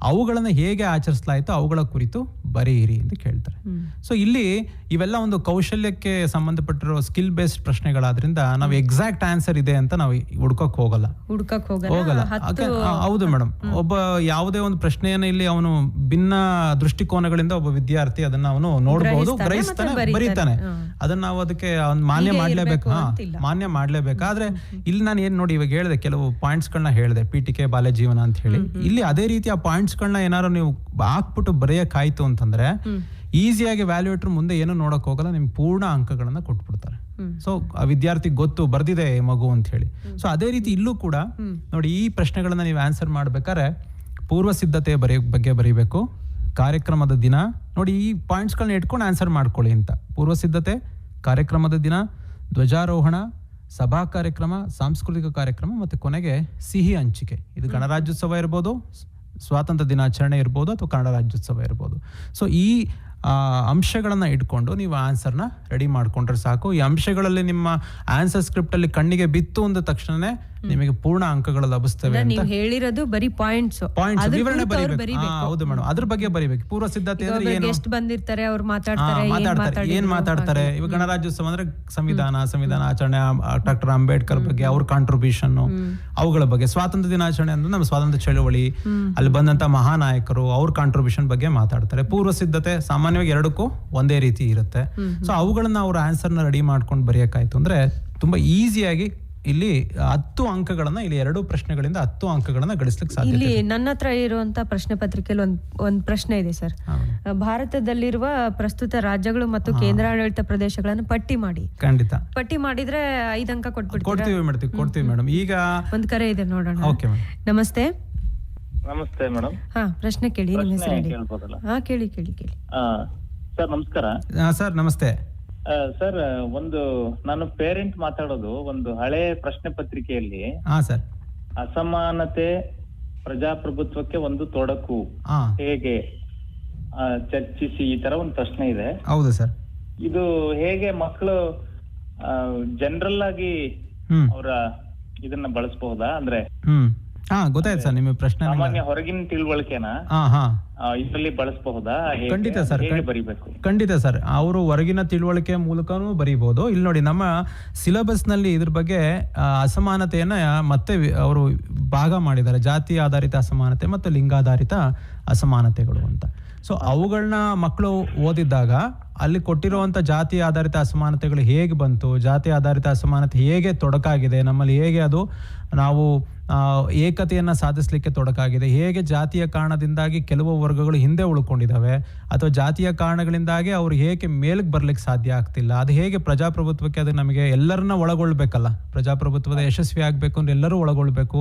ಅವುಗಳನ್ನು ಹೇಗೆ ಆಚರಿಸಲಾಯಿತು ಅವುಗಳ ಕುರಿತು ಬರೆಯಿರಿ ಅಂತ ಕೇಳ್ತಾರೆ. ಸೊ ಇಲ್ಲಿ ಇವೆಲ್ಲ ಒಂದು ಕೌಶಲ್ಯಕ್ಕೆ ಸಂಬಂಧಪಟ್ಟಿರೋ ಸ್ಕಿಲ್ ಬೇಸ್ಡ್ ಪ್ರಶ್ನೆಗಳಾದ್ರಿಂದ ನಾವು ಎಕ್ಸಾಕ್ಟ್ ಆನ್ಸರ್ ಇದೆ ಅಂತ ನಾವು ಹುಡ್ಕಕ್ ಹೋಗಲ್ಲ. ಹೌದು ಮೇಡಮ್. ಒಬ್ಬ ಯಾವುದೇ ಒಂದು ಪ್ರಶ್ನೆಯನ್ನ ಇಲ್ಲಿ ಅವನು ಭಿನ್ನ ದೃಷ್ಟಿಕೋನಗಳಿಂದ ಒಬ್ಬ ವಿದ್ಯಾರ್ಥಿ ಅದನ್ನ ಅವನು ನೋಡಬಹುದು, ಗ್ರಹಿಸ್ತಾನೆ, ಬರೀತಾನೆ. ಅದನ್ನ ನಾವು ಅದಕ್ಕೆ ಮಾನ್ಯ ಮಾಡ್ಲೇಬೇಕು. ಮಾನ್ಯ ಮಾಡ್ಲೇಬೇಕು. ಆದ್ರೆ ಇಲ್ಲಿ ನಾನು ಏನ್ ನೋಡಿ ಇವಾಗ ಹೇಳಿದೆ, ಕೆಲವು ಪಾಯಿಂಟ್ಸ್ ಗಳನ್ನ ಹೇಳಿದೆ, ಪೀಠಿಕೆ ಬಾಲ್ಯ ಜೀವನ ಅಂತ ಹೇಳಿ. ಇಲ್ಲಿ ಅದೇ ರೀತಿಯ ಪಾಯಿಂಟ್ಸ್ ಗಳನ್ನ ಏನಾದ್ರು ನೀವು ಹಾಕ್ಬಿಟ್ಟು ಬರೆಯಕ್ಕಾಯ್ತು ಅಂತಂದ್ರೆ ಈಸಿಯಾಗಿ ವ್ಯಾಲ್ಯೂಯೇಟರ್ ಮುಂದೆ ಏನು ನೋಡಕ್ ಹೋಗಲ್ಲ, ನಿಮ್ಗೆ ಪೂರ್ಣ ಅಂಕಗಳನ್ನ ಕೊಟ್ಬಿಡ್ತಾರೆ. ಸೊ ಆ ವಿದ್ಯಾರ್ಥಿ ಗೊತ್ತು ಬರ್ದಿದೆ ಮಗು ಅಂತ ಹೇಳಿ. ಸೊ ಅದೇ ರೀತಿ ಇಲ್ಲೂ ಕೂಡ ನೋಡಿ, ಈ ಪ್ರಶ್ನೆಗಳನ್ನ ನೀವು ಆನ್ಸರ್ ಮಾಡ್ಬೇಕಾದ್ರೆ ಪೂರ್ವ ಸಿದ್ಧತೆ ಬಗ್ಗೆ ಬರೀಬೇಕು. ಕಾರ್ಯಕ್ರಮದ ದಿನ ನೋಡಿ, ಈ ಪಾಯಿಂಟ್ಸ್ ಗಳನ್ನ ಇಟ್ಕೊಂಡು ಆನ್ಸರ್ ಮಾಡ್ಕೊಳ್ಳಿ ಅಂತ. ಪೂರ್ವ ಸಿದ್ಧತೆ, ಕಾರ್ಯಕ್ರಮದ ದಿನ, ಧ್ವಜಾರೋಹಣ, ಸಭಾ ಕಾರ್ಯಕ್ರಮ, ಸಾಂಸ್ಕೃತಿಕ ಕಾರ್ಯಕ್ರಮ ಮತ್ತೆ ಕೊನೆಗೆ ಸಿಹಿ ಹಂಚಿಕೆ. ಇದು ಗಣರಾಜ್ಯೋತ್ಸವ ಇರ್ಬೋದು, ಸ್ವಾತಂತ್ರ್ಯ ದಿನಾಚರಣೆ ಇರ್ಬೋದು ಅಥವಾ ಕನ್ನಡ ರಾಜ್ಯೋತ್ಸವ ಇರ್ಬೋದು. ಸೊ ಈ ಅಂಶಗಳನ್ನ ಇಟ್ಕೊಂಡು ನೀವು ಆನ್ಸರ್ನ ರೆಡಿ ಮಾಡ್ಕೊಂಡ್ರೆ ಸಾಕು. ಈ ಅಂಶಗಳಲ್ಲಿ ನಿಮ್ಮ ಆನ್ಸರ್ ಸ್ಕ್ರಿಪ್ಟ್ ಅಲ್ಲಿ ಕಣ್ಣಿಗೆ ಬಿತ್ತು ಅಂದ ತಕ್ಷಣನೇ ನಿಮಗೆ ಪೂರ್ಣ ಅಂಕಗಳು ಲಭಿಸ್ತವೆ. ನೀವು ಹೇಳಿರೋದು ಬರೀ ಪಾಯಿಂಟ್ಸ್ ವಿವರಣೆ ಬರೀಬೇಕು. ಹೌದು ಮೇಡಮ್, ಅದ್ರ ಬಗ್ಗೆ ಬರೀಬೇಕು. ಪೂರ್ವ ಸಿದ್ಧತೆ ಅಂದ್ರೆ ಏನು, ಎಷ್ಟು ಬಂದಿರ್ತಾರೆ, ಅವ್ರು ಮಾತಾಡ್ತಾರೆ, ಏನ್ ಮಾತಾಡ್ತಾರೆ. ಇವಾಗ ಗಣರಾಜ್ಯೋತ್ಸವ ಅಂದ್ರೆ ಸಂವಿಧಾನ ಆಚರಣೆ, ಡಾಕ್ಟರ್ ಅಂಬೇಡ್ಕರ್ ಬಗ್ಗೆ ಅವ್ರ ಕಾಂಟ್ರಿಬ್ಯೂಷನ್, ಅವುಗಳ ಬಗ್ಗೆ. ಸ್ವಾತಂತ್ರ್ಯ ದಿನಾಚರಣೆ ಅಂದ್ರೆ ನಮ್ಮ ಸ್ವಾತಂತ್ರ್ಯ ಚಳವಳಿ, ಅಲ್ಲಿ ಬಂದಂತ ಮಹಾನಾಯಕರು, ಅವ್ರ ಕಾಂಟ್ರಿಬ್ಯೂಷನ್ ಬಗ್ಗೆ ಮಾತಾಡ್ತಾರೆ. ಪೂರ್ವ ಸಿದ್ಧತೆ ಸಾಮಾನ್ಯವಾಗಿ ಎರಡಕ್ಕೂ ಒಂದೇ ರೀತಿ ಇರುತ್ತೆ. ಸೊ ಅವುಗಳನ್ನ ಅವ್ರ ಆನ್ಸರ್ನ ರೆಡಿ ಮಾಡ್ಕೊಂಡು ಬರೆಯಕ್ಕಾಯ್ತು ಅಂದ್ರೆ ತುಂಬಾ ಈಸಿಯಾಗಿ ಇಲ್ಲಿ 10 ಅಂಕಗಳನ್ನ, ಇಲ್ಲಿ 2 ಪ್ರಶ್ನೆಗಳಿಂದ 10 ಅಂಕಗಳನ್ನ ಗಳಿಸ್ಲಿಕ್ಕೆ ಸಾಧ್ಯ. ಇಲ್ಲಿ ನನ್ನ ಹತ್ರ ಇರುವಂತ ಪ್ರಶ್ನೆ ಪತ್ರಿಕೆಯಲ್ಲಿ ಒಂದು ಪ್ರಶ್ನೆ ಇದೆ ಸರ್. ಭಾರತದಲ್ಲಿರುವ ಪ್ರಸ್ತುತ ರಾಜ್ಯಗಳು ಮತ್ತು ಕೇಂದ್ರಾಡಳಿತ ಪ್ರದೇಶಗಳನ್ನು ಪಟ್ಟಿ ಮಾಡಿ. ಖಂಡಿತ ಪಟ್ಟಿ ಮಾಡಿದ್ರೆ 5 ಅಂಕ ಕೊಡ್ತೀವಿ ಮೇಡಮ್. ಈಗ ಒಂದ್ ಕರೆ ಇದೆ, ನೋಡೋಣ. Okay madam. ನಮಸ್ತೆ. ನಮಸ್ತೆ ಮೇಡಮ್. ಪ್ರಶ್ನೆ ಕೇಳಿ. ನಿಮ್ಮ ಹೆಸರು ಹೇಳಿ. ಕೇಳಿ. ಸರ್ ನಮಸ್ಕಾರ. ಸರ್ ನಮಸ್ತೆ. ಸರ್, ಒಂದು ನಾನು ಪೇರೆಂಟ್ ಮಾತಾಡೋದು. ಒಂದು ಹಳೆ ಪ್ರಶ್ನೆ ಪತ್ರಿಕೆಯಲ್ಲಿ ಸರ್, ಅಸಮಾನತೆ ಪ್ರಜಾಪ್ರಭುತ್ವಕ್ಕೆ ಒಂದು ತೊಡಕು ಹೇಗೆ ಚರ್ಚಿಸಿ, ಈ ತರ ಒಂದು ಪ್ರಶ್ನೆ ಇದೆ. ಹೌದು ಸರ್. ಇದು ಹೇಗೆ ಮಕ್ಕಳು ಜನರಲ್ ಆಗಿ ಅವರ ಇದನ್ನ ಬಳಸಬಹುದಾ? ಅಂದ್ರೆ ಗೊತ್ತಾಯ್ತು ಸರ್ ನಿಮ್ಮ ಪ್ರಶ್ನೆ. ಸಾಮಾನ್ಯ ಹೊರಗಿನ ತಿಳುವಳಿಕೆನ ಇದರಲ್ಲಿ ಬಳಸಬಹುದಾ? ಖಂಡಿತ ಸರ್, ಬರಿಬೇಕು. ಖಂಡಿತ ಸರ್. ಅವರು ಹೊರಗಿನ ತಿಳುವಳಿಕೆ ಮೂಲಕನೂ ಬರೀಬಹುದು. ಇಲ್ಲಿ ನೋಡಿ, ನಮ್ಮ ಸಿಲೆಬಸ್ ನಲ್ಲಿ ಇದ್ರ ಬಗ್ಗೆ ಅಸಮಾನತೆಯನ್ನ ಮತ್ತೆ ಅವರು ಭಾಗ ಮಾಡಿದ್ದಾರೆ. ಜಾತಿ ಆಧಾರಿತ ಅಸಮಾನತೆ ಮತ್ತು ಲಿಂಗಾಧಾರಿತ ಅಸಮಾನತೆಗಳು ಅಂತ. ಸೊ ಅವುಗಳನ್ನ ಮಕ್ಕಳು ಓದಿದ್ದಾಗ ಅಲ್ಲಿ ಕೊಟ್ಟಿರುವಂಥ ಜಾತಿ ಆಧಾರಿತ ಅಸಮಾನತೆಗಳು ಹೇಗೆ ಬಂತು, ಜಾತಿ ಆಧಾರಿತ ಅಸಮಾನತೆ ಹೇಗೆ ತೊಡಕಾಗಿದೆ ನಮ್ಮಲ್ಲಿ, ಹೇಗೆ ಅದು ನಾವು ಏಕತೆಯನ್ನು ಸಾಧಿಸಲಿಕ್ಕೆ ತೊಡಕಾಗಿದೆ, ಹೇಗೆ ಜಾತಿಯ ಕಾರಣದಿಂದಾಗಿ ಕೆಲವು ವರ್ಗಗಳು ಹಿಂದೆ ಉಳ್ಕೊಂಡಿದ್ದಾವೆ, ಅಥವಾ ಜಾತಿಯ ಕಾರಣಗಳಿಂದಾಗಿ ಅವ್ರು ಹೇಗೆ ಮೇಲಕ್ಕೆ ಬರ್ಲಿಕ್ಕೆ ಸಾಧ್ಯ ಆಗ್ತಿಲ್ಲ, ಅದು ಹೇಗೆ ಪ್ರಜಾಪ್ರಭುತ್ವಕ್ಕೆ ಅದು ನಮಗೆ ಎಲ್ಲರನ್ನ ಒಳಗೊಳ್ಬೇಕಲ್ಲ. ಪ್ರಜಾಪ್ರಭುತ್ವದ ಯಶಸ್ವಿ ಆಗಬೇಕು ಅಂದ್ರೆ ಎಲ್ಲರೂ ಒಳಗೊಳ್ಬೇಕು,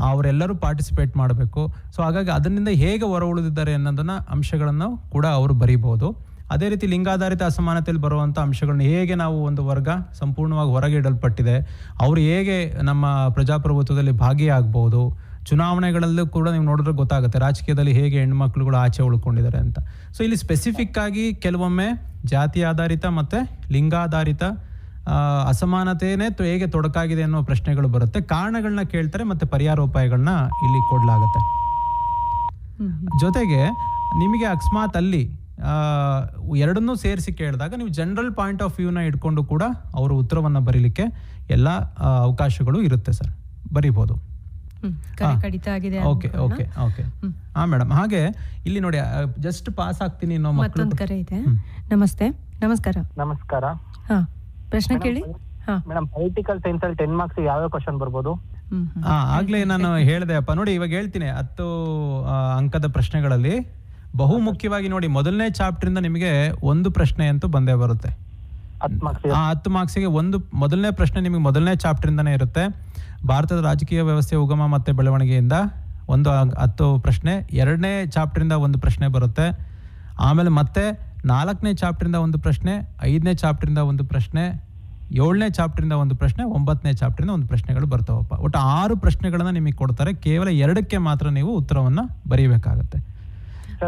ಅವರೆಲ್ಲರೂ ಪಾರ್ಟಿಸಿಪೇಟ್ ಮಾಡಬೇಕು. ಸೊ ಹಾಗಾಗಿ ಅದರಿಂದ ಹೇಗೆ ಹೊರ ಉಳಿದಿದ್ದಾರೆ ಅನ್ನೋದನ್ನ ಅಂಶಗಳನ್ನು ಕೂಡ ಅವರು ಬರೀಬಹುದು. ಅದೇ ರೀತಿ ಲಿಂಗಾಧಾರಿತ ಅಸಮಾನತೆಯಲ್ಲಿ ಬರುವಂಥ ಅಂಶಗಳನ್ನ ಹೇಗೆ ನಾವು ಒಂದು ವರ್ಗ ಸಂಪೂರ್ಣವಾಗಿ ಹೊರಗೆ ಇಡಲ್ಪಟ್ಟಿದೆ, ಅವರು ಹೇಗೆ ನಮ್ಮ ಪ್ರಜಾಪ್ರಭುತ್ವದಲ್ಲಿ ಭಾಗಿಯಾಗಬಹುದು, ಚುನಾವಣೆಗಳಲ್ಲೂ ಕೂಡ ನೀವು ನೋಡಿದ್ರೆ ಗೊತ್ತಾಗುತ್ತೆ ರಾಜಕೀಯದಲ್ಲಿ ಹೇಗೆ ಹೆಣ್ಮಕ್ಳುಗಳು ಆಚೆ ಉಳ್ಕೊಂಡಿದ್ದಾರೆ ಅಂತ. ಸೊ ಇಲ್ಲಿ ಸ್ಪೆಸಿಫಿಕ್ ಆಗಿ ಕೆಲವೊಮ್ಮೆ ಜಾತಿ ಆಧಾರಿತ ಮತ್ತು ಲಿಂಗಾಧಾರಿತ ಅಸಮಾನತೆಯೇ ಹೇಗೆ ತೊಡಕಾಗಿದೆ ಅನ್ನೋ ಪ್ರಶ್ನೆಗಳು ಬರುತ್ತೆ. ಕಾರಣಗಳನ್ನ ಕೇಳ್ತಾರೆ ಮತ್ತು ಪರಿಹಾರೋಪಾಯಗಳನ್ನ ಇಲ್ಲಿ ಕೊಡಲಾಗುತ್ತೆ. ಜೊತೆಗೆ ನಿಮಗೆ ಅಕಸ್ಮಾತ್ ಅಲ್ಲಿ ಎರಡನ್ನೂ ಸೇರಿಸಿ ಕೇಳಿದಾಗ ನೀವು ಜನರಲ್ ಪಾಯಿಂಟ್ ಆಫ್ ವ್ಯೂನ ಇಟ್ಕೊಂಡು ಕೂಡ ಅವರು ಉತ್ತರವನ್ನು ಬರೀಲಿಕ್ಕೆ ಎಲ್ಲ ಅವಕಾಶಗಳು ಇರುತ್ತೆ ಸರ್, ಬರೀಬಹುದು. Okay okay okay madam. ಹಾಗೆ ಇಲ್ಲಿ ನೋಡಿ, ಜಸ್ಟ್ ಪಾಸ್ ಆಗ್ತೀನಿ ಅನ್ನೋ ಮಕ್ಕಳು ಕರೆ ಇದೆ. ನಮಸ್ತೆ. ನಮಸ್ಕಾರ. ಪ್ರಶ್ನೆ ಕೇಳಿ. ಮೇಡಮ್, ಪೊಲಿಟಿಕಲ್ ಸೈನ್ಸ್ ಅಲ್ಲಿ 10 ಮಾರ್ಕ್ಸ್ ಯಾವ ಕ್ವಶನ್ ಬರ್ಬೋದು? ಆಗ್ಲೇ ನಾನು ಹೇಳಿದೆ ಅಪ್ಪ. ನೋಡಿ ಇವಾಗ ಹೇಳ್ತೀನಿ, 10 ಅಂಕದ ಪ್ರಶ್ನೆಗಳಲ್ಲಿ ಬಹು ಮುಖ್ಯವಾಗಿ ನೋಡಿ, ಮೊದಲನೇ ಚಾಪ್ಟರ್ ಇಂದ ನಿಮಗೆ ಒಂದು ಪ್ರಶ್ನೆ ಅಂತೂ ಬಂದೇ ಬರುತ್ತೆ. 10 ಮಾರ್ಕ್ಸಿಗೆ ಮೊದಲನೇ ಪ್ರಶ್ನೆ ನಿಮಗೆ ಮೊದಲನೇ ಚಾಪ್ಟರ್ ಇಂದಾನೇ ಇರುತ್ತೆ. ಭಾರತದ ರಾಜಕೀಯ ವ್ಯವಸ್ಥೆ ಉಗಮ ಮತ್ತೆ ಬೆಳವಣಿಗೆಯಿಂದ 10 ಪ್ರಶ್ನೆ, 2ನೇ ಚಾಪ್ಟರ್ ಇಂದ ಒಂದು ಪ್ರಶ್ನೆ ಬರುತ್ತೆ. ಆಮೇಲೆ ಮತ್ತೆ 4ನೇ ಚಾಪ್ಟರ್ ಇಂದ ಒಂದು ಪ್ರಶ್ನೆ, 5ನೇ ಚಾಪ್ಟರ್ ಇಂದ ಒಂದು ಪ್ರಶ್ನೆ, 7ನೇ ಚಾಪ್ಟರ್ ಇಂದ ಒಂದು ಪ್ರಶ್ನೆ, 9ನೇ ಚಾಪ್ಟರ್ ಇಂದ ಒಂದು ಪ್ರಶ್ನೆಗಳು ಬರ್ತಾವಪ್ಪ. ಒಟ್ಟು 6 ಪ್ರಶ್ನೆಗಳನ್ನ ನಿಮಗೆ ಕೊಡ್ತಾರೆ. ಕೇವಲ 2ಕ್ಕೆ ಮಾತ್ರ ನೀವು ಉತ್ತರವನ್ನ ಬರೀಬೇಕಾಗತ್ತೆ.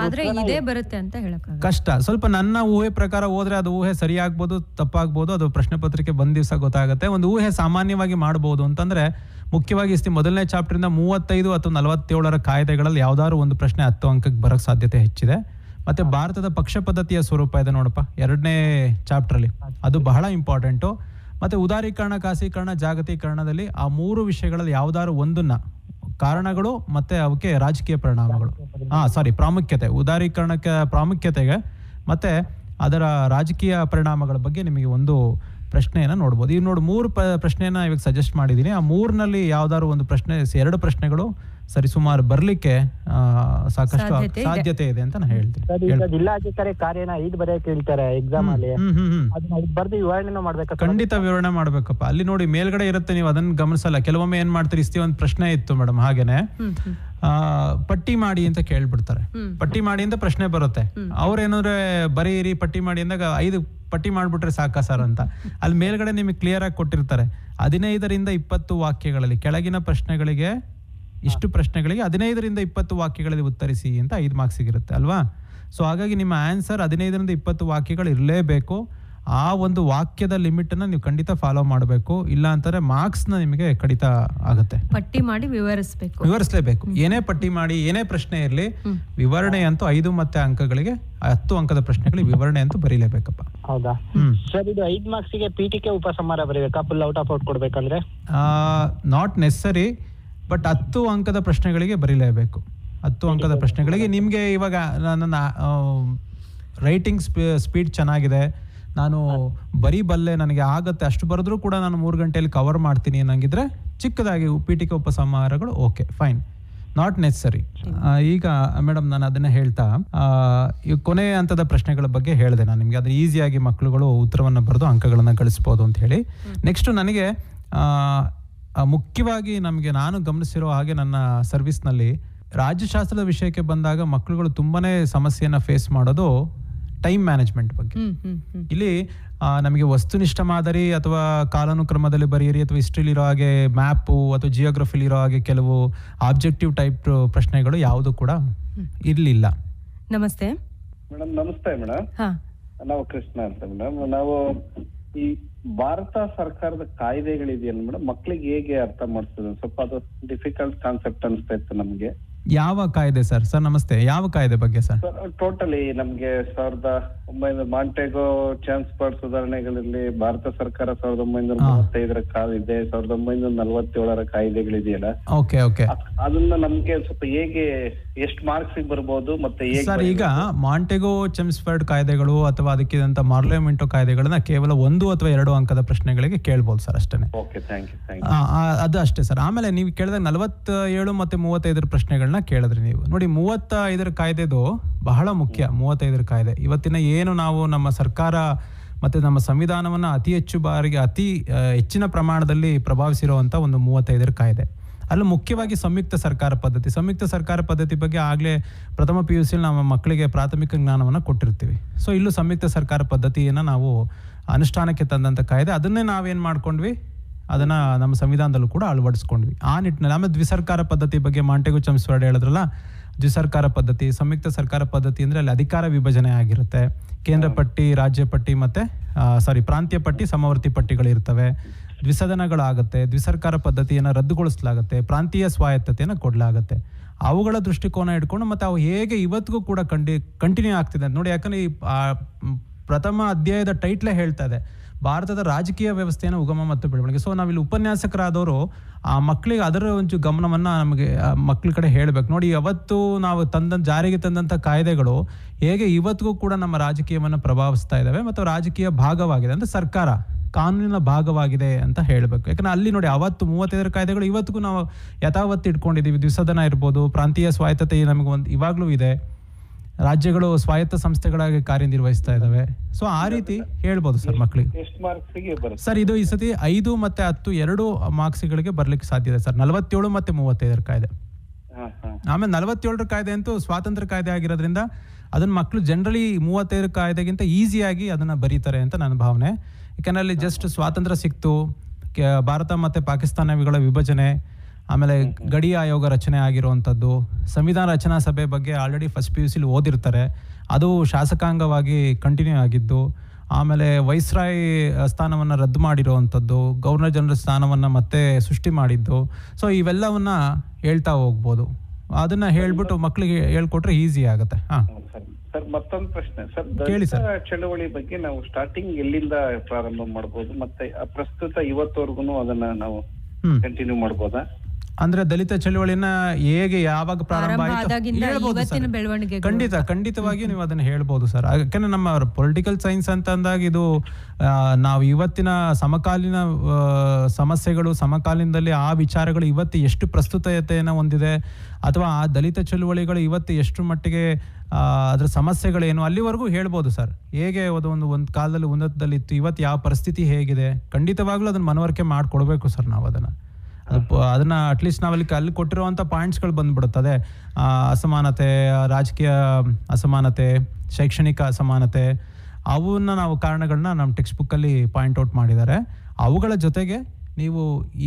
ಆದ್ರೆ ಇದೇ ಬರುತ್ತೆ ಅಂತ ಹೇಳಕ್ಕಾಗಲ್ಲ. ಕಷ್ಟ. ಸ್ವಲ್ಪ ನನ್ನ ಊಹೆ ಪ್ರಕಾರ ಹೋದ್ರೆ ಅದು ಊಹೆ ಸರಿಯಾಗ್ಬೋದು, ತಪ್ಪಾಗ್ಬೋದು, ಅದು ಪ್ರಶ್ನೆ ಪತ್ರಿಕೆ ಬಂದ ದಿವಸ ಗೊತ್ತಾಗುತ್ತೆ. ಒಂದು ಊಹೆ ಸಾಮಾನ್ಯವಾಗಿ ಮಾಡ್ಬೋದು ಅಂತಂದ್ರೆ ಮುಖ್ಯವಾಗಿ ಮೊದಲನೇ ಚಾಪ್ಟರಿಂದ 35 ಅಥವಾ 47ರ ಕಾಯ್ದೆಗಳಲ್ಲಿ ಯಾವ್ದಾದ್ರು ಒಂದು ಪ್ರಶ್ನೆ 10 ಅಂಕಕ್ಕೆ ಬರೋಕ್ ಸಾಧ್ಯತೆ ಹೆಚ್ಚಿದೆ. ಮತ್ತೆ ಭಾರತದ ಪಕ್ಷ ಪದ್ಧತಿಯ ಸ್ವರೂಪ ಇದೆ ನೋಡಪ್ಪ 2ನೇ ಚಾಪ್ಟರ್ ಅಲ್ಲಿ, ಅದು ಬಹಳ ಇಂಪಾರ್ಟೆಂಟು. ಮತ್ತೆ ಉದಾರೀಕರಣ, ಖಾಸೀಕರಣ, ಜಾಗತೀಕರಣದಲ್ಲಿ ಆ 3 ವಿಷಯಗಳಲ್ಲಿ ಯಾವ್ದಾದ್ರು ಒಂದನ್ನ ಕಾರಣಗಳು ಮತ್ತೆ ಅವಕ್ಕೆ ರಾಜಕೀಯ ಪರಿಣಾಮಗಳು, ಪ್ರಾಮುಖ್ಯತೆ, ಉದಾರೀಕರಣಕ್ಕೆ ಪ್ರಾಮುಖ್ಯತೆಗೆ ಮತ್ತೆ ಅದರ ರಾಜಕೀಯ ಪರಿಣಾಮಗಳ ಬಗ್ಗೆ ನಿಮಗೆ ಒಂದು ಪ್ರಶ್ನೆಯನ್ನ ನೋಡ್ಬೋದು. ಈಗ ನೋಡಿ 3 ಪ್ರಶ್ನೆಯನ್ನ ಇವಾಗ ಸಜೆಸ್ಟ್ ಮಾಡಿದ್ದೀನಿ. ಆ 3ನಲ್ಲಿ ಯಾವ್ದಾದ್ರು ಒಂದು ಪ್ರಶ್ನೆ, 2 ಪ್ರಶ್ನೆಗಳು ಸರಿಸುಮಾರು ಬರ್ಲಿಕ್ಕೆ ಸಾಕಷ್ಟು ಸಾಧ್ಯತೆ ಇದೆ ಅಂತ ನಾನು ಹೇಳ್ತೀನಿ. ಈಗ ಜಿಲ್ಲಾಧಿಕಾರಿ ಕಾರ್ಯನ 5 ಬರೆಯಕ್ಕೆ ಹೇಳ್ತಾರೆ ಎಕ್ಸಾಮ್ ಅಲ್ಲಿ, ಅದನ್ನ ಬರ್ದು ವಿವರಣೆ ಮಾಡ್ಬೇಕು. ಖಂಡಿತ ವಿವರಣೆ ಮಾಡ್ಬೇಕಪ್ಪ. ಅಲ್ಲಿ ನೋಡಿ ಮೇಲ್ಗಡೆ ಇರುತ್ತೆ, ನೀವು ಅದನ್ನ ಗಮನಿಸಲ್ಲ. ಕೆಲವೊಮ್ಮೆ ಏನ್ ಮಾಡ್ತೀರಿ, ಒಂದು ಪ್ರಶ್ನೆ ಇತ್ತು ಮೇಡಮ್ ಹಾಗೇನೆ, ಪಟ್ಟಿ ಮಾಡಿ ಅಂತ ಕೇಳ್ಬಿಡ್ತಾರೆ. ಪಟ್ಟಿ ಮಾಡಿ ಅಂತ ಪ್ರಶ್ನೆ ಬರುತ್ತೆ. ಅವ್ರೇನಾದ್ರೆ ಬರೀರಿ ಪಟ್ಟಿ ಮಾಡಿ ಅಂದಾಗ 5 ಪಟ್ಟಿ ಮಾಡ್ಬಿಟ್ರೆ ಸಾಕಾ ಸರ್ ಅಂತ. ಅಲ್ಲಿ ಮೇಲ್ಗಡೆ ನಿಮಗೆ ಕ್ಲಿಯರ್ ಆಗಿ ಕೊಟ್ಟಿರ್ತಾರೆ 15ರಿಂದ 20 ವಾಕ್ಯಗಳಲ್ಲಿ ಕೆಳಗಿನ ಪ್ರಶ್ನೆಗಳಿಗೆ, ಇಷ್ಟು ಪ್ರಶ್ನೆಗಳಿಗೆ 15ರಿಂದ 20 ವಾಕ್ಯಗಳಲ್ಲಿ ಉತ್ತರಿಸಿ ಅಂತ 5 ಮಾರ್ಕ್ಸ್ ಸಿಗಿರುತ್ತೆ ಅಲ್ವಾ. ಸೊ ಹಾಗಾಗಿ ನಿಮ್ಮ ಆನ್ಸರ್ 15ರಿಂದ 20 ವಾಕ್ಯಗಳು ಇರಲೇಬೇಕು. ಆ ಒಂದು ವಾಕ್ಯದ ಲಿಮಿಟ್ ಅನ್ನ ನೀವು ಖಂಡಿತ ಫಾಲೋ ಮಾಡಬೇಕು, ಇಲ್ಲ ಅಂತಂದ್ರೆ ಮಾರ್ಕ್ಸ್ ನ ನಿಮಗೆ ಕಡಿತ ಆಗುತ್ತೆ. ಪಟ್ಟಿ ಮಾಡಿ ವಿವರಿಸಲೇಬೇಕು. ಏನೇ ಪಟ್ಟಿ ಮಾಡಿ, ಏನೇ ಪ್ರಶ್ನೆ ಇರಲಿ, ವಿವರಣೆ ಅಂತೂ 5 ಮತ್ತೆ ಅಂಕಗಳಿಗೆ 10 ಅಂಕದ ಪ್ರಶ್ನೆಗಳಿಗೆ ವಿವರಣೆ ಅಂತೂ ಬರೀಲೇಬೇಕಪ್ಪ. ಹೌದಾ ಸರ್? ಇದು 5 ಮಾರ್ಕ್ಸ್ ಗೆ ಪೀಠಿಕೆ ಉಪಸಂಹಾರ ಬರೀಬೇಕಾ? ಫುಲ್ ಔಟ್ ಆಫ್ ಔಟ್ ಕೊಡ್ಬೇಕಂದ್ರೆ ನಾಟ್ ನೆಸರಿ, ಬಟ್ 10 ಅಂಕದ ಪ್ರಶ್ನೆಗಳಿಗೆ ಬರೀಲೇಬೇಕು. 10 ಅಂಕದ ಪ್ರಶ್ನೆಗಳಿಗೆ ನಿಮಗೆ ಇವಾಗ ನನ್ನ ರೈಟಿಂಗ್ ಸ್ಪೀಡ್ ಚೆನ್ನಾಗಿದೆ, ನಾನು ಬರೀಬಲ್ಲೆ, ನನಗೆ ಆಗತ್ತೆ, ಅಷ್ಟು ಬರೆದ್ರೂ ಕೂಡ ನಾನು 3 ಗಂಟೆಯಲ್ಲಿ ಕವರ್ ಮಾಡ್ತೀನಿ ಅನ್ನಂಗಿದ್ರೆ ಚಿಕ್ಕದಾಗಿ ಪೀಠಿಕೆ ಉಪಸಂಹಾರಗಳು ಓಕೆ, ಫೈನ್, ನಾಟ್ ನೆಸರಿ. ಈಗ ಮೇಡಮ್ ನಾನು ಅದನ್ನ ಹೇಳ್ತಾ ಈ ಕೊನೆ ಹಂತದ ಪ್ರಶ್ನೆಗಳ ಬಗ್ಗೆ ಹೇಳಿದೆ ನಾನು ನಿಮಗೆ. ಅದು ಈಸಿಯಾಗಿ ಮಕ್ಕಳುಗಳು ಉತ್ತರವನ್ನು ಬರೆದು ಅಂಕಗಳನ್ನು ಗಳಿಸ್ಬೋದು ಅಂತ ಹೇಳಿ. ನೆಕ್ಸ್ಟ್ ನನಗೆ ಮುಖ್ಯವಾಗಿ ನಾನು ಗಮನಿಸಿರೋ ಹಾಗೆ ನನ್ನ ಸರ್ವಿಸ್ನಲ್ಲಿ ರಾಜ್ಯಶಾಸ್ತ್ರದ ವಿಷಯಕ್ಕೆ ಬಂದಾಗ ಮಕ್ಕಳುಗಳು ತುಂಬಾನೇ ಸಮಸ್ಯೆಯನ್ನ ಫೇಸ್ ಮಾಡೋದು ಟೈಮ್ ಮ್ಯಾನೇಜ್ಮೆಂಟ್ ಬಗ್ಗೆ. ಇಲ್ಲಿ ನಮಗೆ ವಸ್ತುನಿಷ್ಠ ಮಾದರಿ ಅಥವಾ ಕಾಲಾನುಕ್ರಮದಲ್ಲಿ ಬರೆಯಿರಿ ಅಥವಾ ಹಿಸ್ಟ್ರಿಲಿರೋ ಹಾಗೆ ಮ್ಯಾಪು ಅಥವಾ ಜಿಯೋಗ್ರಫಿಲಿರೋ ಹಾಗೆ ಕೆಲವು ಆಬ್ಜೆಕ್ಟಿವ್ ಟೈಪ್ ಪ್ರಶ್ನೆಗಳು ಯಾವುದು ಕೂಡ ಇರಲಿಲ್ಲ. ನಮಸ್ತೆ ಮೇಡಮ್. ನಮಸ್ತೆ ಮೇಡಮ್. ನಾವು ಕೃಷ್ಣ ಅಂತ ಮೇಡಮ್. ನಾವು ಈ ಭಾರತ ಸರ್ಕಾರದ ಕಾಯ್ದೆಗಳಿದೆಯಲ್ಲ ಮೇಡಮ್, ಮಕ್ಕಳಿಗೆ ಹೇಗೆ ಅರ್ಥ ಮಾಡಿಸ್ತದೆ? ಸ್ವಲ್ಪ ಅದು ಡಿಫಿಕಲ್ಟ್ ಕಾನ್ಸೆಪ್ಟ್ ಅನಿಸ್ತಾ ಇತ್ತು ನಮ್ಗೆ. ಯಾವ ಕಾಯ್ದೆ ಸರ್? ನಮಸ್ತೆ, ಯಾವ ಕಾಯ್ದೆ ಬಗ್ಗೆ ಸರ್? ಟೋಟಲಿ ನಮ್ಗೆ 1900 ಮಾಂಟೆಗೋ ಟ್ರಾನ್ಸ್ಪೋರ್ಟ್ ಸುಧಾರಣೆಗಳಲ್ಲಿ ಭಾರತ ಸರ್ಕಾರ 1935ರ ಕಾಯ್ದೆ, 1947ರ ಕಾಯ್ದೆಗಳಿದೆಯಲ್ಲ, ಓಕೆ ಓಕೆ, ಅದನ್ನ ನಮ್ಗೆ ಸ್ವಲ್ಪ ಹೇಗೆ ಎಷ್ಟು ಮಾರ್ಕ್ಸ್ ಬರ್ಬೋದು ಮತ್ತೆ ಸರ್? ಈಗ ಮಾಂಟೆಗೋ ಚೆಮ್ಸ್ಫರ್ಡ್ ಕಾಯ್ದೆಗಳು ಅಥವಾ ಅದಕ್ಕಿದಂತ ಮಾರ್ಲೆಮೆಂಟೋ ಕಾಯ್ದೆಗಳನ್ನ ಕೇವಲ 1 ಅಥವಾ 2 ಅಂಕದ ಪ್ರಶ್ನೆಗಳಿಗೆ ಕೇಳ್ಬೋದು ಸರ್, ಅಷ್ಟೇ. ಅದು ಅಷ್ಟೇ ಸರ್. ಆಮೇಲೆ ನೀವು ಕೇಳಿದಾಗ 47 ಮತ್ತೆ 35 ಪ್ರಶ್ನೆಗಳನ್ನ ಕೇಳಿದ್ರಿ ನೀವು. ನೋಡಿ 35ರ ಕಾಯ್ದೆದು ಬಹಳ ಮುಖ್ಯ. 35ರ ಕಾಯ್ದೆ ಇವತ್ತಿನ ಏನು ನಾವು ನಮ್ಮ ಸರ್ಕಾರ ಮತ್ತೆ ನಮ್ಮ ಸಂವಿಧಾನವನ್ನ ಅತಿ ಹೆಚ್ಚಿನ ಪ್ರಮಾಣದಲ್ಲಿ ಪ್ರಭಾವಿಸಿರುವಂತ ಒಂದು 35ರ ಕಾಯ್ದೆ. ಅಲ್ಲಿ ಮುಖ್ಯವಾಗಿ ಸಂಯುಕ್ತ ಸರ್ಕಾರ ಪದ್ಧತಿ ಬಗ್ಗೆ ಆಗ್ಲೇ ಪ್ರಥಮ PUC ನಮ್ಮ ಮಕ್ಕಳಿಗೆ ಪ್ರಾಥಮಿಕ ಜ್ಞಾನವನ್ನ ಕೊಟ್ಟಿರ್ತೀವಿ. ಸೊ ಇಲ್ಲೂ ಸಂಯುಕ್ತ ಸರ್ಕಾರ ಪದ್ಧತಿಯನ್ನ ನಾವು ಅನುಷ್ಠಾನಕ್ಕೆ ತಂದಂತ ಕಾಯ್ದೆ. ಅದನ್ನೇ ನಾವೇನ್ ಮಾಡ್ಕೊಂಡ್ವಿ, ಅದನ್ನ ನಮ್ಮ ಸಂವಿಧಾನದಲ್ಲೂ ಕೂಡ ಅಳವಡಿಸ್ಕೊಂಡ್ವಿ. ಆ ನಿಟ್ಟಿನಲ್ಲಿ ಆಮೇಲೆ ದ್ವಿಸರ್ಕಾರ ಪದ್ಧತಿ ಬಗ್ಗೆ ಮಾಂಟೆಗೋ ಚೆಮ್ಸ್ಫರ್ಡ್ ಹೇಳಿದ್ರಲ್ಲ, ದ್ವಿಸರ್ಕಾರ ಪದ್ಧತಿ, ಸಂಯುಕ್ತ ಸರ್ಕಾರ ಪದ್ಧತಿ ಅಂದ್ರೆ ಅಲ್ಲಿ ಅಧಿಕಾರ ವಿಭಜನೆ ಆಗಿರುತ್ತೆ. ಕೇಂದ್ರ ಪಟ್ಟಿ, ರಾಜ್ಯ ಪಟ್ಟಿ ಮತ್ತೆ ಪ್ರಾಂತೀಯ ಪಟ್ಟಿ, ಸಮವರ್ತಿ ಪಟ್ಟಿಗಳು ಇರ್ತವೆ. ದ್ವಿಸದನಗಳಾಗುತ್ತೆ. ದ್ವಿಸರ್ಕಾರ ಪದ್ಧತಿಯನ್ನು ರದ್ದುಗೊಳಿಸಲಾಗುತ್ತೆ. ಪ್ರಾಂತೀಯ ಸ್ವಾಯತ್ತತೆಯನ್ನು ಕೊಡಲಾಗುತ್ತೆ. ಅವುಗಳ ದೃಷ್ಟಿಕೋನ ಇಟ್ಕೊಂಡು ಮತ್ತೆ ಅವು ಹೇಗೆ ಇವತ್ತಿಗೂ ಕೂಡ ಕಂಟಿನ್ಯೂ ಆಗ್ತಿದೆ ನೋಡಿ. ಯಾಕಂದ್ರೆ ಈ ಪ್ರಥಮ ಅಧ್ಯಾಯದ ಟೈಟ್ಲೇ ಹೇಳ್ತಾ ಇದೆ ಭಾರತದ ರಾಜಕೀಯ ವ್ಯವಸ್ಥೆಯನ್ನು ಉಗಮ ಮತ್ತು ಬೆಳವಣಿಗೆ. ಸೊ ನಾವಿಲ್ಲಿ ಉಪನ್ಯಾಸಕರಾದವರು ಆ ಮಕ್ಕಳಿಗೆ ಅದರ ಒಂದು ಗಮನವನ್ನ ನಮಗೆ ಮಕ್ಕಳ ಕಡೆ ಹೇಳ್ಬೇಕು. ನೋಡಿ, ಅವತ್ತು ನಾವು ಜಾರಿಗೆ ತಂದಂತ ಕಾಯ್ದೆಗಳು ಹೇಗೆ ಇವತ್ತಿಗೂ ಕೂಡ ನಮ್ಮ ರಾಜಕೀಯವನ್ನು ಪ್ರಭಾವಿಸ್ತಾ ಇದ್ದಾವೆ ಮತ್ತು ರಾಜಕೀಯ ಭಾಗವಾಗಿದೆ, ಅಂದ್ರೆ ಸರ್ಕಾರ ಕಾನೂನಿನ ಭಾಗವಾಗಿದೆ ಅಂತ ಹೇಳಬೇಕು. ಯಾಕಂದ್ರೆ ಅಲ್ಲಿ ನೋಡಿ, ಅವತ್ತು 35ರ ಕಾಯ್ದೆಗಳು ಇವತ್ತಿಗೂ ನಾವು ಯಥಾವತ್ತು ಇಟ್ಕೊಂಡಿದ್ದೀವಿ. ದ್ವಿಸದನ ಇರ್ಬೋದು, ಪ್ರಾಂತೀಯ ಸ್ವಾಯತ್ತತೆ ನಮಗೆ ಇವಾಗ್ಲೂ ಇದೆ, ರಾಜ್ಯಗಳು ಸ್ವಾಯತ್ತ ಸಂಸ್ಥೆಗಳಾಗಿ ಕಾರ್ಯನಿರ್ವಹಿಸ್ತಾ ಇದಾವೆ. ಸೊ ಆ ರೀತಿ ಹೇಳ್ಬೋದು ಸರ್ ಮಕ್ಕಳಿಗೆ. ಸರ್ ಇದು ಈ ಸತಿ 5 ಮತ್ತೆ 10 2 ಮಾರ್ಕ್ಸ್ಗಳಿಗೆ ಬರ್ಲಿಕ್ಕೆ ಸಾಧ್ಯ ಇದೆ ಸರ್. 47 ಮತ್ತೆ 35ರ ಕಾಯ್ದೆ. ಆಮೇಲೆ 47ರ ಕಾಯ್ದೆ ಅಂತೂ ಸ್ವಾತಂತ್ರ್ಯ ಕಾಯ್ದೆ ಆಗಿರೋದ್ರಿಂದ ಅದನ್ನ ಮಕ್ಕಳು ಜನರಲಿ 35ರ ಕಾಯ್ದೆಗಿಂತ ಈಸಿಯಾಗಿ ಅದನ್ನ ಬರೀತಾರೆ ಅಂತ ನನ್ನ ಭಾವನೆ. ಯಾಕಂದ್ರೆ ಅಲ್ಲಿ ಜಸ್ಟ್ ಸ್ವಾತಂತ್ರ್ಯ ಸಿಕ್ತು, ಭಾರತ ಮತ್ತೆ ಪಾಕಿಸ್ತಾನಗಳ ವಿಭಜನೆ, ಆಮೇಲೆ ಗಡಿ ಆಯೋಗ ರಚನೆ ಆಗಿರುವಂಥದ್ದು, ಸಂವಿಧಾನ ರಚನಾ ಸಭೆ ಬಗ್ಗೆ ಆಲ್ರೆಡಿ ಫಸ್ಟ್ PUCಲಿ ಓದಿರ್ತಾರೆ, ಅದು ಶಾಸಕಾಂಗವಾಗಿ ಕಂಟಿನ್ಯೂ ಆಗಿದ್ದು. ಆಮೇಲೆ ವೈಸ್ರಾಯ್ ಸ್ಥಾನವನ್ನು ರದ್ದು ಮಾಡಿರುವಂಥದ್ದು, ಗವರ್ನರ್ ಜನರಲ್ ಸ್ಥಾನವನ್ನು ಮತ್ತೆ ಸೃಷ್ಟಿ ಮಾಡಿದ್ದು. ಸೊ ಇವೆಲ್ಲವನ್ನ ಹೇಳ್ತಾ ಹೋಗ್ಬೋದು. ಅದನ್ನ ಹೇಳ್ಬಿಟ್ಟು ಮಕ್ಕಳಿಗೆ ಹೇಳ್ಕೊಟ್ರೆ ಈಸಿ ಆಗುತ್ತೆ. ಸರ್ ಮತ್ತೊಂದು ಪ್ರಶ್ನೆ ಸರ್, ಕೇಳಿ ಸರ್. ದಲಿತ ಚಳವಳಿ ಬಗ್ಗೆ ನಾವು ಸ್ಟಾರ್ಟಿಂಗ್ ಎಲ್ಲಿಂದ ಪ್ರಾರಂಭ ಮಾಡಬಹುದು, ಮತ್ತೆ ಪ್ರಸ್ತುತ ಇವತ್ತವರೆಗೂ ಅದನ್ನ ನಾವು ಕಂಟಿನ್ಯೂ ಮಾಡಬಹುದಾ? ಅಂದ್ರೆ ದಲಿತ ಚಳವಳಿನ ಹೇಗೆ ಯಾವಾಗ ಪ್ರಾರಂಭ ಆಯ್ತು ಹೇಳ್ಬೋದು ಸರ್. ಖಂಡಿತವಾಗಿಯೂ ನೀವು ಅದನ್ನ ಹೇಳ್ಬೋದು ಸರ್. ಯಾಕಂದ್ರೆ ನಮ್ಮ ಪೊಲಿಟಿಕಲ್ ಸೈನ್ಸ್ ಅಂತ ಅಂದಾಗ ಇದು ನಾವು ಇವತ್ತಿನ ಸಮಕಾಲೀನ ಸಮಸ್ಯೆಗಳು, ಸಮಕಾಲೀನದಲ್ಲಿ ಆ ವಿಚಾರಗಳು ಇವತ್ತು ಎಷ್ಟು ಪ್ರಸ್ತುತತೆಯನ್ನು ಹೊಂದಿದೆ, ಅಥವಾ ಆ ದಲಿತ ಚಳುವಳಿಗಳು ಇವತ್ತು ಎಷ್ಟು ಮಟ್ಟಿಗೆ ಅದರ ಸಮಸ್ಯೆಗಳೇನು ಅಲ್ಲಿವರೆಗೂ ಹೇಳ್ಬೋದು ಸರ್. ಹೇಗೆ ಒಂದು ಕಾಲದಲ್ಲಿ ಉನ್ನತದಲ್ಲಿ ಇತ್ತು, ಇವತ್ತು ಯಾವ ಪರಿಸ್ಥಿತಿ ಹೇಗಿದೆ, ಖಂಡಿತವಾಗ್ಲೂ ಅದನ್ನ ಮನವರಿಕೆ ಮಾಡಿಕೊಡ್ಬೇಕು ಸರ್ ನಾವು ಅದನ್ನ ಅಟ್ಲೀಸ್ಟ್ ನಾವಲ್ಲಿ ಅಲ್ಲಿ ಕೊಟ್ಟಿರುವಂಥ ಪಾಯಿಂಟ್ಸ್ಗಳು ಬಂದ್ಬಿಡುತ್ತದೆ. ಅಸಮಾನತೆ, ರಾಜಕೀಯ ಅಸಮಾನತೆ, ಶೈಕ್ಷಣಿಕ ಅಸಮಾನತೆ, ಅವನ್ನ ನಾವು ಕಾರಣಗಳನ್ನ ನಮ್ಮ ಟೆಕ್ಸ್ಟ್ ಬುಕ್ಕಲ್ಲಿ ಪಾಯಿಂಟ್ ಔಟ್ ಮಾಡಿದ್ದಾರೆ. ಅವುಗಳ ಜೊತೆಗೆ ನೀವು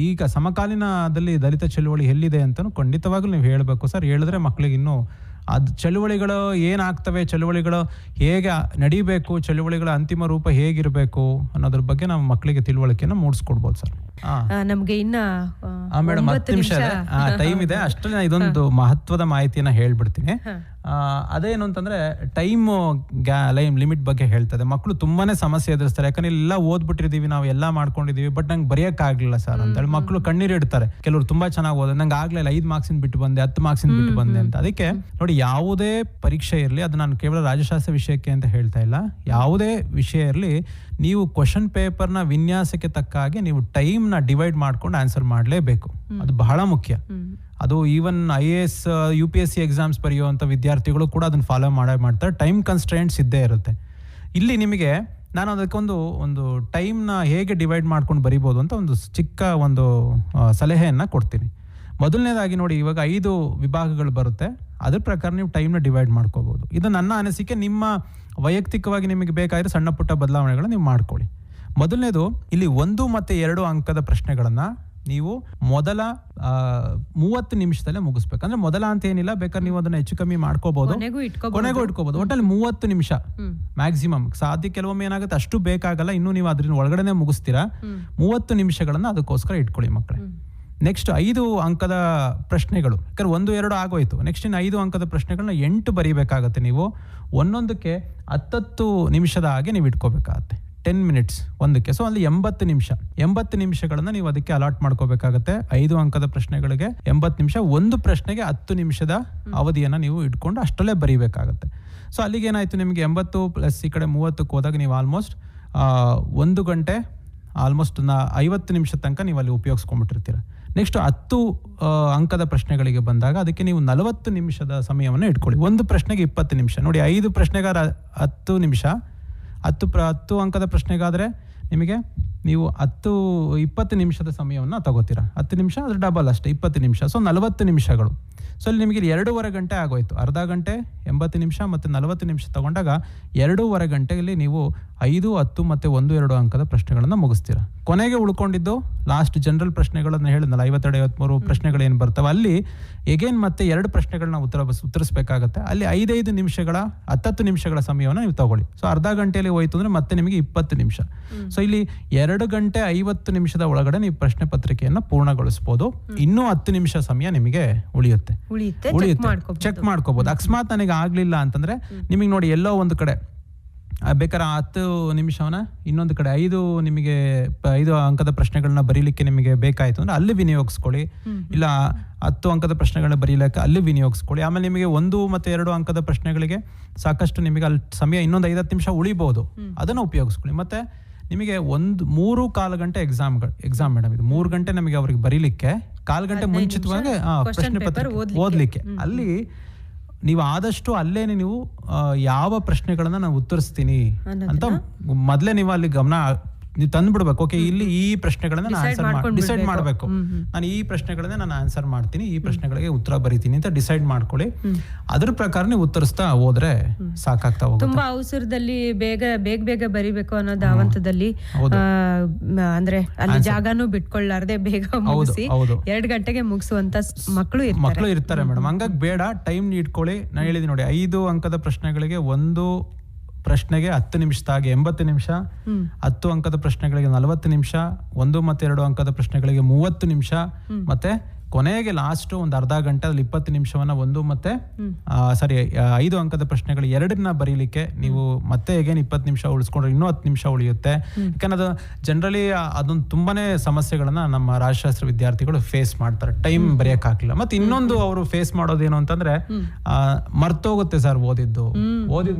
ಈಗ ಸಮಕಾಲೀನದಲ್ಲಿ ದಲಿತ ಚಳುವಳಿ ಎಲ್ಲಿದೆ ಅಂತಲೂ ಖಂಡಿತವಾಗ್ಲೂ ನೀವು ಹೇಳಬೇಕು ಸರ್. ಹೇಳಿದ್ರೆ ಮಕ್ಕಳಿಗೆ ಇನ್ನೂ ಅದು ಚಳುವಳಿಗಳು ಏನಾಗ್ತವೆ, ಚಳುವಳಿಗಳು ಹೇಗೆ ನಡೀಬೇಕು, ಚಳುವಳಿಗಳ ಅಂತಿಮ ರೂಪ ಹೇಗಿರಬೇಕು ಅನ್ನೋದ್ರ ಬಗ್ಗೆ ನಾವು ಮಕ್ಕಳಿಗೆ ತಿಳುವಳಿಕೆಯನ್ನು ಮೂಡಿಸ್ಕೊಡ್ಬೋದು ಸರ್. ನಮ್ಗೆ ಇನ್ನ ಮೇಡಮ್ 10 ನಿಮಿಷ ಟೈಮ್ ಇದೆ, ಅಷ್ಟೇ ಇದೊಂದು ಮಹತ್ವದ ಮಾಹಿತಿಯನ್ನ ಹೇಳ್ಬಿಡ್ತೀನಿ. ಅದೇನು ಅಂತಂದ್ರೆ ಟೈಮ್ ಲಿಮಿಟ್ ಬಗ್ಗೆ ಹೇಳ್ತದೆ. ಮಕ್ಕಳು ತುಂಬಾನೇ ಸಮಸ್ಯೆ ಎದುರಿಸ್ತಾರೆ. ಯಾಕಂದ್ರೆ ಎಲ್ಲ ಓದ್ಬಿಟ್ಟಿದೀವಿ, ನಾವು ಎಲ್ಲ ಮಾಡ್ಕೊಂಡಿದೀವಿ, ಬಟ್ ನಂಗೆ ಬರೆಯಕ್ ಆಗ್ಲಿಲ್ಲ ಸರ್ ಅಂತೇಳಿ ಮಕ್ಕಳು ಕಣ್ಣೀರು ಇಡ್ತಾರೆ. ಕೆಲವರು ತುಂಬಾ ಚೆನ್ನಾಗಿ ಓದ, ನಂಗೆ ಆಗ್ಲಿಲ್ಲ, 5 ಮಾರ್ಕ್ಸಿಂದ ಬಿಟ್ಟು ಬಂದೆ, 10 ಮಾರ್ಕ್ಸಿಂದ ಬಿಟ್ಟು ಬಂದೆ ಅಂತ. ಅದಕ್ಕೆ ನೋಡಿ, ಯಾವುದೇ ಪರೀಕ್ಷೆ ಇರಲಿ, ಅದು ನಾನು ಕೇವಲ ರಾಜ್ಯಶಾಸ್ತ್ರ ವಿಷಯಕ್ಕೆ ಅಂತ ಹೇಳ್ತಾ ಇಲ್ಲ, ಯಾವುದೇ ವಿಷಯ ಇರಲಿ, ನೀವು ಕ್ವಶನ್ ಪೇಪರ್ನ ವಿನ್ಯಾಸಕ್ಕೆ ತಕ್ಕ ಹಾಗೆ ನೀವು ಟೈಮ್ನ ಡಿವೈಡ್ ಮಾಡ್ಕೊಂಡು ಆನ್ಸರ್ ಮಾಡಲೇಬೇಕು. ಅದು ಬಹಳ ಮುಖ್ಯ. ಅದು ಈವನ್ IAS UPSC ಎಕ್ಸಾಮ್ಸ್ ಬರೆಯುವಂಥ ವಿದ್ಯಾರ್ಥಿಗಳು ಕೂಡ ಅದನ್ನ ಫಾಲೋ ಮಾಡ್ತಾರೆ. ಟೈಮ್ ಕನ್ಸ್ಟ್ರೆಂಟ್ಸ್ ಇದ್ದೇ ಇರುತ್ತೆ. ಇಲ್ಲಿ ನಿಮಗೆ ನಾನು ಅದಕ್ಕೊಂದು ಟೈಮ್ನ ಹೇಗೆ ಡಿವೈಡ್ ಮಾಡ್ಕೊಂಡು ಬರಿಬೋದು ಅಂತ ಒಂದು ಚಿಕ್ಕ ಸಲಹೆಯನ್ನು ಕೊಡ್ತೀನಿ. ಮೊದಲನೇದಾಗಿ ನೋಡಿ, ಇವಾಗ 5 ವಿಭಾಗಗಳು ಬರುತ್ತೆ, ಅದ್ರ ಪ್ರಕಾರ ನೀವು ಟೈಮ್ನ ಡಿವೈಡ್ ಮಾಡ್ಕೋಬಹುದು. ಇದು ನನ್ನ ಅನಿಸಿಕೆ. ನಿಮ್ಮ ವೈಯಕ್ತಿಕವಾಗಿ ನಿಮಗೆ ಬೇಕಾದ್ರೆ ಸಣ್ಣ ಪುಟ್ಟ ಬದಲಾವಣೆಗಳನ್ನ ನೀವು ಮಾಡ್ಕೊಳ್ಳಿ. ಮೊದಲನೇದು, ಇಲ್ಲಿ 1 ಮತ್ತು 2 ಅಂಕದ ಪ್ರಶ್ನೆಗಳನ್ನ ನೀವು ಮೊದಲ 30 ನಿಮಿಷದಲ್ಲೇ ಮುಗಿಸ್ಬೇಕು. ಅಂದ್ರೆ ಮೊದಲ ಅಂತ ಏನಿಲ್ಲ, ಬೇಕಾದ್ರೆ ನೀವು ಅದನ್ನ ಹೆಚ್ಚು ಕಮ್ಮಿ ಮಾಡ್ಕೋಬಹುದು, ಕೊನೆಗೂ ಇಟ್ಕೋಬಹುದು. ಒಟ್ಟಲ್ಲಿ 30 ನಿಮಿಷ ಮ್ಯಾಕ್ಸಿಮಮ್. ಸಾಧ್ಯ ಕೆಲವೊಮ್ಮೆ ಏನಾಗುತ್ತೆ, ಅಷ್ಟು ಬೇಕಾಗಲ್ಲ, ಇನ್ನು ನೀವು ಅದ್ರಿಂದ ಒಳಗಡೆ ಮುಗಿಸ್ತೀರಾ. 30 ನಿಮಿಷಗಳನ್ನ ಅದಕ್ಕೋಸ್ಕರ ಇಟ್ಕೊಳ್ಳಿ ಮಕ್ಕಳೇ. ನೆಕ್ಸ್ಟ್ 5 ಅಂಕದ ಪ್ರಶ್ನೆಗಳು, ಯಾಕಂದ್ರೆ 1, 2 ಆಗೋಯ್ತು. ನೆಕ್ಸ್ಟ್ ಇನ್ನು 5 ಅಂಕದ ಪ್ರಶ್ನೆಗಳನ್ನ 8 ಬರೀಬೇಕಾಗತ್ತೆ. ನೀವು ಒಂದೊಂದಕ್ಕೆ 10 ನಿಮಿಷದ ಹಾಗೆ ನೀವು ಇಟ್ಕೋಬೇಕಾಗತ್ತೆ. 10 ಮಿನಿಟ್ಸ್ ಒಂದಕ್ಕೆ. ಸೊ ಅಲ್ಲಿ 80 ನಿಮಿಷಗಳನ್ನ ನೀವು ಅದಕ್ಕೆ ಅಲಾಟ್ ಮಾಡ್ಕೋಬೇಕಾಗತ್ತೆ. 5 ಅಂಕದ ಪ್ರಶ್ನೆಗಳಿಗೆ 80 ನಿಮಿಷ, ಒಂದು ಪ್ರಶ್ನೆಗೆ 10 ನಿಮಿಷದ ಅವಧಿಯನ್ನ ನೀವು ಇಟ್ಕೊಂಡು ಅಷ್ಟರಲ್ಲೇ ಬರೀಬೇಕಾಗತ್ತೆ. ಸೊ ಅಲ್ಲಿಗೆ ಏನಾಯ್ತು, ನಿಮಗೆ 80 ಪ್ಲಸ್ ಈ ಕಡೆ 30ಕ್ಕೆ ಹೋದಾಗ ನೀವು ಆಲ್ಮೋಸ್ಟ್ 1 ಗಂಟೆ ಆಲ್ಮೋಸ್ಟ್ 50 ನಿಮಿಷ ತನಕ ನೀವು ಅಲ್ಲಿ ಉಪಯೋಗಿಸ್ಕೊಂಡ್ಬಿಟ್ಟಿರ್ತೀರ. ನೆಕ್ಸ್ಟ್ 10 ಅಂಕದ ಪ್ರಶ್ನೆಗಳಿಗೆ ಬಂದಾಗ ಅದಕ್ಕೆ ನೀವು 40 ನಿಮಿಷದ ಸಮಯವನ್ನು ಇಟ್ಕೊಳ್ಳಿ. ಒಂದು ಪ್ರಶ್ನೆಗೆ 20 ನಿಮಿಷ. ನೋಡಿ, 5 ಪ್ರಶ್ನೆಗಾರ 10 ನಿಮಿಷ, 10 ಅಂಕದ ಪ್ರಶ್ನೆಗಾದರೆ ನಿಮಗೆ ನೀವು 20 ನಿಮಿಷದ ಸಮಯವನ್ನು ತಗೋತೀರಾ. 10 ನಿಮಿಷ ಅದ್ರ ಡಬಲ್ ಅಷ್ಟೇ, 20 ನಿಮಿಷ. ಸೊ 40 ನಿಮಿಷಗಳು. ಸೊ ಇಲ್ಲಿ ನಿಮಗೆ 2.5 ಗಂಟೆ ಆಗೋಯ್ತು. ಅರ್ಧ ಗಂಟೆ 80 ನಿಮಿಷ ಮತ್ತು 40 ನಿಮಿಷ ತಗೊಂಡಾಗ 2.5 ಗಂಟೆಯಲ್ಲಿ ನೀವು 5, 10 ಮತ್ತು 1, 2 ಅಂಕದ ಪ್ರಶ್ನೆಗಳನ್ನು ಮುಗಿಸ್ತೀರಾ. ಕೊನೆಗೆ ಉಳ್ಕೊಂಡಿದ್ದು ಲಾಸ್ಟ್ ಜನರಲ್ ಪ್ರಶ್ನೆಗಳನ್ನು ಹೇಳಿದ್ನಲ್ಲ, 52, 53 ಪ್ರಶ್ನೆಗಳೇನು ಬರ್ತವೆ, ಅಲ್ಲಿ ಎಗೇನ್ ಮತ್ತೆ 2 ಪ್ರಶ್ನೆಗಳನ್ನ ಉತ್ತರಿಸಬೇಕಾಗತ್ತೆ. ಅಲ್ಲಿ 5 ನಿಮಿಷಗಳ 10 ನಿಮಿಷಗಳ ಸಮಯವನ್ನು ನೀವು ತಗೊಳ್ಳಿ. ಸೊ ಅರ್ಧ ಗಂಟೆಯಲ್ಲಿ ಹೋಯ್ತು ಅಂದ್ರೆ ಮತ್ತೆ ನಿಮಗೆ 20 ನಿಮಿಷ. ಸೊ ಇಲ್ಲಿ 2 ಗಂಟೆ 50 ನಿಮಿಷದ ಒಳಗಡೆ ನೀವು ಪ್ರಶ್ನೆ ಪತ್ರಿಕೆಯನ್ನು ಪೂರ್ಣಗೊಳಿಸಬಹುದು. ಇನ್ನೂ 10 ನಿಮಿಷ ಸಮಯ ನಿಮಗೆ ಉಳಿಯುತ್ತೆ. ಚೆಕ್ ಮಾಡ್ಕೋಬಹುದು. ಅಕಸ್ಮಾತ್ ನನಗೆ ಆಗ್ಲಿಲ್ಲ ಅಂತಂದ್ರೆ ನಿಮಗೆ ನೋಡಿ, ಎಲ್ಲೋ ಒಂದು ಕಡೆ ಬೇಕಾದ್ರೆ 10 ನಿಮಿಷವನ್ನ ಇನ್ನೊಂದು ಕಡೆ 5 ಅಂಕದ ಪ್ರಶ್ನೆಗಳನ್ನ ಬರೀಲಿಕ್ಕೆ ನಿಮಗೆ ಬೇಕಾಯ್ತು ಅಂದ್ರೆ ಅಲ್ಲಿ ವಿನಿಯೋಗಿಸ್ಕೊಳ್ಳಿ. ಇಲ್ಲ 10 ಅಂಕದ ಪ್ರಶ್ನೆಗಳನ್ನ ಬರೀಲಿಕ್ಕೆ ಅಲ್ಲಿ ವಿನಿಯೋಗಿಸ್ಕೊಳ್ಳಿ. ಆಮೇಲೆ ನಿಮಗೆ 1 ಮತ್ತು 2 ಅಂಕದ ಪ್ರಶ್ನೆಗಳಿಗೆ ಸಾಕಷ್ಟು ನಿಮಗೆ ಅಲ್ಲಿ ಸಮಯ ಇನ್ನೊಂದು 5 ನಿಮಿಷ ಉಳಿಬಹುದು, ಅದನ್ನ ಉಪಯೋಗಿಸ್ಕೊಳ್ಳಿ. ಮತ್ತೆ ನಿಮಗೆ 3.25 ಗಂಟೆ ಎಕ್ಸಾಮ್ ಮೇಡಮ್. ಇದು 3 ಗಂಟೆ ನಮಗೆ ಅವ್ರಿಗೆ ಬರೀಲಿಕ್ಕೆ, 1/4 ಗಂಟೆ ಮುಂಚಿತವಾಗಿ ಪ್ರಶ್ನೆ ಪತ್ರಿಕೆ ಓದ್ಲಿಕ್ಕೆ. ಅಲ್ಲಿ ನೀವು ಆದಷ್ಟು ಅಲ್ಲೇನೆ ನೀವು ಯಾವ ಪ್ರಶ್ನೆಗಳನ್ನ ನಾನು ಉತ್ತರಿಸ್ತೀನಿ ಅಂತ ಮೊದಲೇ ನೀವು ಅಲ್ಲಿ ಗಮನ ನೀವು ತಂದ್ಬಿಡ್ಬೇಕು. ಓಕೆ, ಇಲ್ಲಿ ಈ ಪ್ರಶ್ನೆಗಳನ್ನ ನಾನು ಆನ್ಸರ್ ಡಿಸೈಡ್ ಮಾಡಬೇಕು. ನಾನು ಈ ಪ್ರಶ್ನೆಗಳನ್ನ ನಾನು ಆನ್ಸರ್ ಮಾಡ್ತೀನಿ, ಈ ಪ್ರಶ್ನೆಗಳಿಗೆ ಉತ್ತರ ಬರೀತೀನಿ ಅಂತ ಡಿಸೈಡ್ ಮಾಡ್ಕೊಳ್ಳಿ. ಅದ್ರ ಪ್ರಕಾರ ನೀವು ಉತ್ತರಿಸ್ತಾ ಹೋದ್ರೆ ಸಾಕಾಗ್ತಾ ಹೋಗುತ್ತೆ. ತುಂಬಾ ಅವಸರದಲ್ಲಿ ಬೇಗ ಬರಿಬೇಕು ಅನ್ನೋ ಧಾವಂತದಲ್ಲಿ ಅಂದ್ರೆ ಅಲ್ಲಿ ಜಾಗನೂ ಬಿಟ್ಕೊಳ್ಳಾರ್ದೆ ಬೇಗ ಮುಗಿಸಿ 2 ಗಂಟೆಗೆ ಮುಗಿಸುವಂತ ಮಕ್ಕಳು ಇರ್ತಾರೆ ಮೇಡಮ್. ಹಂಗಾಗಿ ಬೇಡ, ಟೈಮ್ ಇಟ್ಕೊಳ್ಳಿ. ನಾನು ಹೇಳಿದೀನಿ ನೋಡಿ, 5 ಅಂಕದ ಪ್ರಶ್ನೆಗಳಿಗೆ ಒಂದು ಪ್ರಶ್ನೆಗೆ 10 ನಿಮಿಷದಾಗೆ 80 ನಿಮಿಷ, 10 ಅಂಕದ ಪ್ರಶ್ನೆಗಳಿಗೆ 40 ನಿಮಿಷ, 1 ಮತ್ತು 2 ಅಂಕದ ಪ್ರಶ್ನೆಗಳಿಗೆ 30 ನಿಮಿಷ, ಮತ್ತೆ ಕೊನೆಗೆ ಲಾಸ್ಟ್ ಒಂದು ಅರ್ಧ ಗಂಟೆ ಅಲ್ಲಿ 20 ನಿಮಿಷವನ್ನ 1 ಮತ್ತೆ 5 ಅಂಕದ ಪ್ರಶ್ನೆಗಳು 2 ಬರೀಲಿಕ್ಕೆ ನೀವು ಮತ್ತೆ ಹೇಗೇನು 20 ನಿಮಿಷ ಉಳಿಸ್ಕೊಂಡ್ರೆ ಇನ್ನೂ 10 ನಿಮಿಷ ಉಳಿಯುತ್ತೆ. ಯಾಕಂದ್ರೆ ಅದು ಜನರಲಿ ಅದೊಂದು ತುಂಬಾನೇ ಸಮಸ್ಯೆಗಳನ್ನ ನಮ್ಮ ರಾಜಶಾಸ್ತ್ರ ವಿದ್ಯಾರ್ಥಿಗಳು ಫೇಸ್ ಮಾಡ್ತಾರೆ, ಟೈಮ್ ಬರೆಯಕ್ಕಾಗಲಿಲ್ಲ. ಮತ್ತೆ ಇನ್ನೊಂದು ಅವರು ಫೇಸ್ ಮಾಡೋದೇನು ಅಂತಂದ್ರೆ ಮರ್ತೋಗುತ್ತೆ ಸರ್, ಓದಿದ್ದು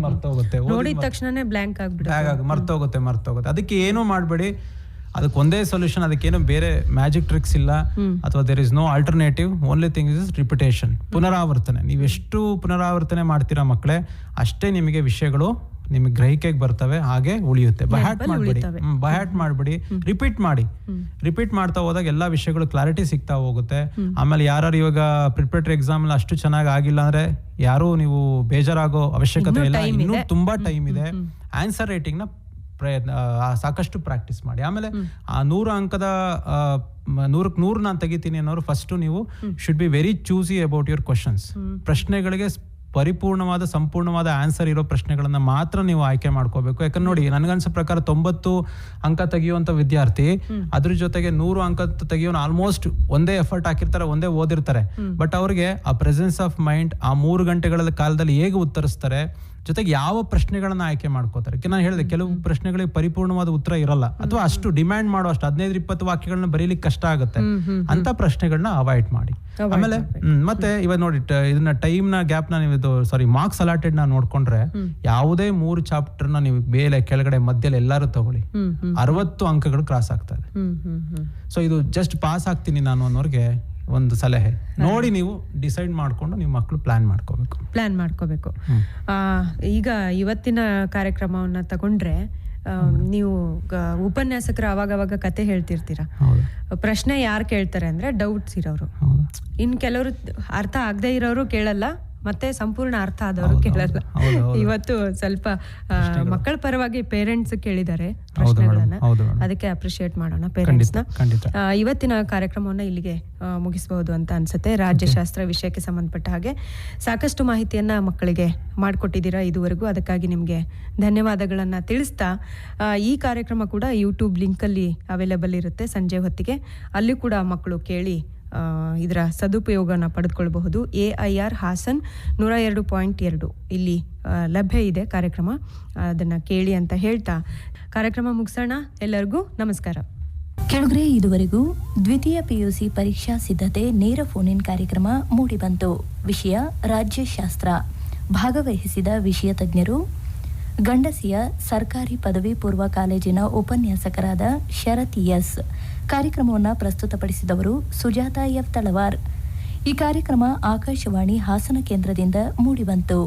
ಮರ್ತೋಗುತ್ತೆ, ನೋಡಿದ ತಕ್ಷಣನೇ ಬ್ಲಾಂಕ್ ಆಗ್ಬಿಡುತ್ತೆ, ಮರ್ತೋಗುತ್ತೆ. ಅದಕ್ಕೆ ಏನೂ ಮಾಡಬೇಡಿ, ಅದಕ್ಕೆ ಒಂದೇ ಸೊಲ್ಯೂಷನ್, ಅದಕ್ಕೇನು ಬೇರೆ ಮ್ಯಾಜಿಕ್ ಟ್ರಿಕ್ಸ್ ಇಲ್ಲ ಅಥವಾ there is no alternative. Only thing is repetition, ಪುನರಾವರ್ತನೆ. ನೀವೆಷ್ಟು ಪುನರಾವರ್ತನೆ ಮಾಡ್ತೀರಾ ಮಕ್ಕಳೇ, ಅಷ್ಟೇ ನಿಮಗೆ ವಿಷಯಗಳು ನಿಮಗೆ ಗ್ರಹಿಕೆಗೆ ಬರ್ತವೆ, ಹಾಗೆ ಉಳಿಯುತ್ತೆ. ಬಹ್ಯಾಟ್ ಮಾಡ್ಬಿಡಿ, ರಿಪೀಟ್ ಮಾಡ್ತಾ ಹೋದಾಗ ಎಲ್ಲಾ ವಿಷಯಗಳು ಕ್ಲಾರಿಟಿ ಸಿಗ್ತಾ ಹೋಗುತ್ತೆ. ಆಮೇಲೆ ಯಾರು ಇವಾಗ ಪ್ರಿಪರೇಟರಿ ಎಕ್ಸಾಮ್ ಅಷ್ಟು ಚೆನ್ನಾಗಿ ಆಗಿಲ್ಲ ಅಂದ್ರೆ ಯಾರು ನೀವು ಬೇಜಾರಾಗೋ ಅವಶ್ಯಕತೆ ಇಲ್ಲ, ಇನ್ನೂ ತುಂಬಾ ಟೈಮ್ ಇದೆ. ಆನ್ಸರ್ ರೈಟಿಂಗ್ ನ ಸಾಕಷ್ಟು ಪ್ರಾಕ್ಟೀಸ್ ಮಾಡಿ. ಆಮೇಲೆ ಆ 100 ಅಂಕದ 100ಕ್ಕೆ 100 ನಾನು ತೆಗಿತೀನಿ ಅನ್ನೋರು ಫಸ್ಟ್ ನೀವು should be very choosy about your questions. ಪ್ರಶ್ನೆಗಳಿಗೆ ಸಂಪೂರ್ಣವಾದ ಆನ್ಸರ್ ಇರೋ ಪ್ರಶ್ನೆಗಳನ್ನ ಮಾತ್ರ ನೀವು ಆಯ್ಕೆ ಮಾಡ್ಕೋಬೇಕು. ಯಾಕಂದ್ರೆ ನೋಡಿ, ನನ್ಗನ್ಸೋ ಪ್ರಕಾರ 90 ಅಂಕ ತೆಗಿಯುವಂತ ವಿದ್ಯಾರ್ಥಿ ಅದ್ರ ಜೊತೆಗೆ 100 ಅಂಕ ತೆಗಿಯೋನು ಆಲ್ಮೋಸ್ಟ್ ಒಂದೇ ಎಫರ್ಟ್ ಹಾಕಿರ್ತಾರೆ, ಒಂದೇ ಓದಿರ್ತಾರೆ. ಬಟ್ ಅವ್ರಿಗೆ ಆ ಪ್ರೆಸೆನ್ಸ್ ಆಫ್ ಮೈಂಡ್ ಆ 3 ಗಂಟೆಗಳ ಕಾಲದಲ್ಲಿ ಹೇಗೆ ಉತ್ತರಿಸ್ತಾರೆ, ಜೊತೆಗೆ ಯಾವ ಪ್ರಶ್ನೆಗಳನ್ನ ಆಯ್ಕೆ ಮಾಡ್ಕೋತಾರೆ. ನಾನು ಹೇಳಿದೆ, ಕೆಲವು ಪ್ರಶ್ನೆಗಳಿಗೆ ಪರಿಪೂರ್ಣವಾದ ಉತ್ತರ ಇರಲ್ಲ, ಅಥವಾ ಅಷ್ಟು ಡಿಮ್ಯಾಂಡ್ ಮಾಡೋ ಅಷ್ಟು 15-20 ವಾಕ್ಯಗಳನ್ನ ಬರೀಲಿಕ್ಕೆ ಕಷ್ಟ ಆಗುತ್ತೆ. ಅಂತ ಪ್ರಶ್ನೆಗಳನ್ನ ಅವಾಯ್ಡ್ ಮಾಡಿ. ಆಮೇಲೆ ಮತ್ತೆ ಇವಾಗ ನೋಡಿ, ಇದನ್ನ ಟೈಮ್ ನ ಗ್ಯಾಪ್ ನ ನೀವು ಮಾರ್ಕ್ಸ್ ಅಲಾಟೆಡ್ ನ ನೋಡ್ಕೊಂಡ್ರೆ, ಯಾವುದೇ 3 ಚಾಪ್ಟರ್ ನ ನೀವು ಮೇಲೆ ಕೆಳಗಡೆ ಮಧ್ಯದಲ್ಲಿ ಎಲ್ಲಾರು ತಗೊಳ್ಳಿ, 60 ಅಂಕಗಳು ಕ್ರಾಸ್ ಆಗ್ತದೆ. ಸೊ ಇದು ಜಸ್ಟ್ ಪಾಸ್ ಆಗ್ತೀನಿ ನಾನು ಅನ್ನೋರ್ಗೆ ಒಂದು ಸಲಹೆ. ನೋಡಿ ನೀವು ಡಿಸೈಡ್ ಮಾಡ್ಕೊಂಡು ನೀವು ಮಕ್ಕಳು ಪ್ಲಾನ್ ಮಾಡ್ಕೋಬೇಕು. ಈಗ ಇವತ್ತಿನ ಕಾರ್ಯಕ್ರಮವನ್ನ ತಗೊಂಡ್ರೆ, ನೀವು ಉಪನ್ಯಾಸಕರು ಅವಾಗ ಕತೆ ಹೇಳ್ತಿರ್ತೀರ. ಪ್ರಶ್ನೆ ಯಾರು ಕೇಳ್ತಾರೆ ಅಂದ್ರೆ ಡೌಟ್ಸ್ ಇರೋರು, ಇನ್ ಕೆಲವರು ಅರ್ಥ ಆಗದೆ ಇರೋರು ಕೇಳಲ್ಲ, ಮತ್ತೆ ಸಂಪೂರ್ಣ ಅರ್ಥ ಆದವರು ಕೇಳಲ್ಲ. ಇವತ್ತು ಸ್ವಲ್ಪ ಮಕ್ಕಳ ಪರವಾಗಿ ಪೇರೆಂಟ್ಸ್ ಕೇಳಿದ್ದಾರೆ ಪ್ರಶ್ನೆಗಳನ್ನ, ಅದಕ್ಕೆ ಅಪ್ರಿಶಿಯೇಟ್ ಮಾಡೋಣ ಪೇರೆಂಟ್ಸ್ ನ. ಇವತ್ತಿನ ಕಾರ್ಯಕ್ರಮವನ್ನ ಇಲ್ಲಿಗೆ ಮುಗಿಸಬಹುದು ಅಂತ ಅನ್ಸುತ್ತೆ. ರಾಜ್ಯಶಾಸ್ತ್ರ ವಿಷಯಕ್ಕೆ ಸಂಬಂಧಪಟ್ಟ ಹಾಗೆ ಸಾಕಷ್ಟು ಮಾಹಿತಿಯನ್ನ ಮಕ್ಕಳಿಗೆ ಮಾಡಿಕೊಟ್ಟಿದ್ದೀರಾ ಇದುವರೆಗೂ, ಅದಕ್ಕಾಗಿ ನಿಮ್ಗೆ ಧನ್ಯವಾದಗಳನ್ನ ತಿಳಿಸ್ತಾ, ಈ ಕಾರ್ಯಕ್ರಮ ಕೂಡ ಯೂಟ್ಯೂಬ್ ಲಿಂಕ್ ಅಲ್ಲಿ ಅವೈಲೇಬಲ್ ಇರುತ್ತೆ ಸಂಜೆ ಹೊತ್ತಿಗೆ, ಅಲ್ಲಿ ಕೂಡ ಮಕ್ಕಳು ಕೇಳಿ ಇದರ ಸದುಪಯೋಗನ ಪಡೆದುಕೊಳ್ಳಬಹುದು. AIR ಹಾಸನ್ 102.2 ಇಲ್ಲಿ ಲಭ್ಯ ಇದೆ ಕಾರ್ಯಕ್ರಮ, ಅದನ್ನ ಕೇಳಿ ಅಂತ ಹೇಳ್ತಾ ಕಾರ್ಯಕ್ರಮ ಮುಗಿಸೋಣ. ಎಲ್ಲರಿಗೂ ನಮಸ್ಕಾರ. ಕೆಳಗರೆ ಇದುವರೆಗೂ ದ್ವಿತೀಯ PUC ಪರೀಕ್ಷಾ ಸಿದ್ಧತೆ ನೇರ ಫೋನ್ ಇನ್ ಕಾರ್ಯಕ್ರಮ ಮೂಡಿಬಂತು. ವಿಷಯ ರಾಜ್ಯಶಾಸ್ತ್ರ. ಭಾಗವಹಿಸಿದ ವಿಷಯ ತಜ್ಞರು ಗಂಡಸಿಯ ಸರ್ಕಾರಿ ಪದವಿ ಪೂರ್ವ ಕಾಲೇಜಿನ ಉಪನ್ಯಾಸಕರಾದ ಶರತ್ ಎಸ್. ಕಾರ್ಯಕ್ರಮವನ್ನು ಪ್ರಸ್ತುತಪಡಿಸಿದವರು ಸುಜಾತ ಎಫ್ ತಳವಾರ್. ಈ ಕಾರ್ಯಕ್ರಮ ಆಕಾಶವಾಣಿ ಹಾಸನ ಕೇಂದ್ರದಿಂದ ಮೂಡಿಬಂತು.